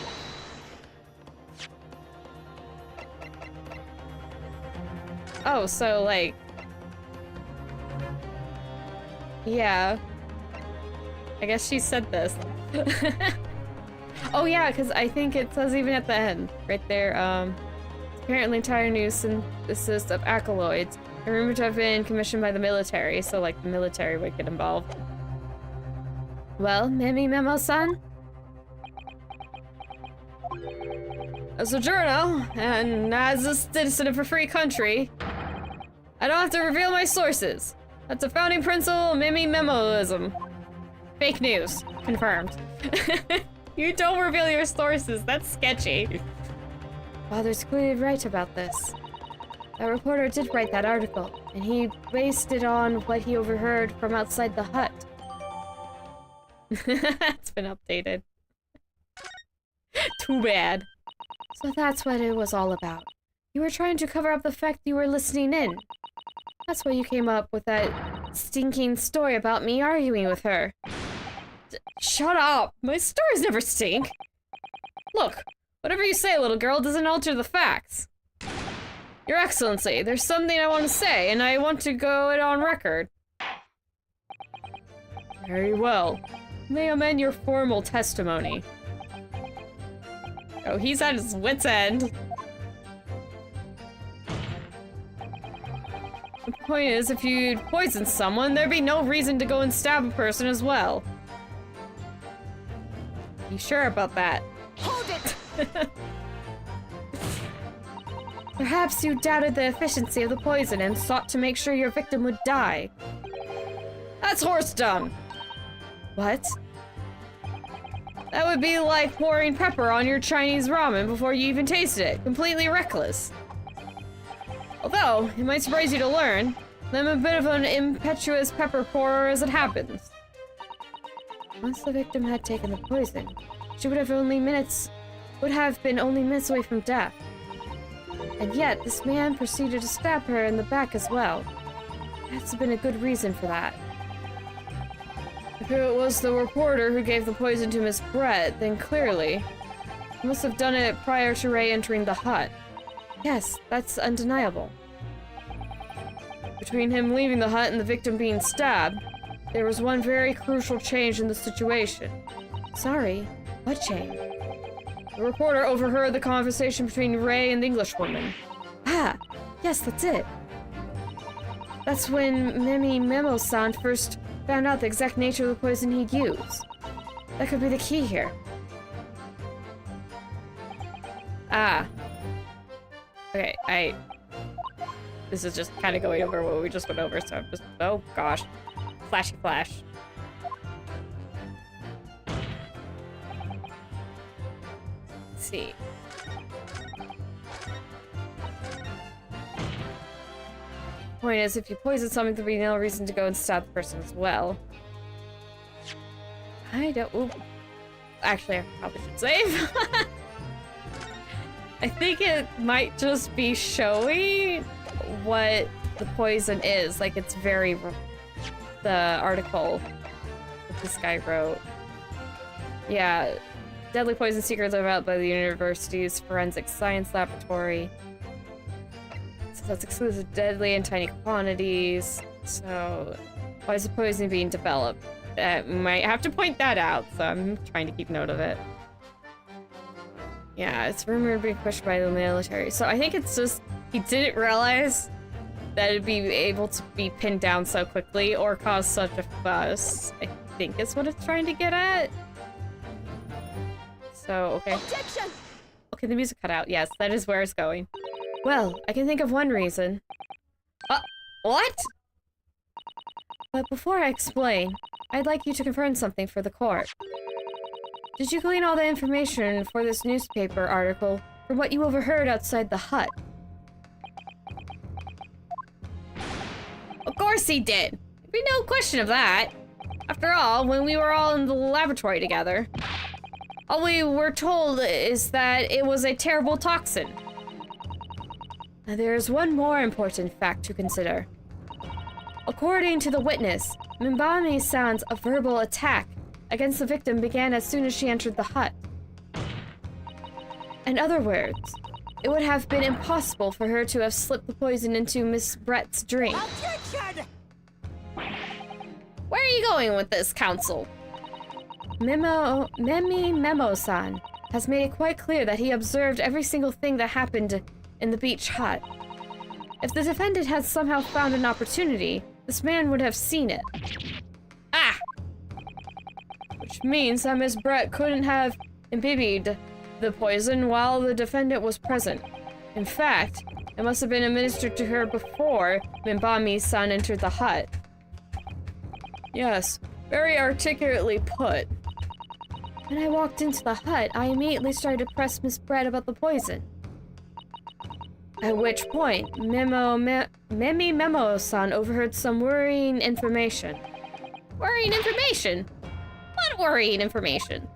Oh, so like... Yeah. I guess she said this. Oh yeah, because I think it says even at the end, right there, apparently entire new synthesis of alkaloids are rumored to have been commissioned by the military, so like the military would get involved. Well, Mimi Memo-san? As a journal, and as a citizen of a free country, I don't have to reveal my sources. That's a founding principle of Mimi Memoism. Fake news. Confirmed. You don't reveal your sources, that's sketchy. Father's clearly right about this. That reporter did write that article, and he based it on what he overheard from outside the hut. It's been updated. Too bad. So that's what it was all about. You were trying to cover up the fact you were listening in. That's why you came up with that stinking story about me arguing with her. Shut up! My stories never stink! Look, whatever you say, little girl, doesn't alter the facts. Your Excellency, there's something I want to say, and I want to go it on record. Very well. May amend your formal testimony. Oh, he's at his wit's end. The point is, if you'd poisoned someone, there'd be no reason to go and stab a person as well. You sure about that? Hold it! Perhaps you doubted the efficiency of the poison and sought to make sure your victim would die. That's horse dung! What? That would be like pouring pepper on your Chinese ramen before you even tasted it. Completely reckless. Although, it might surprise you to learn, I'm a bit of an impetuous pepper pourer as it happens. Once the victim had taken the poison, she would have been only minutes away from death. And yet, this man proceeded to stab her in the back as well. That's been a good reason for that. If it was the reporter who gave the poison to Miss Brett, then clearly, he must have done it prior to Ray entering the hut. Yes, that's undeniable. Between him leaving the hut and the victim being stabbed, there was one very crucial change in the situation. Sorry, what change? The reporter overheard the conversation between Ray and the Englishwoman. Ah, yes, that's it. That's when Mimi Memo-san first found out the exact nature of the poison he'd used. That could be the key here. Ah. Okay, this is just kind of going over what we just went over, so I'm just... Oh, gosh. Flashy flash. Let's see. Point is, if you poison something, there'll be no reason to go and stab the person as well. I don't... Ooh. Actually, I probably should save. I think it might just be showing what the poison is. Like, it's very... The article that this guy wrote. Yeah. Deadly poison secrets are developed by the university's forensic science laboratory. So that's exclusive, deadly in tiny quantities. So, why is the poison being developed? Might have to point that out, so I'm trying to keep note of it. Yeah, it's rumored being pushed by the military. So I think it's just, he didn't realize that it'd be able to be pinned down so quickly or cause such a fuss. I think is what it's trying to get at. So, okay. Objection! Okay, the music cut out. Yes, that is where it's going. Well, I can think of one reason. What? But before I explain, I'd like you to confirm something for the court. Did you glean all the information for this newspaper article from what you overheard outside the hut? Of course he did! There'd be no question of that. After all, when we were all in the laboratory together, all we were told is that it was a terrible toxin. Now, there's one more important fact to consider. According to the witness, Mimbami-san's verbal attack against the victim began as soon as she entered the hut. In other words, it would have been impossible for her to have slipped the poison into Miss Brett's drink. Objection! Where are you going with this, Counsel? Memo-san has made it quite clear that he observed every single thing that happened in the beach hut. If the defendant had somehow found an opportunity, this man would have seen it. Ah! Which means that Miss Brett couldn't have imbibed the poison while the defendant was present. In fact, it must have been administered to her before Mimbami-san entered the hut. Yes, very articulately put. When I walked into the hut, I immediately started to press Miss Brett about the poison. At which point, Memo-san overheard some worrying information. Worrying information? What worrying information?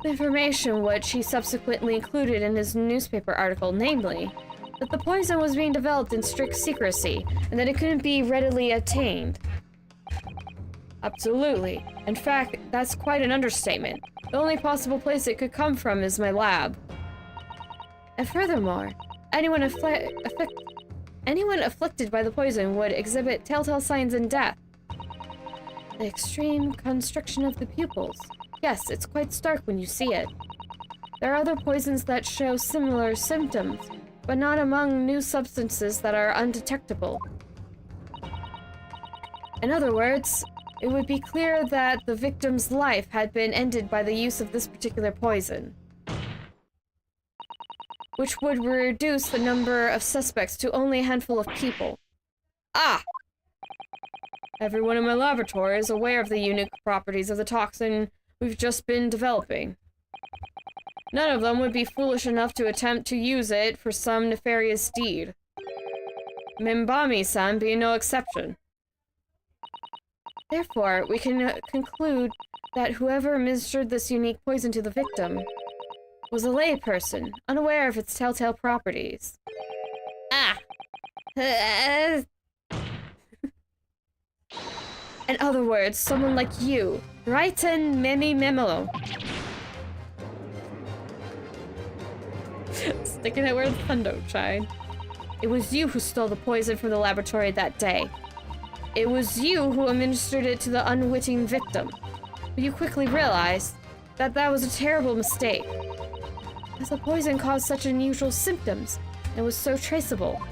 The information which he subsequently included in his newspaper article, namely, that the poison was being developed in strict secrecy, and that it couldn't be readily attained. Absolutely. In fact, that's quite an understatement. The only possible place it could come from is my lab. And furthermore, anyone afflicted by the poison would exhibit telltale signs in death. The extreme constriction of the pupils. Yes, it's quite stark when you see it. There are other poisons that show similar symptoms, but not among new substances that are undetectable. In other words, it would be clear that the victim's life had been ended by the use of this particular poison, which would reduce the number of suspects to only a handful of people. Ah! Everyone in my laboratory is aware of the unique properties of the toxin we've just been developing. None of them would be foolish enough to attempt to use it for some nefarious deed. Mimbami-san being no exception. Therefore, we can conclude that whoever administered this unique poison to the victim was a layperson, unaware of its telltale properties. Ah! In other words, someone like you, Raiten Memo. Sticking it where the sun don't shine. It was you who stole the poison from the laboratory that day. It was you who administered it to the unwitting victim. But you quickly realized that that was a terrible mistake, as the poison caused such unusual symptoms and was so traceable.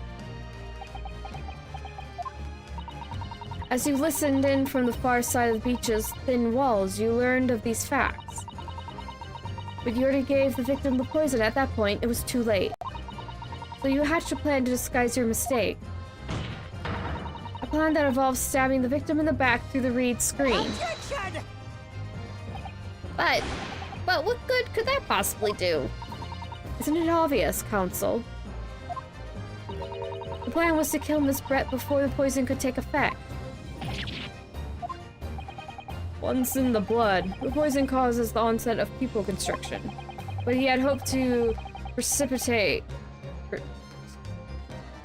As you listened in from the far side of the beach's thin walls, you learned of these facts. But you already gave the victim the poison. At that point, it was too late. So you hatched a plan to disguise your mistake. A plan that involves stabbing the victim in the back through the reed screen. Objection! But what good could that possibly do? Isn't it obvious, Counsel? The plan was to kill Miss Brett before the poison could take effect. Once in the blood, the poison causes the onset of pupil constriction, but he had hoped to precipitate?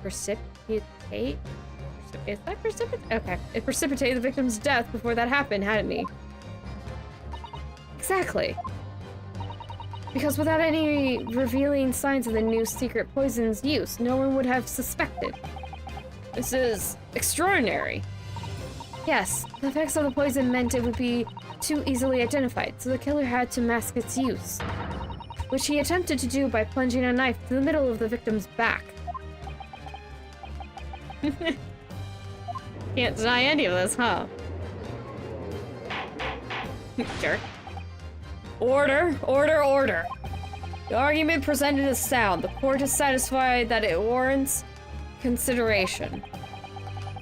Is that precipitate? Okay. It precipitated the victim's death before that happened, hadn't he? Exactly. Because without any revealing signs of the new secret poison's use, no one would have suspected. This is extraordinary. Yes, the effects of the poison meant it would be too easily identified, so the killer had to mask its use, which he attempted to do by plunging a knife to the middle of the victim's back. Can't deny any of this, huh? Jerk. Order, order, order. The argument presented is sound. The court is satisfied that it warrants consideration.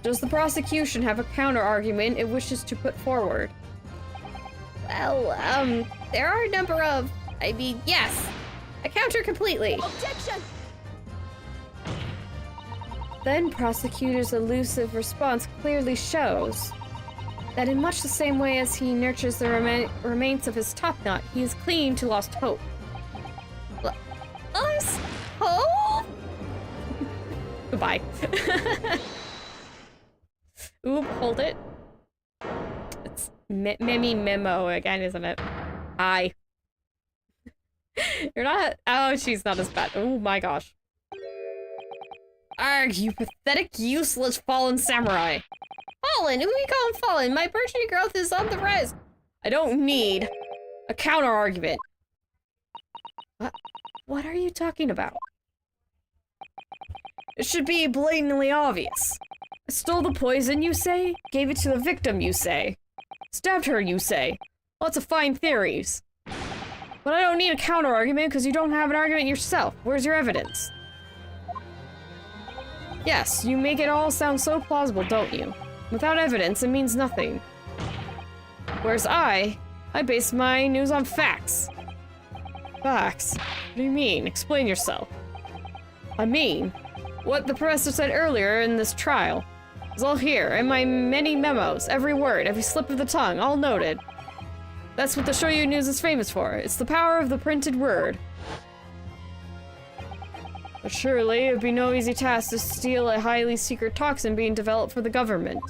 Does the prosecution have a counter-argument it wishes to put forward? Well, there are a number of... yes. I counter completely. Objection! Then prosecutor's elusive response clearly shows that in much the same way as he nurtures the remains of his top knot, he is clinging to lost hope. Lost hope? Goodbye. Oop, hold it. It's Memo again, isn't it? Hi. You're not... Oh, she's not as bad. Oh my gosh. Arg, you pathetic, useless fallen samurai. Fallen? Who are you calling fallen? My personal growth is on the rise. I don't need a counter-argument. What are you talking about? It should be blatantly obvious. I stole the poison, you say? Gave it to the victim, you say? Stabbed her, you say? Lots of fine theories. But I don't need a counter-argument because you don't have an argument yourself. Where's your evidence? Yes, you make it all sound so plausible, don't you? Without evidence, it means nothing. Whereas I base my news on facts. Facts? What do you mean? Explain yourself. I mean, what the professor said earlier in this trial is all here, in my many memos, every word, every slip of the tongue, all noted. That's what the Shoyu News is famous for. It's the power of the printed word. But surely, it'd be no easy task to steal a highly secret toxin being developed for the government.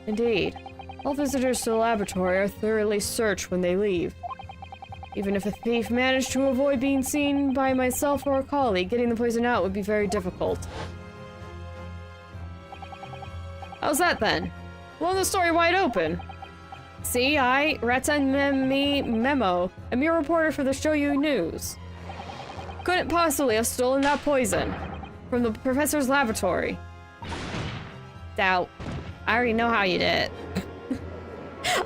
Indeed. All visitors to the laboratory are thoroughly searched when they leave. Even if a thief managed to avoid being seen by myself or a colleague, getting the poison out would be very difficult. How's that then? Blow the story wide open. See, I, Memo, am your reporter for the Shoyu News. Couldn't possibly have stolen that poison from the professor's laboratory. Doubt. I already know how you did it.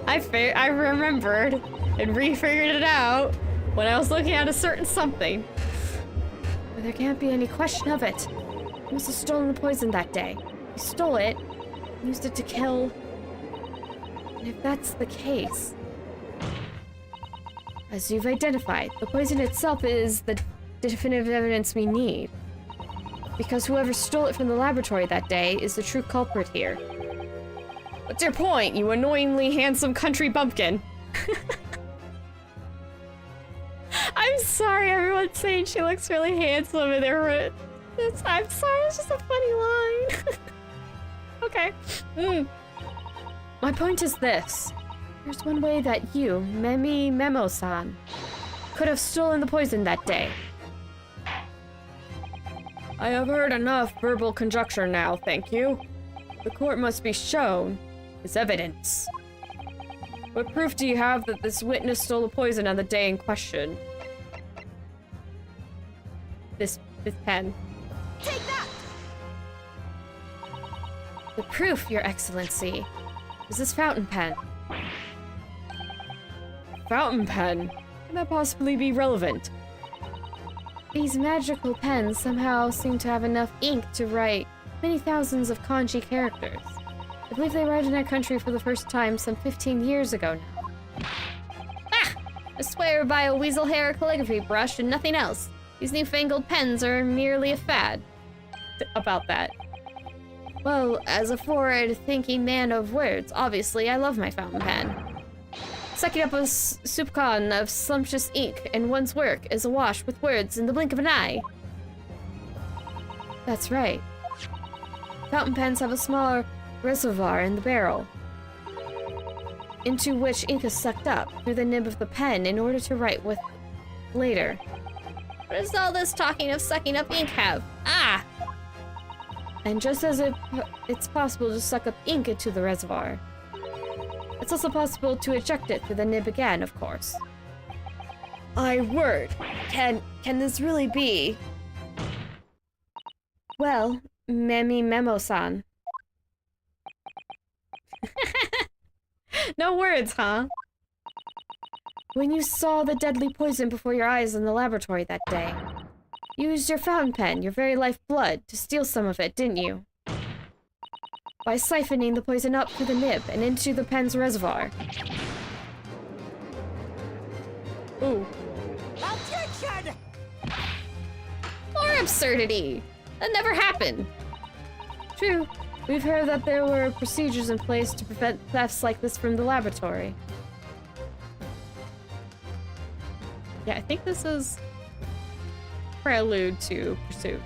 I remembered and refigured it out when I was looking at a certain something. But there can't be any question of it. He must have stolen the poison that day. He stole it, used it to kill. And if that's the case, as you've identified, the poison itself is the definitive evidence we need. Because whoever stole it from the laboratory that day is the true culprit here. What's your point, you annoyingly handsome country bumpkin? I'm sorry, everyone's saying she looks really handsome and I'm sorry, it's just a funny line. Okay. My point is this. There's one way that you, Memo-san, could have stolen the poison that day. I have heard enough verbal conjecture now, thank you. The court must be shown its evidence. What proof do you have that this witness stole the poison on the day in question? This pen. Take that! The proof, Your Excellency, is this fountain pen. Fountain pen? Can that possibly be relevant? These magical pens somehow seem to have enough ink to write many thousands of kanji characters. I believe they arrived in our country for the first time some 15 years ago now. Ah! I swear by a weasel hair calligraphy brush and nothing else. These newfangled pens are merely a fad. About that. Well, as a forward-thinking man of words, obviously I love my fountain pen. Sucking up a soupcon of sumptuous ink in one's work is awash with words in the blink of an eye. That's right. Fountain pens have a smaller reservoir in the barrel, into which ink is sucked up through the nib of the pen in order to write with later. What does all this talking of sucking up ink have? Ah! And just as it's possible to suck up ink into the reservoir, it's also possible to eject it through the nib again, of course. My word! Can this really be? Well, Memo-san. No words, huh? When you saw the deadly poison before your eyes in the laboratory that day, you used your fountain pen, your very lifeblood, to steal some of it, didn't you? By siphoning the poison up through the nib and into the pen's reservoir. Ooh. Objection! More absurdity! That never happened. True. We've heard that there were procedures in place to prevent thefts like this from the laboratory. Yeah, I think this is prelude to Pursuit.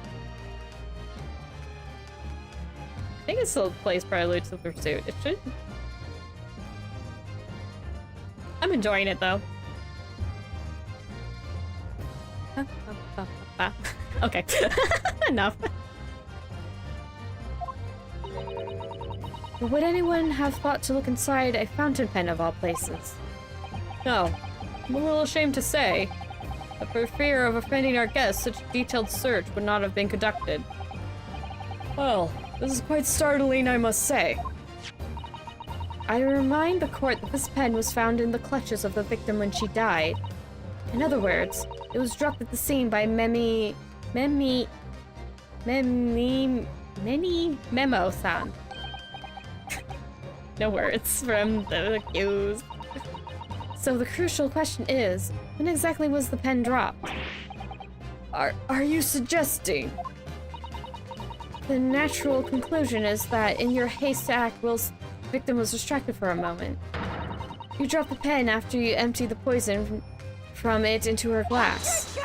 I think it still plays prelude to Pursuit. It should. I'm enjoying it though. Okay. Enough. But would anyone have thought to look inside a fountain pen of all places? No. I'm a little ashamed to say, but for fear of offending our guests, such a detailed search would not have been conducted. Well, this is quite startling, I must say. I remind the court that this pen was found in the clutches of the victim when she died. In other words, it was dropped at the scene by many Memo-san. No words from the accused. So the crucial question is, when exactly was the pen dropped? Are you suggesting? The natural conclusion is that in your haste to act, Will's victim was distracted for a moment. You dropped the pen after you emptied the poison from it into her glass.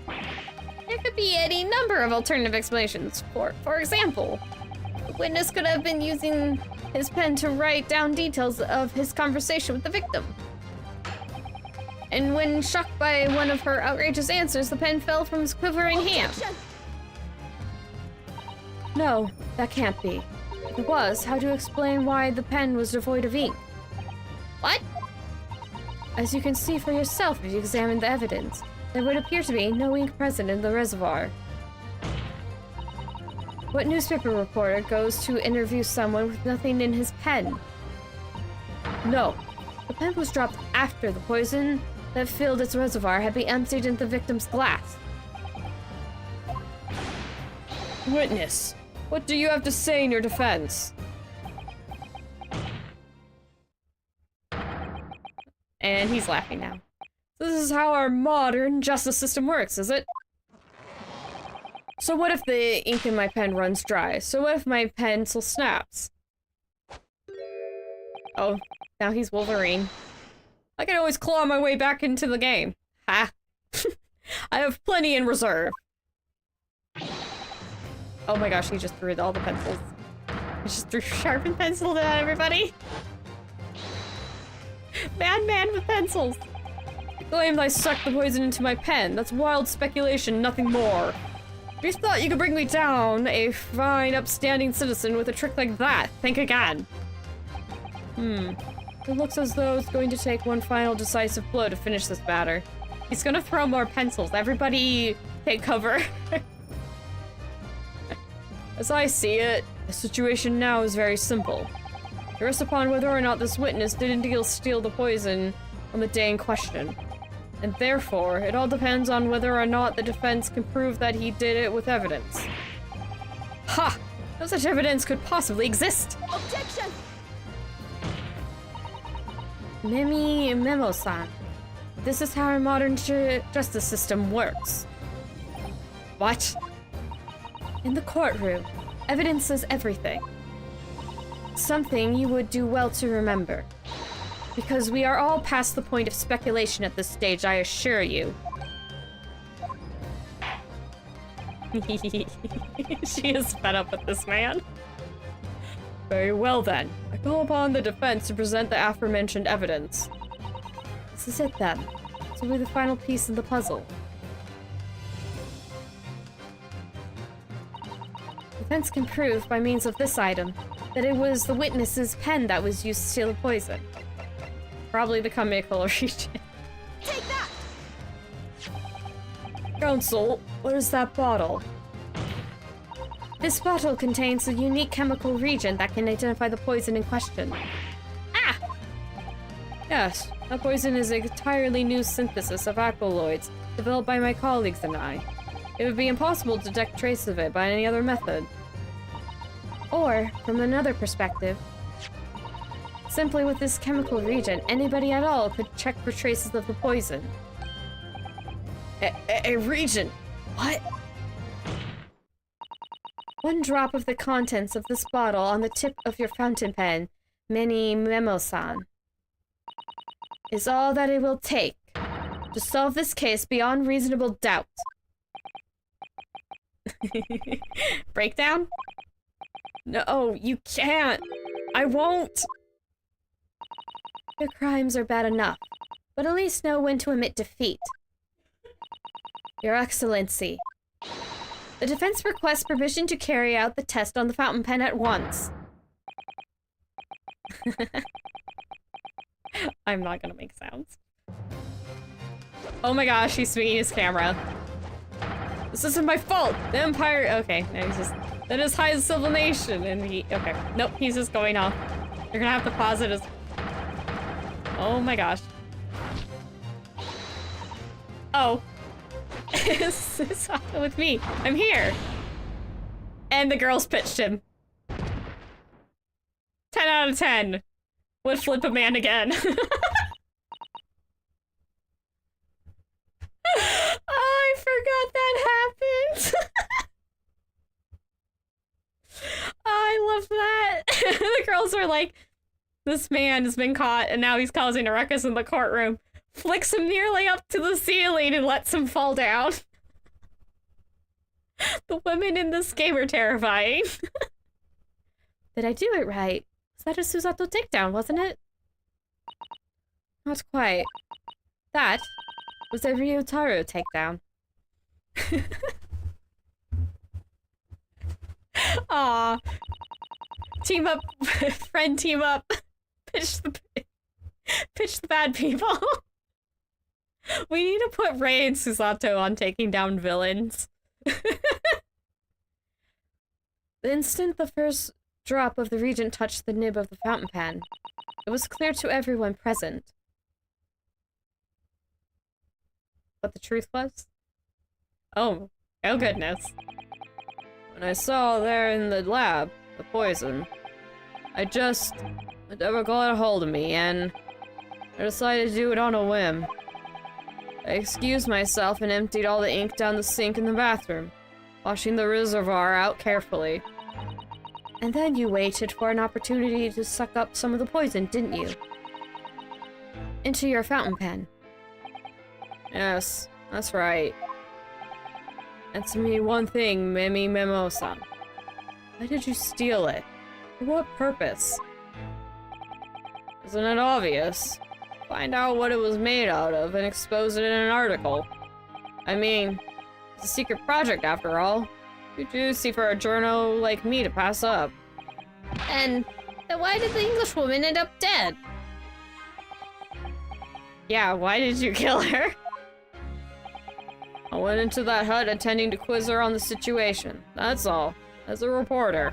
There could be any number of alternative explanations. For example, the witness could have been using his pen to write down details of his conversation with the victim. And when shocked by one of her outrageous answers, the pen fell from his quivering hand. No, that can't be. If it was, how do you explain why the pen was devoid of ink? What? As you can see for yourself if you examine the evidence, there would appear to be no ink present in the reservoir. What newspaper reporter goes to interview someone with nothing in his pen? No, the pen was dropped after the poison that filled its reservoir had been emptied into the victim's glass. Witness, what do you have to say in your defense? And he's laughing now. This is how our modern justice system works, is it? So what if the ink in my pen runs dry? So what if my pencil snaps? Oh, now he's Wolverine. I can always claw my way back into the game. Ha! I have plenty in reserve. Oh my gosh, he just threw all the pencils. He just threw sharpened pencils at everybody. Madman with pencils. He claimed I sucked the poison into my pen. That's wild speculation, nothing more. If you thought you could bring me down, a fine, upstanding citizen, with a trick like that, think again. It looks as though it's going to take one final decisive blow to finish this matter. He's gonna throw more pencils. Everybody take cover. As I see it, the situation now is very simple. It rests upon whether or not this witness did indeed steal the poison on the day in question. And therefore, it all depends on whether or not the defense can prove that he did it with evidence. Ha! No such evidence could possibly exist! Objection! Memo-san. This is how our modern justice system works. What? In the courtroom, evidence is everything. Something you would do well to remember. Because we are all past the point of speculation at this stage, I assure you. She is fed up with this man. Very well then. I call upon the defense to present the aforementioned evidence. This is it then. This will be the final piece in the puzzle. Defense can prove, by means of this item, that it was the witness's pen that was used to steal the poison. Probably the chemical region. Take that! Counsel, what is that bottle? This bottle contains a unique chemical reagent that can identify the poison in question. Ah! Yes, that poison is an entirely new synthesis of alkaloids developed by my colleagues and I. It would be impossible to detect traces of it by any other method. Or, from another perspective, simply with this chemical reagent, anybody at all could check for traces of the poison. A reagent? What? One drop of the contents of this bottle on the tip of your fountain pen, Memo-san, is all that it will take to solve this case beyond reasonable doubt. Breakdown? No, you can't. I won't. Your crimes are bad enough, but at least know when to admit defeat. Your Excellency, the defense requests permission to carry out the test on the fountain pen at once. I'm not gonna make sounds. Oh my gosh, he's swinging his camera. This isn't my fault! The Empire- okay, now he's just- that is high civilization, and he- okay. Nope, he's just going off. You're gonna have to pause it as- oh my gosh. Oh. It's with me. I'm here. And the girls pitched him. 10 out of 10. Would flip a man again. Oh, I forgot that happened. I love that. The girls are like, this man has been caught and now he's causing a ruckus in the courtroom. Flicks him nearly up to the ceiling and lets him fall down. The women in this game are terrifying. Did I do it right? Was that a Susato takedown, wasn't it? Not quite. That was a Ryotaro takedown. Aw. Team up, friend team up. Pitch the bad people. We need to put Rei and Susato on taking down villains. The instant the first drop of the Regent touched the nib of the fountain pen, it was clear to everyone present what the truth was. Oh goodness. When I saw there in the lab, the poison, it never got a hold of me, and I decided to do it on a whim. I excused myself and emptied all the ink down the sink in the bathroom, washing the reservoir out carefully. And then you waited for an opportunity to suck up some of the poison, didn't you? Into your fountain pen. Yes, that's right. Answer me one thing, Mimi Mimosa. Why did you steal it? For what purpose? Isn't it obvious? Find out what it was made out of and expose it in an article. I mean, it's a secret project after all. Too juicy for a journo like me to pass up. And then why did the Englishwoman end up dead? Yeah, why did you kill her? I went into that hut intending to quiz her on the situation. That's all. As a reporter.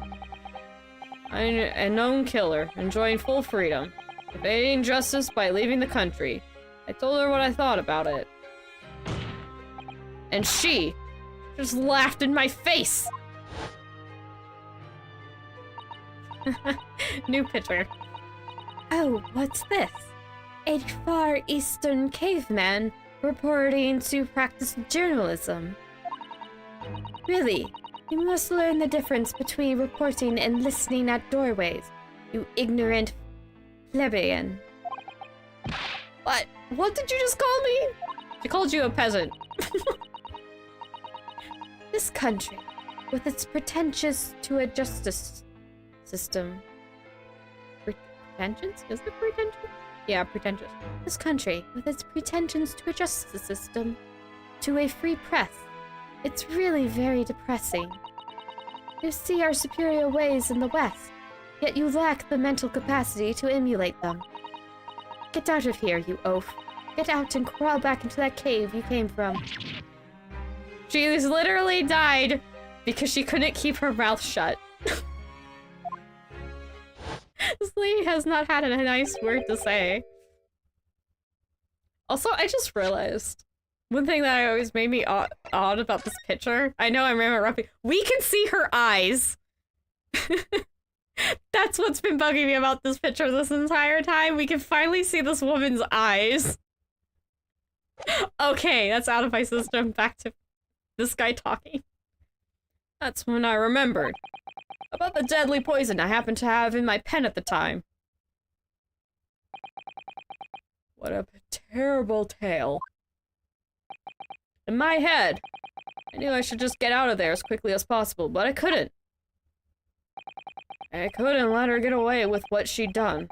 I'm a known killer, enjoying full freedom. Evading justice by leaving the country. I told her what I thought about it. And she just laughed in my face! New picture. Oh, what's this? A Far Eastern caveman reporting to practice journalism. Really, you must learn the difference between reporting and listening at doorways, you ignorant plebeian. What? What did you just call me? She called you a peasant. This country, with its pretentious to a justice system. Pretentious? Is it pretentious? Yeah, pretentious. This country, with its pretensions to a justice system, to a free press. It's really very depressing. You see our superior ways in the West, yet you lack the mental capacity to emulate them. Get out of here, you oaf. Get out and crawl back into that cave you came from. She literally died because she couldn't keep her mouth shut. This lady has not had a nice word to say. Also, I just realized one thing that always made me odd about this picture. I know I'm interrupting. We can see her eyes. That's what's been bugging me about this picture this entire time. We can finally see this woman's eyes. Okay, that's out of my system. Back to this guy talking. That's when I remembered about the deadly poison I happened to have in my pen at the time. What a terrible tale. In my head, I knew I should just get out of there as quickly as possible, but I couldn't. I couldn't let her get away with what she'd done,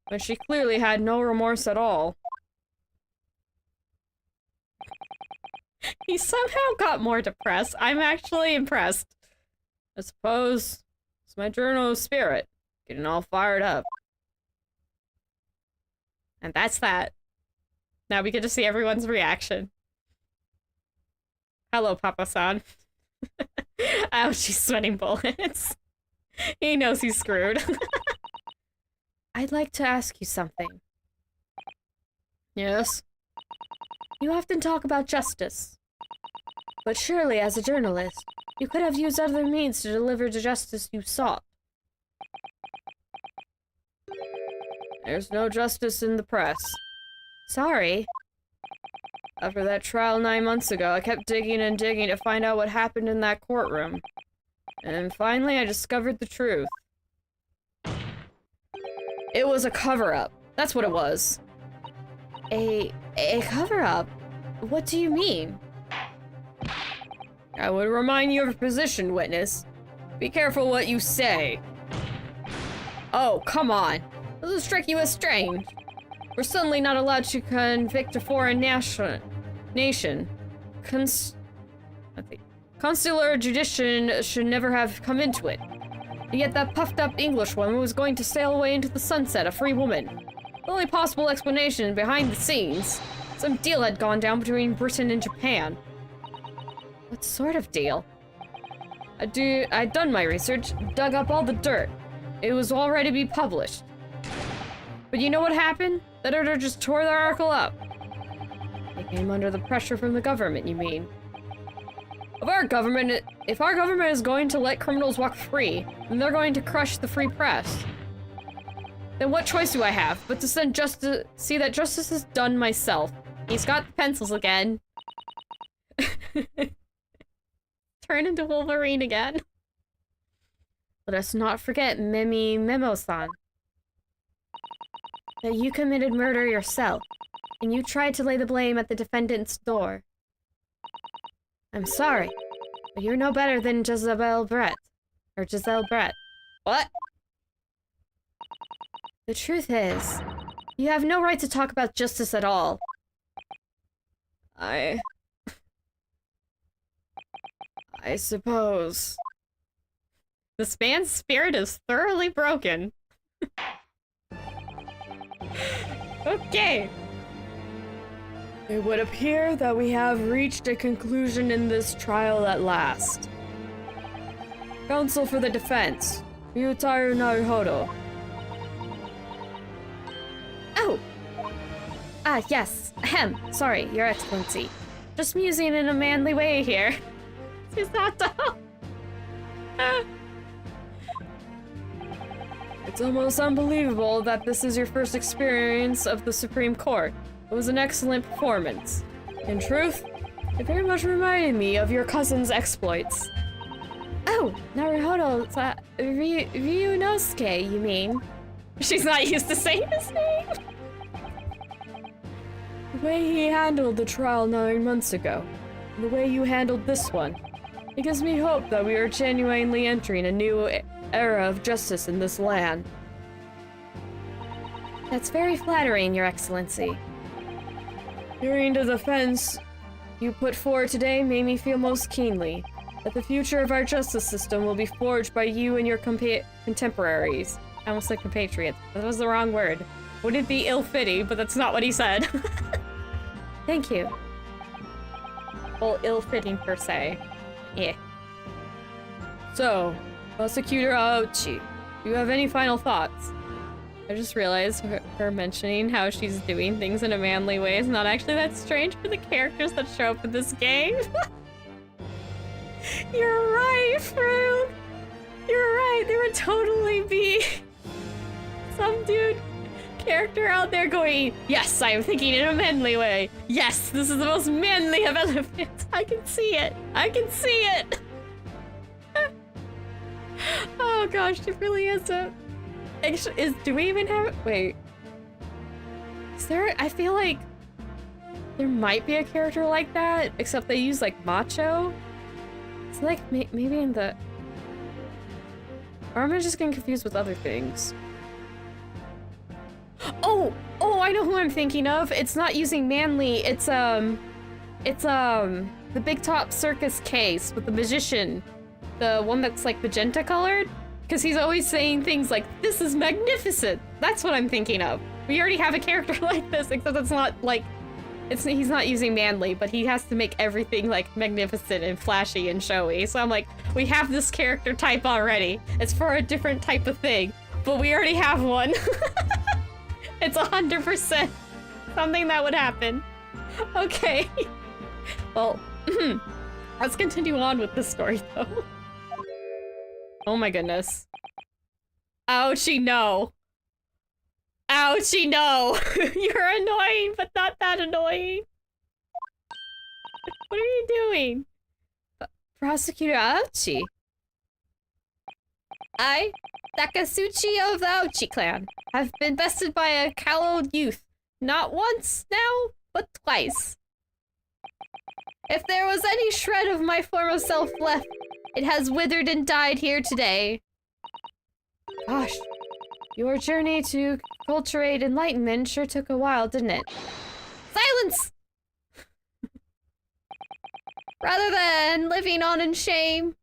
when she clearly had no remorse at all. He somehow got more depressed. I'm actually impressed. I suppose it's my journal spirit, getting all fired up. And that's that. Now we get to see everyone's reaction. Hello, Papa-san. Ouch, she's sweating bullets. He knows he's screwed. I'd like to ask you something. Yes? You often talk about justice. But surely, as a journalist, you could have used other means to deliver the justice you sought. There's no justice in the press. Sorry. After that trial 9 months ago, I kept digging and digging to find out what happened in that courtroom. And finally, I discovered the truth. It was a cover-up. That's what it was. A cover-up? What do you mean? I would remind you of your position, witness. Be careful what you say. Oh, come on. Doesn't strike you as strange. We're suddenly not allowed to convict a foreign nation. Consular judiction should never have come into it. And yet that puffed-up Englishwoman was going to sail away into the sunset, a free woman. The only possible explanation behind the scenes, some deal had gone down between Britain and Japan. What sort of deal? I'd done my research, dug up all the dirt. It was all ready to be published. But you know what happened? The editor just tore the article up. They came under the pressure from the government, you mean? If our government is going to let criminals walk free, then they're going to crush the free press. Then what choice do I have but to see that justice is done myself? He's got the pencils again. Turn into Wolverine again. Let us not forget Memo-san. That you committed murder yourself, and you tried to lay the blame at the defendant's door. I'm sorry, but you're no better than Giselle Brett. Or Giselle Brett. What? The truth is, you have no right to talk about justice at all. I suppose. This man's spirit is thoroughly broken. Okay. It would appear that we have reached a conclusion in this trial at last. Counsel for the defense, Ryutaru Naruhodo. Oh! Ah, yes. Ahem. Sorry, Your Excellency. Just musing in a manly way here. Susato! It's almost unbelievable that this is your first experience of the Supreme Court. It was an excellent performance. In truth, it very much reminded me of your cousin's exploits. Oh, Naruhodo, Ryunosuke, you mean? She's not used to saying his name. The way he handled the trial 9 months ago, and the way you handled this one, it gives me hope that we are genuinely entering a new era of justice in this land. That's very flattering, Your Excellency. Hearing the defense you put forward today made me feel most keenly that the future of our justice system will be forged by you and your contemporaries. I almost said compatriots. That was the wrong word. Wouldn't be ill-fitting, but that's not what he said. Thank you. Well, ill-fitting per se. Yeah. So, Prosecutor Aochi, do you have any final thoughts? I just realized her mentioning how she's doing things in a manly way is not actually that strange for the characters that show up in this game. You're right, Fruit! You're right, there would totally be some character out there going, yes, I am thinking in a manly way. Yes, this is the most manly of elephants. I can see it. I can see it. Oh gosh, it really is a... do we even have... Wait. Is there... I feel like there might be a character like that, except they use, like, macho. It's like, maybe in the... Or am I just getting confused with other things? Oh! Oh, I know who I'm thinking of! It's not using manly, it's, the Big Top Circus case with the magician. The one that's, like, magenta colored? Because he's always saying things like, this is magnificent! That's what I'm thinking of. We already have a character like this, except it's not like, he's not using manly, but he has to make everything like magnificent and flashy and showy. So I'm like, we have this character type already. It's for a different type of thing, but we already have one. It's 100% something that would happen. Okay. Well, let's continue on with this story though. Oh my goodness. Ouchie, no. Ouchie, no! You're annoying, but not that annoying. What are you doing? Prosecutor Ouchie. I, Takasuchi of the Ouchie clan, have been bested by a callow youth. Not once now, but twice. If there was any shred of my former self left, it has withered and died here today. Gosh. Your journey to culturate enlightenment sure took a while, didn't it? Silence! Rather than living on in shame,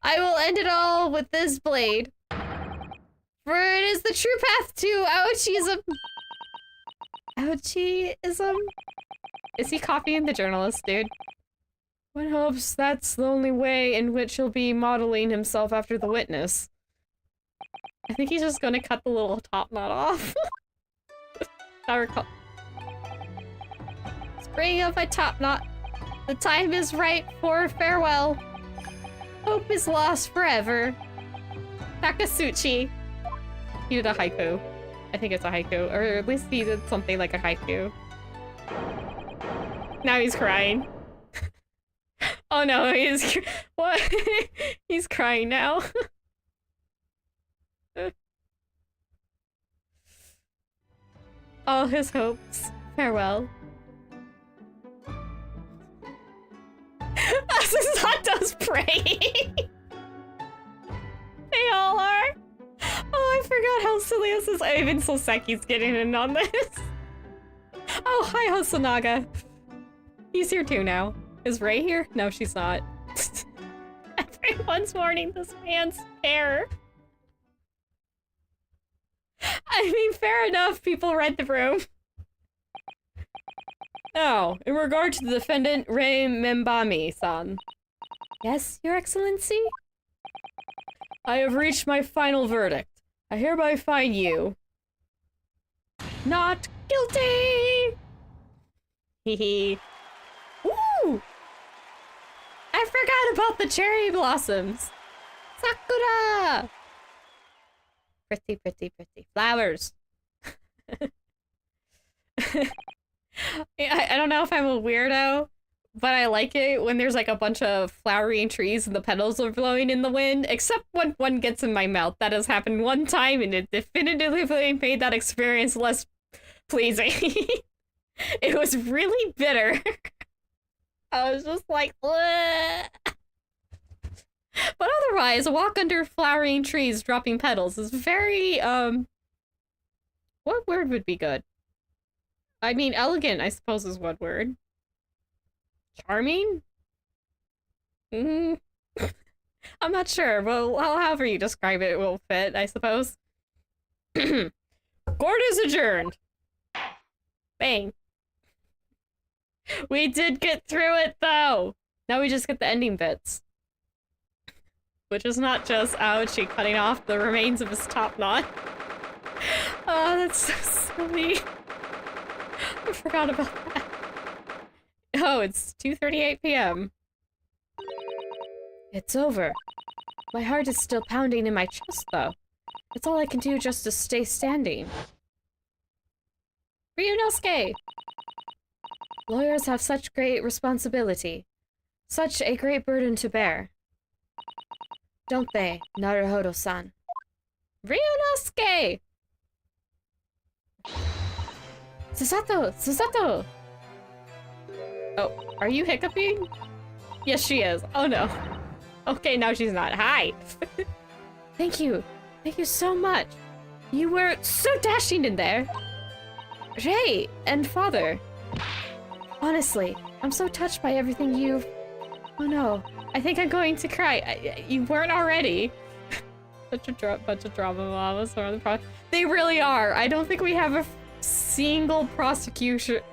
I will end it all with this blade. For it is the true path to Ouchiism. Ouchiism? Is he copying the journalist, dude? One hopes that's the only way in which he'll be modeling himself after the witness. I think he's just gonna cut the little top knot off. I recall. Spring of my top knot. The time is right for farewell. Hope is lost forever. Takasuchi. He did a haiku. I think it's a haiku. Or at least he did something like a haiku. Now he's crying. Oh no, he's... What? He's crying now. All his hopes, farewell. Sasato's praying! They all are! Oh, I forgot how silly this is. Even Soseki's getting in on this. Oh, hi, Hosonaga. He's here too now. Is Ray here? No, she's not. Everyone's mourning this man's hair. I mean, fair enough, people read the room. Now, in regard to the defendant, Rei Membami-san. Yes, Your Excellency? I have reached my final verdict. I hereby find you... not guilty! Hehe. Ooh! I forgot about the cherry blossoms! Sakura! Pretty, pretty, pretty. Flowers! I don't know if I'm a weirdo, but I like it when there's like a bunch of flowering trees and the petals are blowing in the wind, except when one gets in my mouth. That has happened one time and it definitively made that experience less pleasing. It was really bitter. I was just like, bleh. But otherwise, a walk under flowering trees dropping petals is very, what word would be good? I mean, elegant, I suppose, is one word. Charming? I'm not sure. Well, however you describe it, it will fit, I suppose. Court is adjourned. Bang. We did get through it, though. Now we just get the ending bits. Which is not just Ouchie cutting off the remains of his top knot. Oh, that's so silly. I forgot about that. Oh, it's 2:38 p.m. It's over. My heart is still pounding in my chest, though. That's all I can do just to stay standing. Ryunosuke! Lawyers have such great responsibility. Such a great burden to bear. Don't they, Naruhodo-san? Ryunosuke! Susato! Susato! Oh, are you hiccuping? Yes, she is. Oh no. Okay, now she's not. Hi! Thank you. Thank you so much. You were so dashing in there. Ray and Father. Honestly, I'm so touched by everything you've... Oh no. I think I'm going to cry. You weren't already. Such a bunch of drama mamas around the project. They really are. I don't think we have a single prosecutor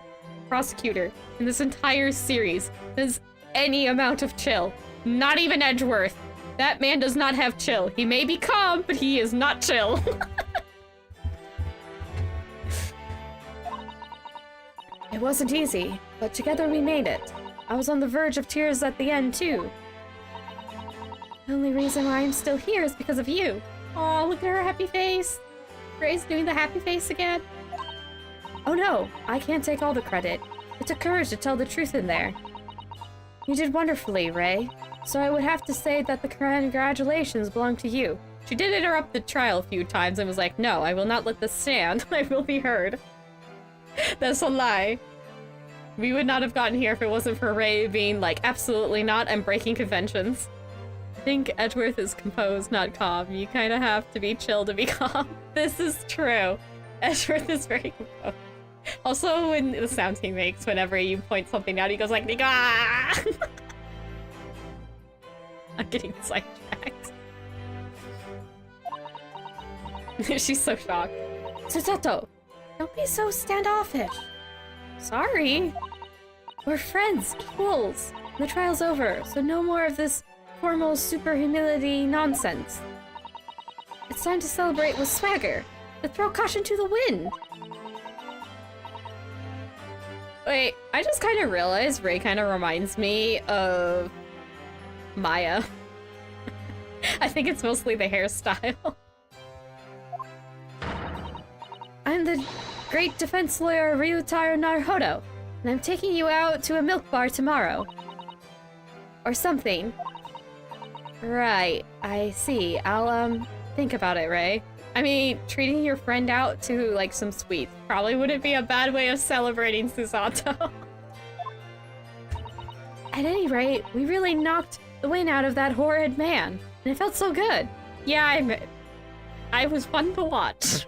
in this entire series that has any amount of chill. Not even Edgeworth. That man does not have chill. He may be calm, but he is not chill. It wasn't easy, but together we made it. I was on the verge of tears at the end, too. The only reason why I'm still here is because of you. Aw, look at her happy face. Ray's doing the happy face again. Oh no, I can't take all the credit. It took courage to tell the truth in there. You did wonderfully, Ray. So I would have to say that the congratulations belong to you. She did interrupt the trial a few times and was like, no, I will not let this stand. I will be heard. That's a lie. We would not have gotten here if it wasn't for Ray being like, absolutely not, I'm breaking conventions. I think Edgeworth is composed, not calm. You kind of have to be chill to be calm. This is true. Edgeworth is very composed. Also, when the sounds he makes whenever you point something out, he goes like, ah! I'm getting sidetracked. She's so shocked. Susato, don't be so standoffish. Sorry. We're friends, equals. The trial's over, so no more of this formal super humility nonsense. It's time to celebrate with swagger, to throw caution to the wind. Wait, I just kind of realized Ray kind of reminds me of Maya. I think it's mostly the hairstyle. I'm the great defense lawyer Ryutaro Naruhodo, and I'm taking you out to a milk bar tomorrow. Or something. Right, I see. I'll, think about it, Ray. I mean, treating your friend out to, like, some sweets probably wouldn't be a bad way of celebrating Susato. At any rate, we really knocked the wind out of that horrid man, and it felt so good. Yeah, I was fun to watch.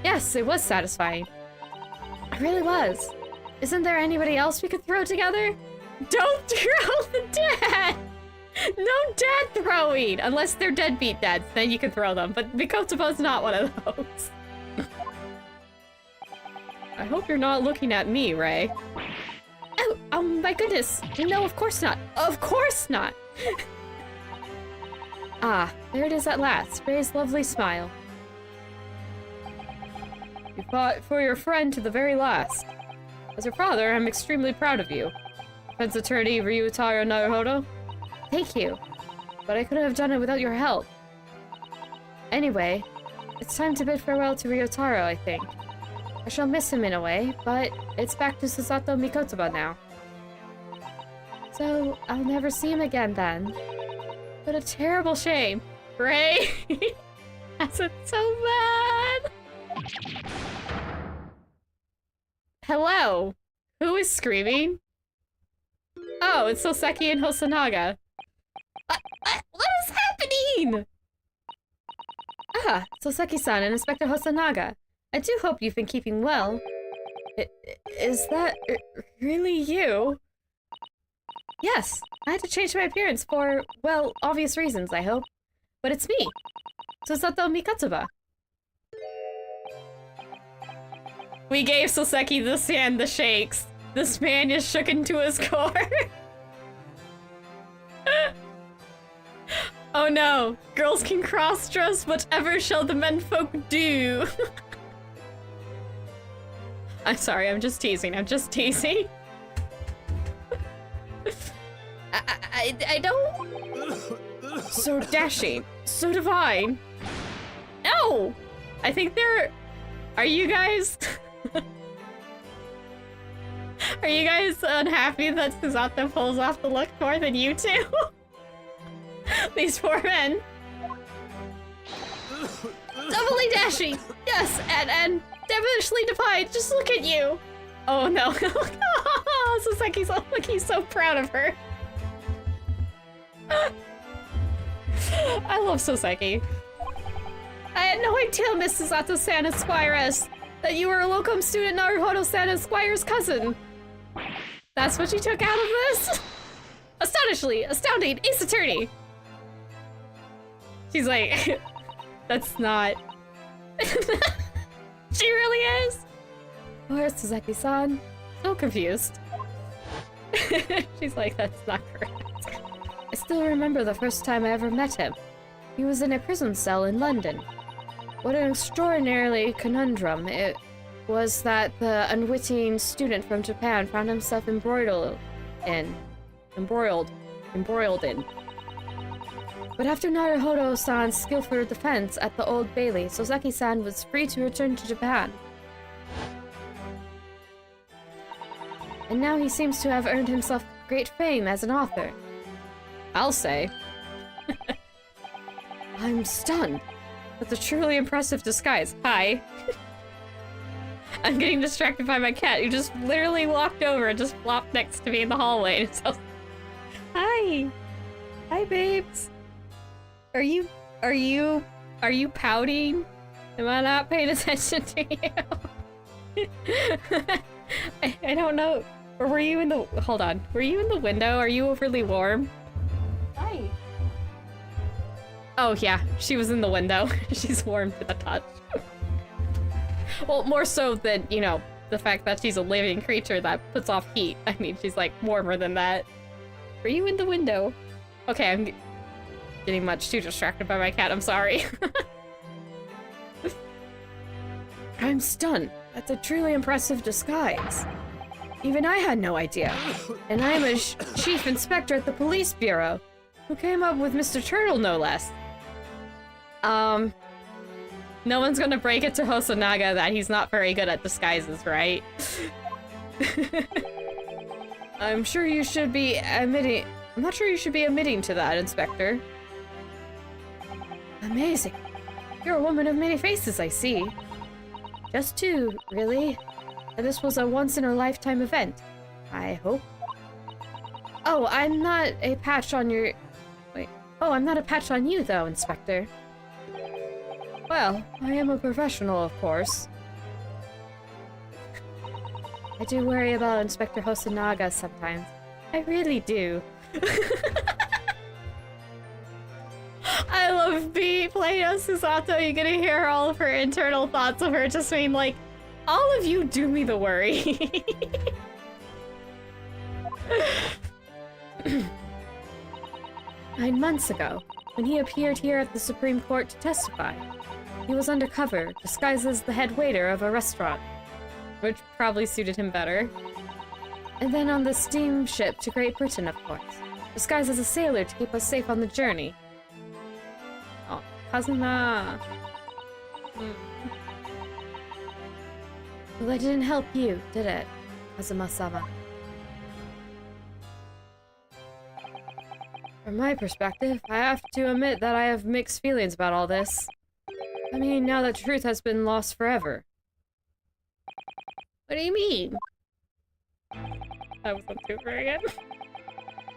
Yes, it was satisfying. It really was. Isn't there anybody else we could throw together? Don't throw the dead! No dad throwing! Unless they're deadbeat dads, then you can throw them. But Mikotoba's not one of those. I hope you're not looking at me, Ray. Oh my goodness. No, of course not. Of course not! Ah, there it is at last. Ray's lovely smile. You fought for your friend to the very last. As your father, I'm extremely proud of you. Defense attorney Ryutaro Naruhodo. Thank you, but I couldn't have done it without your help. Anyway, it's time to bid farewell to Ryotaro, I think. I shall miss him in a way, but it's back to Susato Mikotoba now. So, I'll never see him again then. What a terrible shame. Ray! That's it so bad! Hello? Who is screaming? Oh, it's Soseki and Hosonaga. What is happening? Ah, Soseki-san and Inspector Hosonaga. I do hope you've been keeping well. Is that really you? Yes, I had to change my appearance for, well, obvious reasons, I hope. But it's me, Susato Mikotoba. We gave Soseki the sand, the shakes. This man is shooken to his core. Oh no, girls can cross-dress, whatever shall the menfolk do? I'm sorry, I'm just teasing, I'm just teasing. I don't... So dashing, so divine. No! I think they're... Are you guys... Are you guys unhappy that Susato pulls off the look more than you two? These poor men. Doubly dashing! Yes, and devilishly defiant, just look at you! Oh no. Soseki's like, he's so proud of her. I love Soseki. I had no idea, Miss Susato-san Esquires, that you were a locum student Naruhodo-san Esquire's cousin. That's what you took out of this? Astounding, ace attorney. She's like, That's not... She really is? Poor Suzaki-san. So confused. She's like, that's not correct. I still remember the first time I ever met him. He was in a prison cell in London. What an extraordinarily conundrum it was that the unwitting student from Japan found himself embroiled in. But after Naruhodo-san's skillful defense at the Old Bailey, Sozaki-san was free to return to Japan. And now he seems to have earned himself great fame as an author. I'll say. I'm stunned. That's a truly impressive disguise. Hi. I'm getting distracted by my cat who just literally walked over and just flopped next to me in the hallway. So, hi. Hi, babes. Are you pouting? Am I not paying attention to you? I don't know. Or were you in the... Hold on. Were you in the window? Are you overly warm? Hi. Oh, yeah. She was in the window. She's warm to the touch. Well, more so than, you know, the fact that she's a living creature that puts off heat. I mean, she's, like, warmer than that. Were you in the window? Okay, I'm getting much too distracted by my cat. I'm sorry. I'm stunned. That's a truly impressive disguise. Even I had no idea. And I'm a chief inspector at the police bureau, who came up with Mr. Turtle, no less. No one's gonna break it to Hosonaga that he's not very good at disguises, right? I'm sure you should be admitting... I'm not sure you should be admitting to that, Inspector. Amazing. You're a woman of many faces, I see. Just two, really. And this was a once-in-a-lifetime event, I hope. Oh, I'm not a patch on your... Wait. Oh, I'm not a patch on you, though, Inspector. Well, I am a professional, of course. I do worry about Inspector Hosonaga sometimes. I really do. I love playing as Susato. You're gonna hear all of her internal thoughts of her just being like, all of you do me the worry. 9 months ago, when he appeared here at the Supreme Court to testify, he was undercover, disguised as the head waiter of a restaurant, which probably suited him better. And then on the steamship to Great Britain, of course, disguised as a sailor to keep us safe on the journey. Oh, Kazuma. Well, that didn't help you, did it, Kazuma-sama? From my perspective, I have to admit that I have mixed feelings about all this. I mean, now that truth has been lost forever. What do you mean? That wasn't too very good.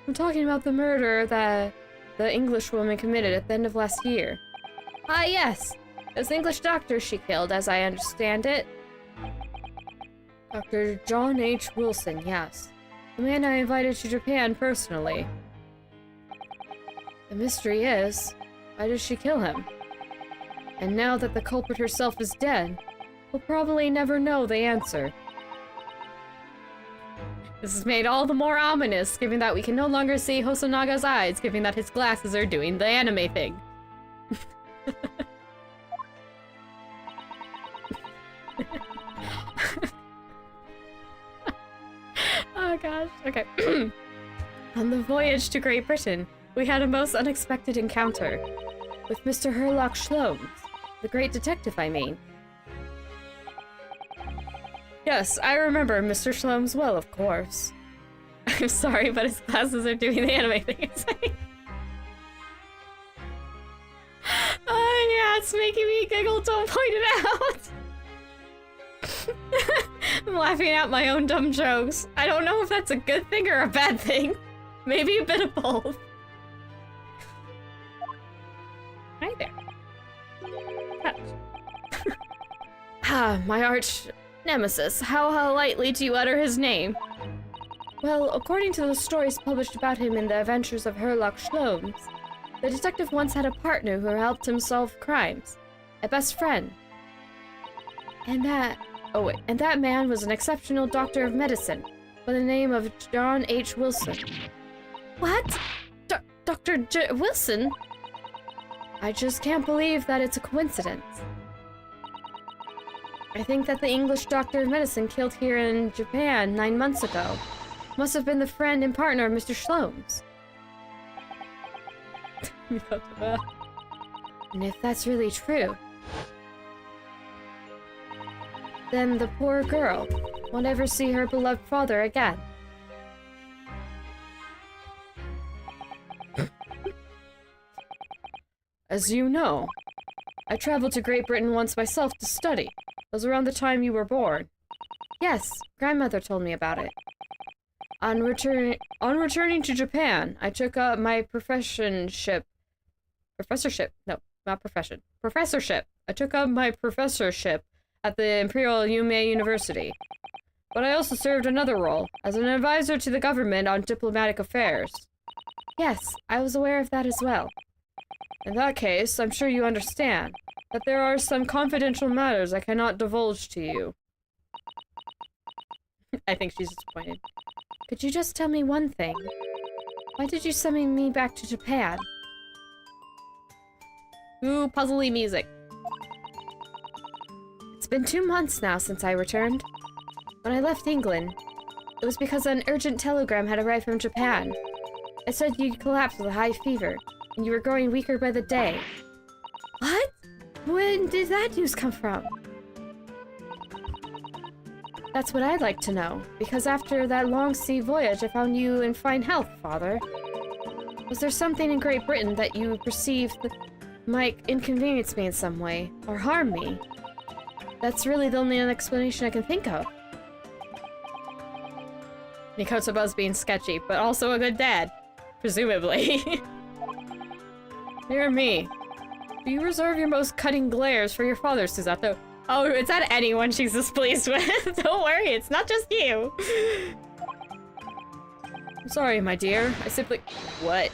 I'm talking about the murder that the English woman committed at the end of last year. Ah, yes! It was the English doctor she killed, as I understand it. Dr. John H. Wilson, yes. The man I invited to Japan personally. The mystery is, why did she kill him? And now that the culprit herself is dead, we'll probably never know the answer. This is made all the more ominous, given that we can no longer see Hosonaga's eyes, given that his glasses are doing the anime thing. Oh gosh, okay. On the voyage to Great Britain, we had a most unexpected encounter with Mr. Herlock Sholmes, the great detective, I mean. Yes, I remember Mr. Sholmes well, of course. I'm sorry, but his glasses are doing the anime thing. Oh yeah, it's making me giggle, don't point it out! I'm laughing at my own dumb jokes. I don't know if that's a good thing or a bad thing. Maybe a bit of both. Hi there. Touch. Ah, my arch nemesis. How lightly do you utter his name? Well, according to the stories published about him in the Adventures of Herlock Sholmes, the detective once had a partner who helped him solve crimes. a best friend. And that man was an exceptional doctor of medicine by the name of John H. Wilson. What? Dr. Wilson? I just can't believe that it's a coincidence. I think that the English doctor of medicine killed here in Japan 9 months ago must have been the friend and partner of Mr. Sholmes. And if that's really true, then the poor girl won't ever see her beloved father again. As you know, I traveled to Great Britain once myself to study. It was around the time you were born. Yes, grandmother told me about it. On returning to Japan, I took up my professorship. I took up my professorship at the Imperial Yume University. But I also served another role, as an advisor to the government on diplomatic affairs. Yes, I was aware of that as well. In that case, I'm sure you understand that there are some confidential matters I cannot divulge to you. I think she's disappointed. Could you just tell me one thing? Why did you summon me back to Japan? Ooh, puzzly music. It's been 2 months now since I returned. When I left England, it was because an urgent telegram had arrived from Japan. It said you'd collapsed with a high fever, and you were growing weaker by the day. What? When did that news come from? That's what I'd like to know, because after that long sea voyage I found you in fine health, Father. Was there something in Great Britain that you perceived might inconvenience me in some way, or harm me? That's really the only explanation I can think of. Nikotoba's being sketchy, but also a good dad. Presumably. Dear me. Do you reserve your most cutting glares for your father, Susato? Oh, it's not anyone she's displeased with. Don't worry, it's not just you. I'm sorry, my dear. I simply... What?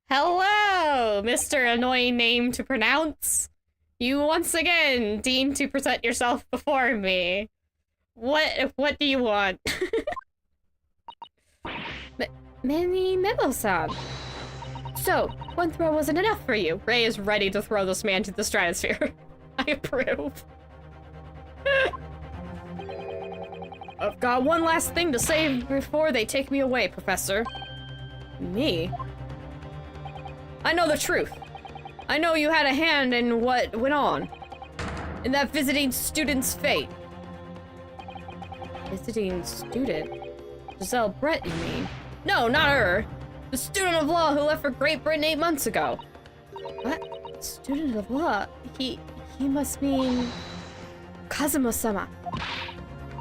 Hello, Mr. Annoying Name to Pronounce. You once again deign to present yourself before me. What do you want? Manny Memo-san. So, one throw wasn't enough for you. Ray is ready to throw this man to the stratosphere. I approve. I've got one last thing to say before they take me away, Professor. Me? I know the truth. I know you had a hand in what went on. In that visiting student's fate. Visiting student? Giselle Brett, you mean? No, not her. The student of law who left for Great Britain 8 months ago. What? Student of law? He must mean... Kazuma-sama.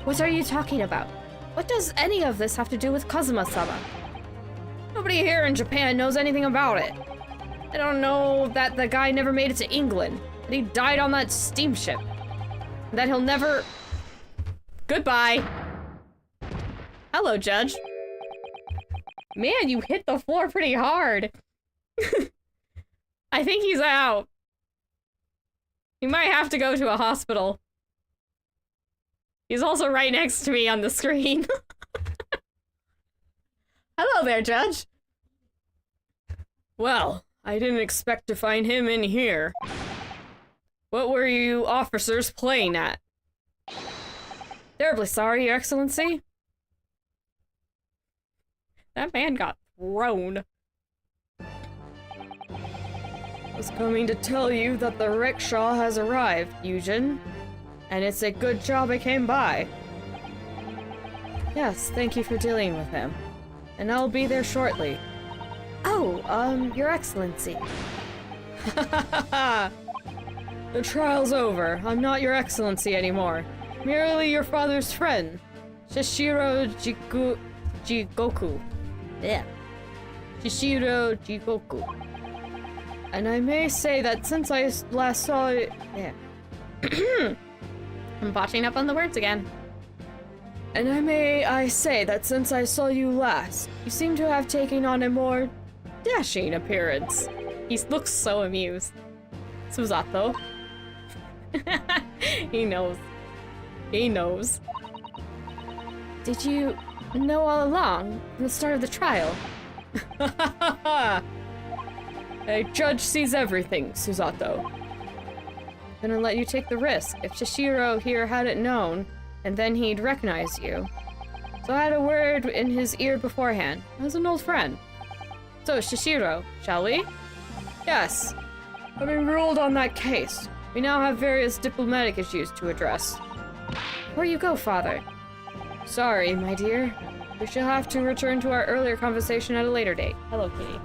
What are you talking about? What does any of this have to do with Kazuma-sama? Nobody here in Japan knows anything about it. I don't know that the guy never made it to England, that he died on that steamship, that he'll never... Goodbye. Hello, Judge. Man, you hit the floor pretty hard. I think he's out. He might have to go to a hospital. He's also right next to me on the screen. Hello there, Judge. Well, I didn't expect to find him in here. What were you officers playing at? Terribly sorry, Your Excellency. That man got thrown. I was coming to tell you that the rickshaw has arrived, Eugen. And it's a good job I came by. Yes, thank you for dealing with him. And I'll be there shortly. Oh, Your Excellency. The trial's over. I'm not Your Excellency anymore. Merely your father's friend, Shishiro Jigoku. Yeah. Shishiro Jigoku. And I may say that since I last saw it... Yeah. I'm botching up on the words again. And I say that since I saw you last, you seem to have taken on a more dashing appearance. He looks so amused. Susato. He knows. He knows. Did you know all along from the start of the trial? A judge sees everything, Susato. Gonna let you take the risk. If Shishiro here hadn't known, and then he'd recognize you. So I had a word in his ear beforehand. I was an old friend. So, Shishiro, shall we? Yes. Having ruled on that case, we now have various diplomatic issues to address. Where you go, father? Sorry, my dear. We shall have to return to our earlier conversation at a later date. Hello, kitty.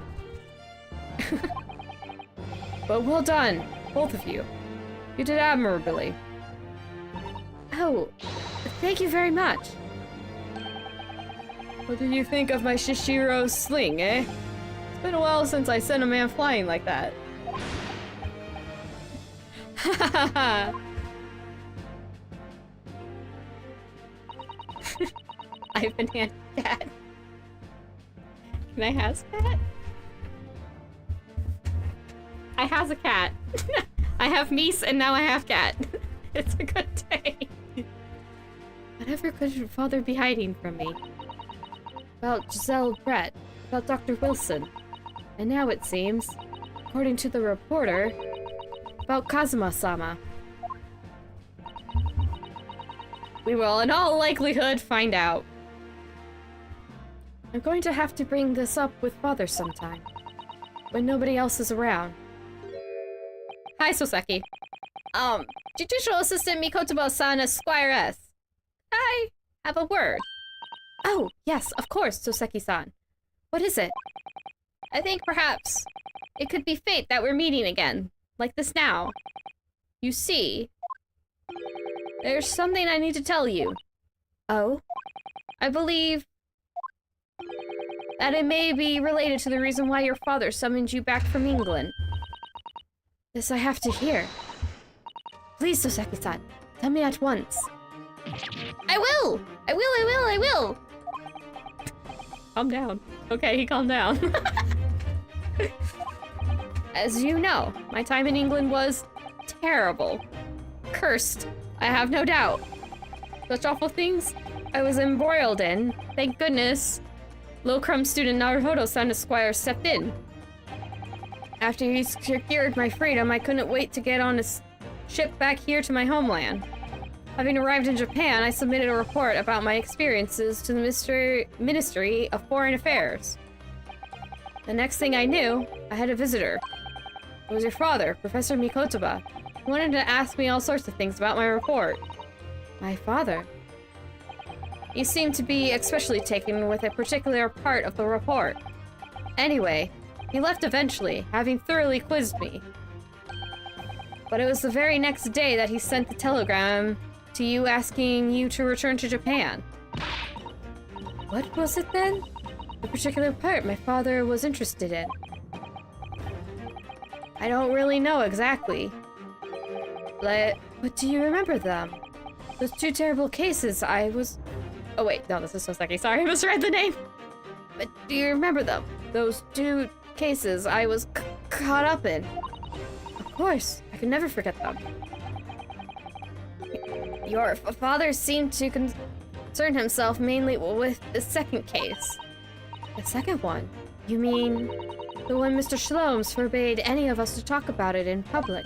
But well done, both of you. You did admirably. Oh, thank you very much. What did you think of my Shishiro's sling, eh? It's been a while since I sent a man flying like that. I have an aunt cat. Can I has cat? I has a cat. I have niece and now I have cat. It's a good day. Whatever could your father be hiding from me? About Giselle Brett, about Dr. Wilson. And now it seems, according to the reporter, about Kazuma-sama. We will in all likelihood find out. I'm going to have to bring this up with father sometime, when nobody else is around. Hi, Soseki. Judicial Assistant Mikotomo-san, Esquire S. I have a word. Oh, yes, of course, Soseki-san. What is it? I think perhaps it could be fate that we're meeting again, like this now. You see, there's something I need to tell you. Oh? I believe that it may be related to the reason why your father summoned you back from England. This I have to hear. Please, Soseki-san, tell me at once. I will! I will! Calm down. Okay, he calmed down. As you know, my time in England was terrible. Cursed, I have no doubt. Such awful things I was embroiled in. Thank goodness, low-crumb student Naruhodo-san Esquire stepped in. After he secured my freedom, I couldn't wait to get on a ship back here to my homeland. Having arrived in Japan, I submitted a report about my experiences to the Ministry of Foreign Affairs. The next thing I knew, I had a visitor. It was your father, Professor Mikotoba. He wanted to ask me all sorts of things about my report. My father? He seemed to be especially taken with a particular part of the report. Anyway, he left eventually, having thoroughly quizzed me. But it was the very next day that he sent the telegram to you asking you to return to Japan. What was it then? The particular part my father was interested in. I don't really know exactly. But do you remember them? Those two terrible cases I was... Oh wait, no, this is Soseki. Sorry, I misread the name. But do you remember them? Those two cases I was caught up in. Of course, I can never forget them. Your father seemed to concern himself mainly with the second case. The second one? You mean the one Mr. Shlomes forbade any of us to talk about it in public?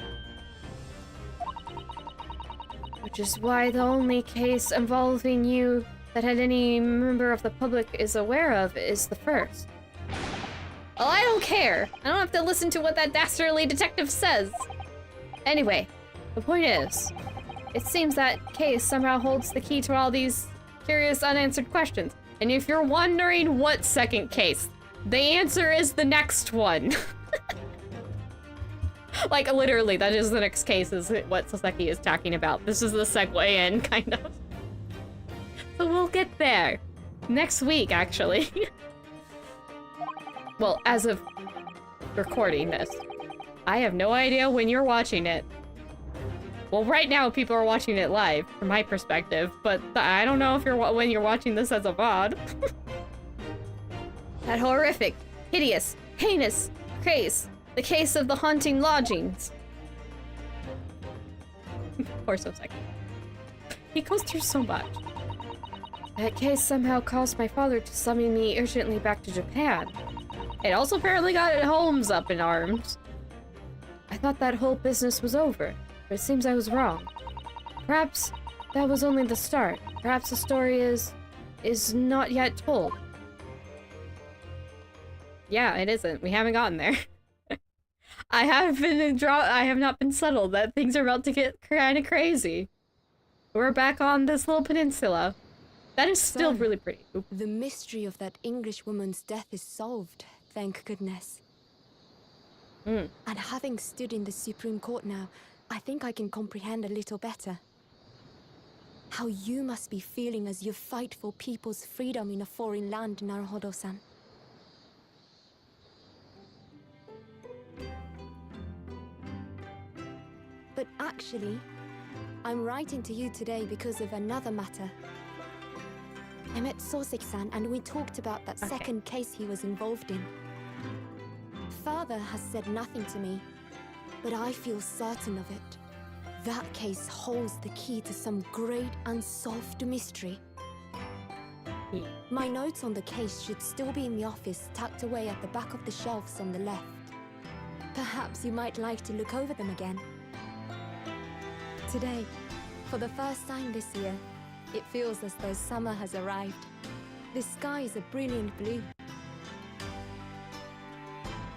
Which is why the only case involving you that any member of the public is aware of is the first. Well, I don't care. I don't have to listen to what that dastardly detective says. Anyway, the point is, it seems that case somehow holds the key to all these curious unanswered questions. And if you're wondering what second case, the answer is the next one. Like, literally, that is the next case, is what Soseki is talking about. This is the segue in, kind of. So we'll get there. Next week, actually. Well, as of recording this. I have no idea when you're watching it. Well, right now, people are watching it live, from my perspective, but I don't know if when you're watching this as a VOD. That horrific, hideous, heinous case. The case of the haunting lodgings. Poor Sosek. He goes through so much. That case somehow caused my father to summon me urgently back to Japan. It also apparently got Holmes up in arms. I thought that whole business was over, but it seems I was wrong. Perhaps that was only the start. Perhaps the story is not yet told. Yeah, it isn't. We haven't gotten there. I have not been settled that things are about to get kind of crazy. We're back on this little peninsula. That is still really pretty. Oop. The mystery of that English woman's death is solved, thank goodness. And having stood in the Supreme Court now, I think I can comprehend a little better. How you must be feeling as you fight for people's freedom in a foreign land, Naruhodo-san. But actually, I'm writing to you today because of another matter. I met Soseki-san and we talked about that second case he was involved in. Father has said nothing to me, but I feel certain of it. That case holds the key to some great unsolved mystery. My notes on the case should still be in the office, tucked away at the back of the shelves on the left. Perhaps you might like to look over them again. Today, for the first time this year, it feels as though summer has arrived. The sky is a brilliant blue.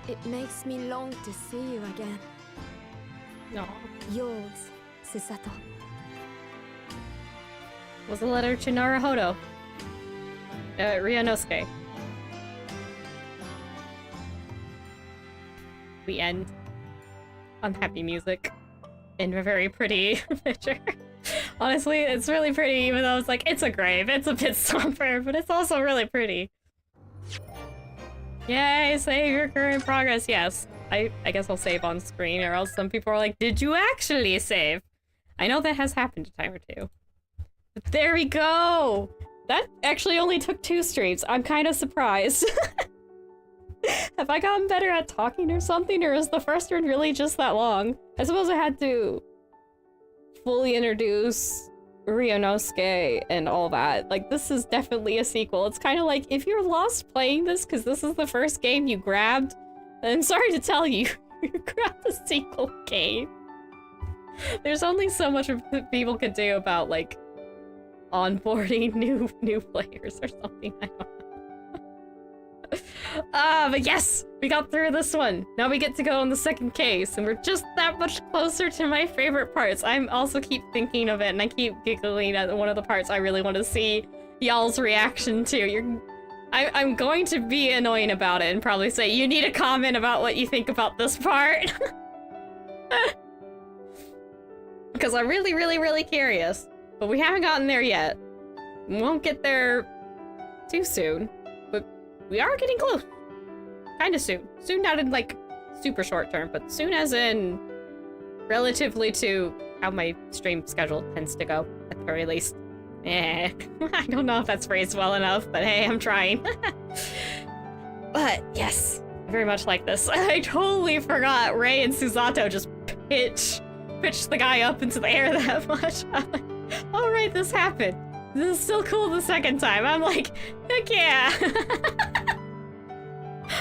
It makes me long to see you again. No. Yours, Susato. Was a letter to Naruhodo. Ryunosuke. We end on happy music in a very pretty picture. Honestly, it's really pretty, even though it's like, it's a grave, it's a bit somber, but it's also really pretty. Yay, save your current progress, yes. I guess I'll save on screen, or else some people are like, did you actually save? I know that has happened a time or two. But there we go! That actually only took 2 streams. I'm kind of surprised. Have I gotten better at talking or something, or is the first one really just that long? I suppose I had to fully introduce Ryunosuke and all that. Like, this is definitely a sequel. It's kind of like, if you're lost playing this because this is the first game you grabbed, I'm sorry to tell you, you grabbed the sequel game. There's only so much people could do about, like, onboarding new players or something. I don't know. But yes, we got through this one. Now we get to go on the second case, and we're just that much closer to my favorite parts. I'm also keep thinking of it, and I keep giggling at one of the parts I really want to see y'all's reaction to. I'm going to be annoying about it and probably say, you need a comment about what you think about this part. Because I'm really, really, really curious. But we haven't gotten there yet. We won't get there too soon. But we are getting close. Kind of soon. Soon not in, like, super short term, but soon as in relatively to how my stream schedule tends to go, at the very least. I don't know if that's phrased well enough, but hey, I'm trying. But yes, I very much like this. I totally forgot Rei and Susato just pitch the guy up into the air that much. I'm like, oh right, this happened. This is still cool the second time. I'm like, heck yeah.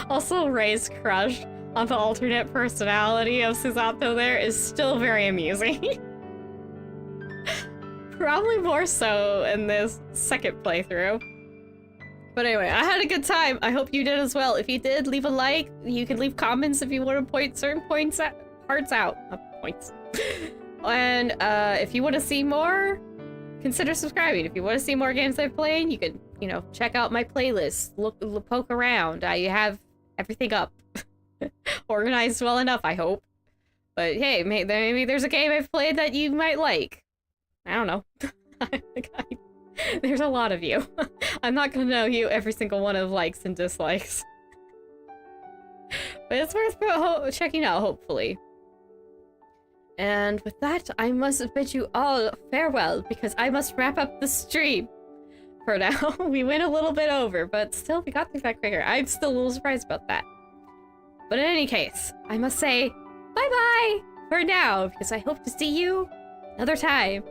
Also, Rei's crush on the alternate personality of Susato there is still very amusing. Probably more so in this second playthrough. But anyway, I had a good time. I hope you did as well. If you did, leave a like. You can leave comments if you want to point certain parts out. Not points. And if you want to see more, consider subscribing. If you want to see more games I've played, you can, you know, check out my playlist. Look, poke around. I have everything up. Organized well enough, I hope. But hey, maybe there's a game I've played that you might like. I don't know. There's a lot of you. I'm not gonna know you every single one of likes and dislikes. But it's worth checking out, hopefully. And with that, I must bid you all farewell, because I must wrap up the stream. For now, we went a little bit over, but still, we got through that quicker. I'm still a little surprised about that. But in any case, I must say bye-bye for now, because I hope to see you Another time.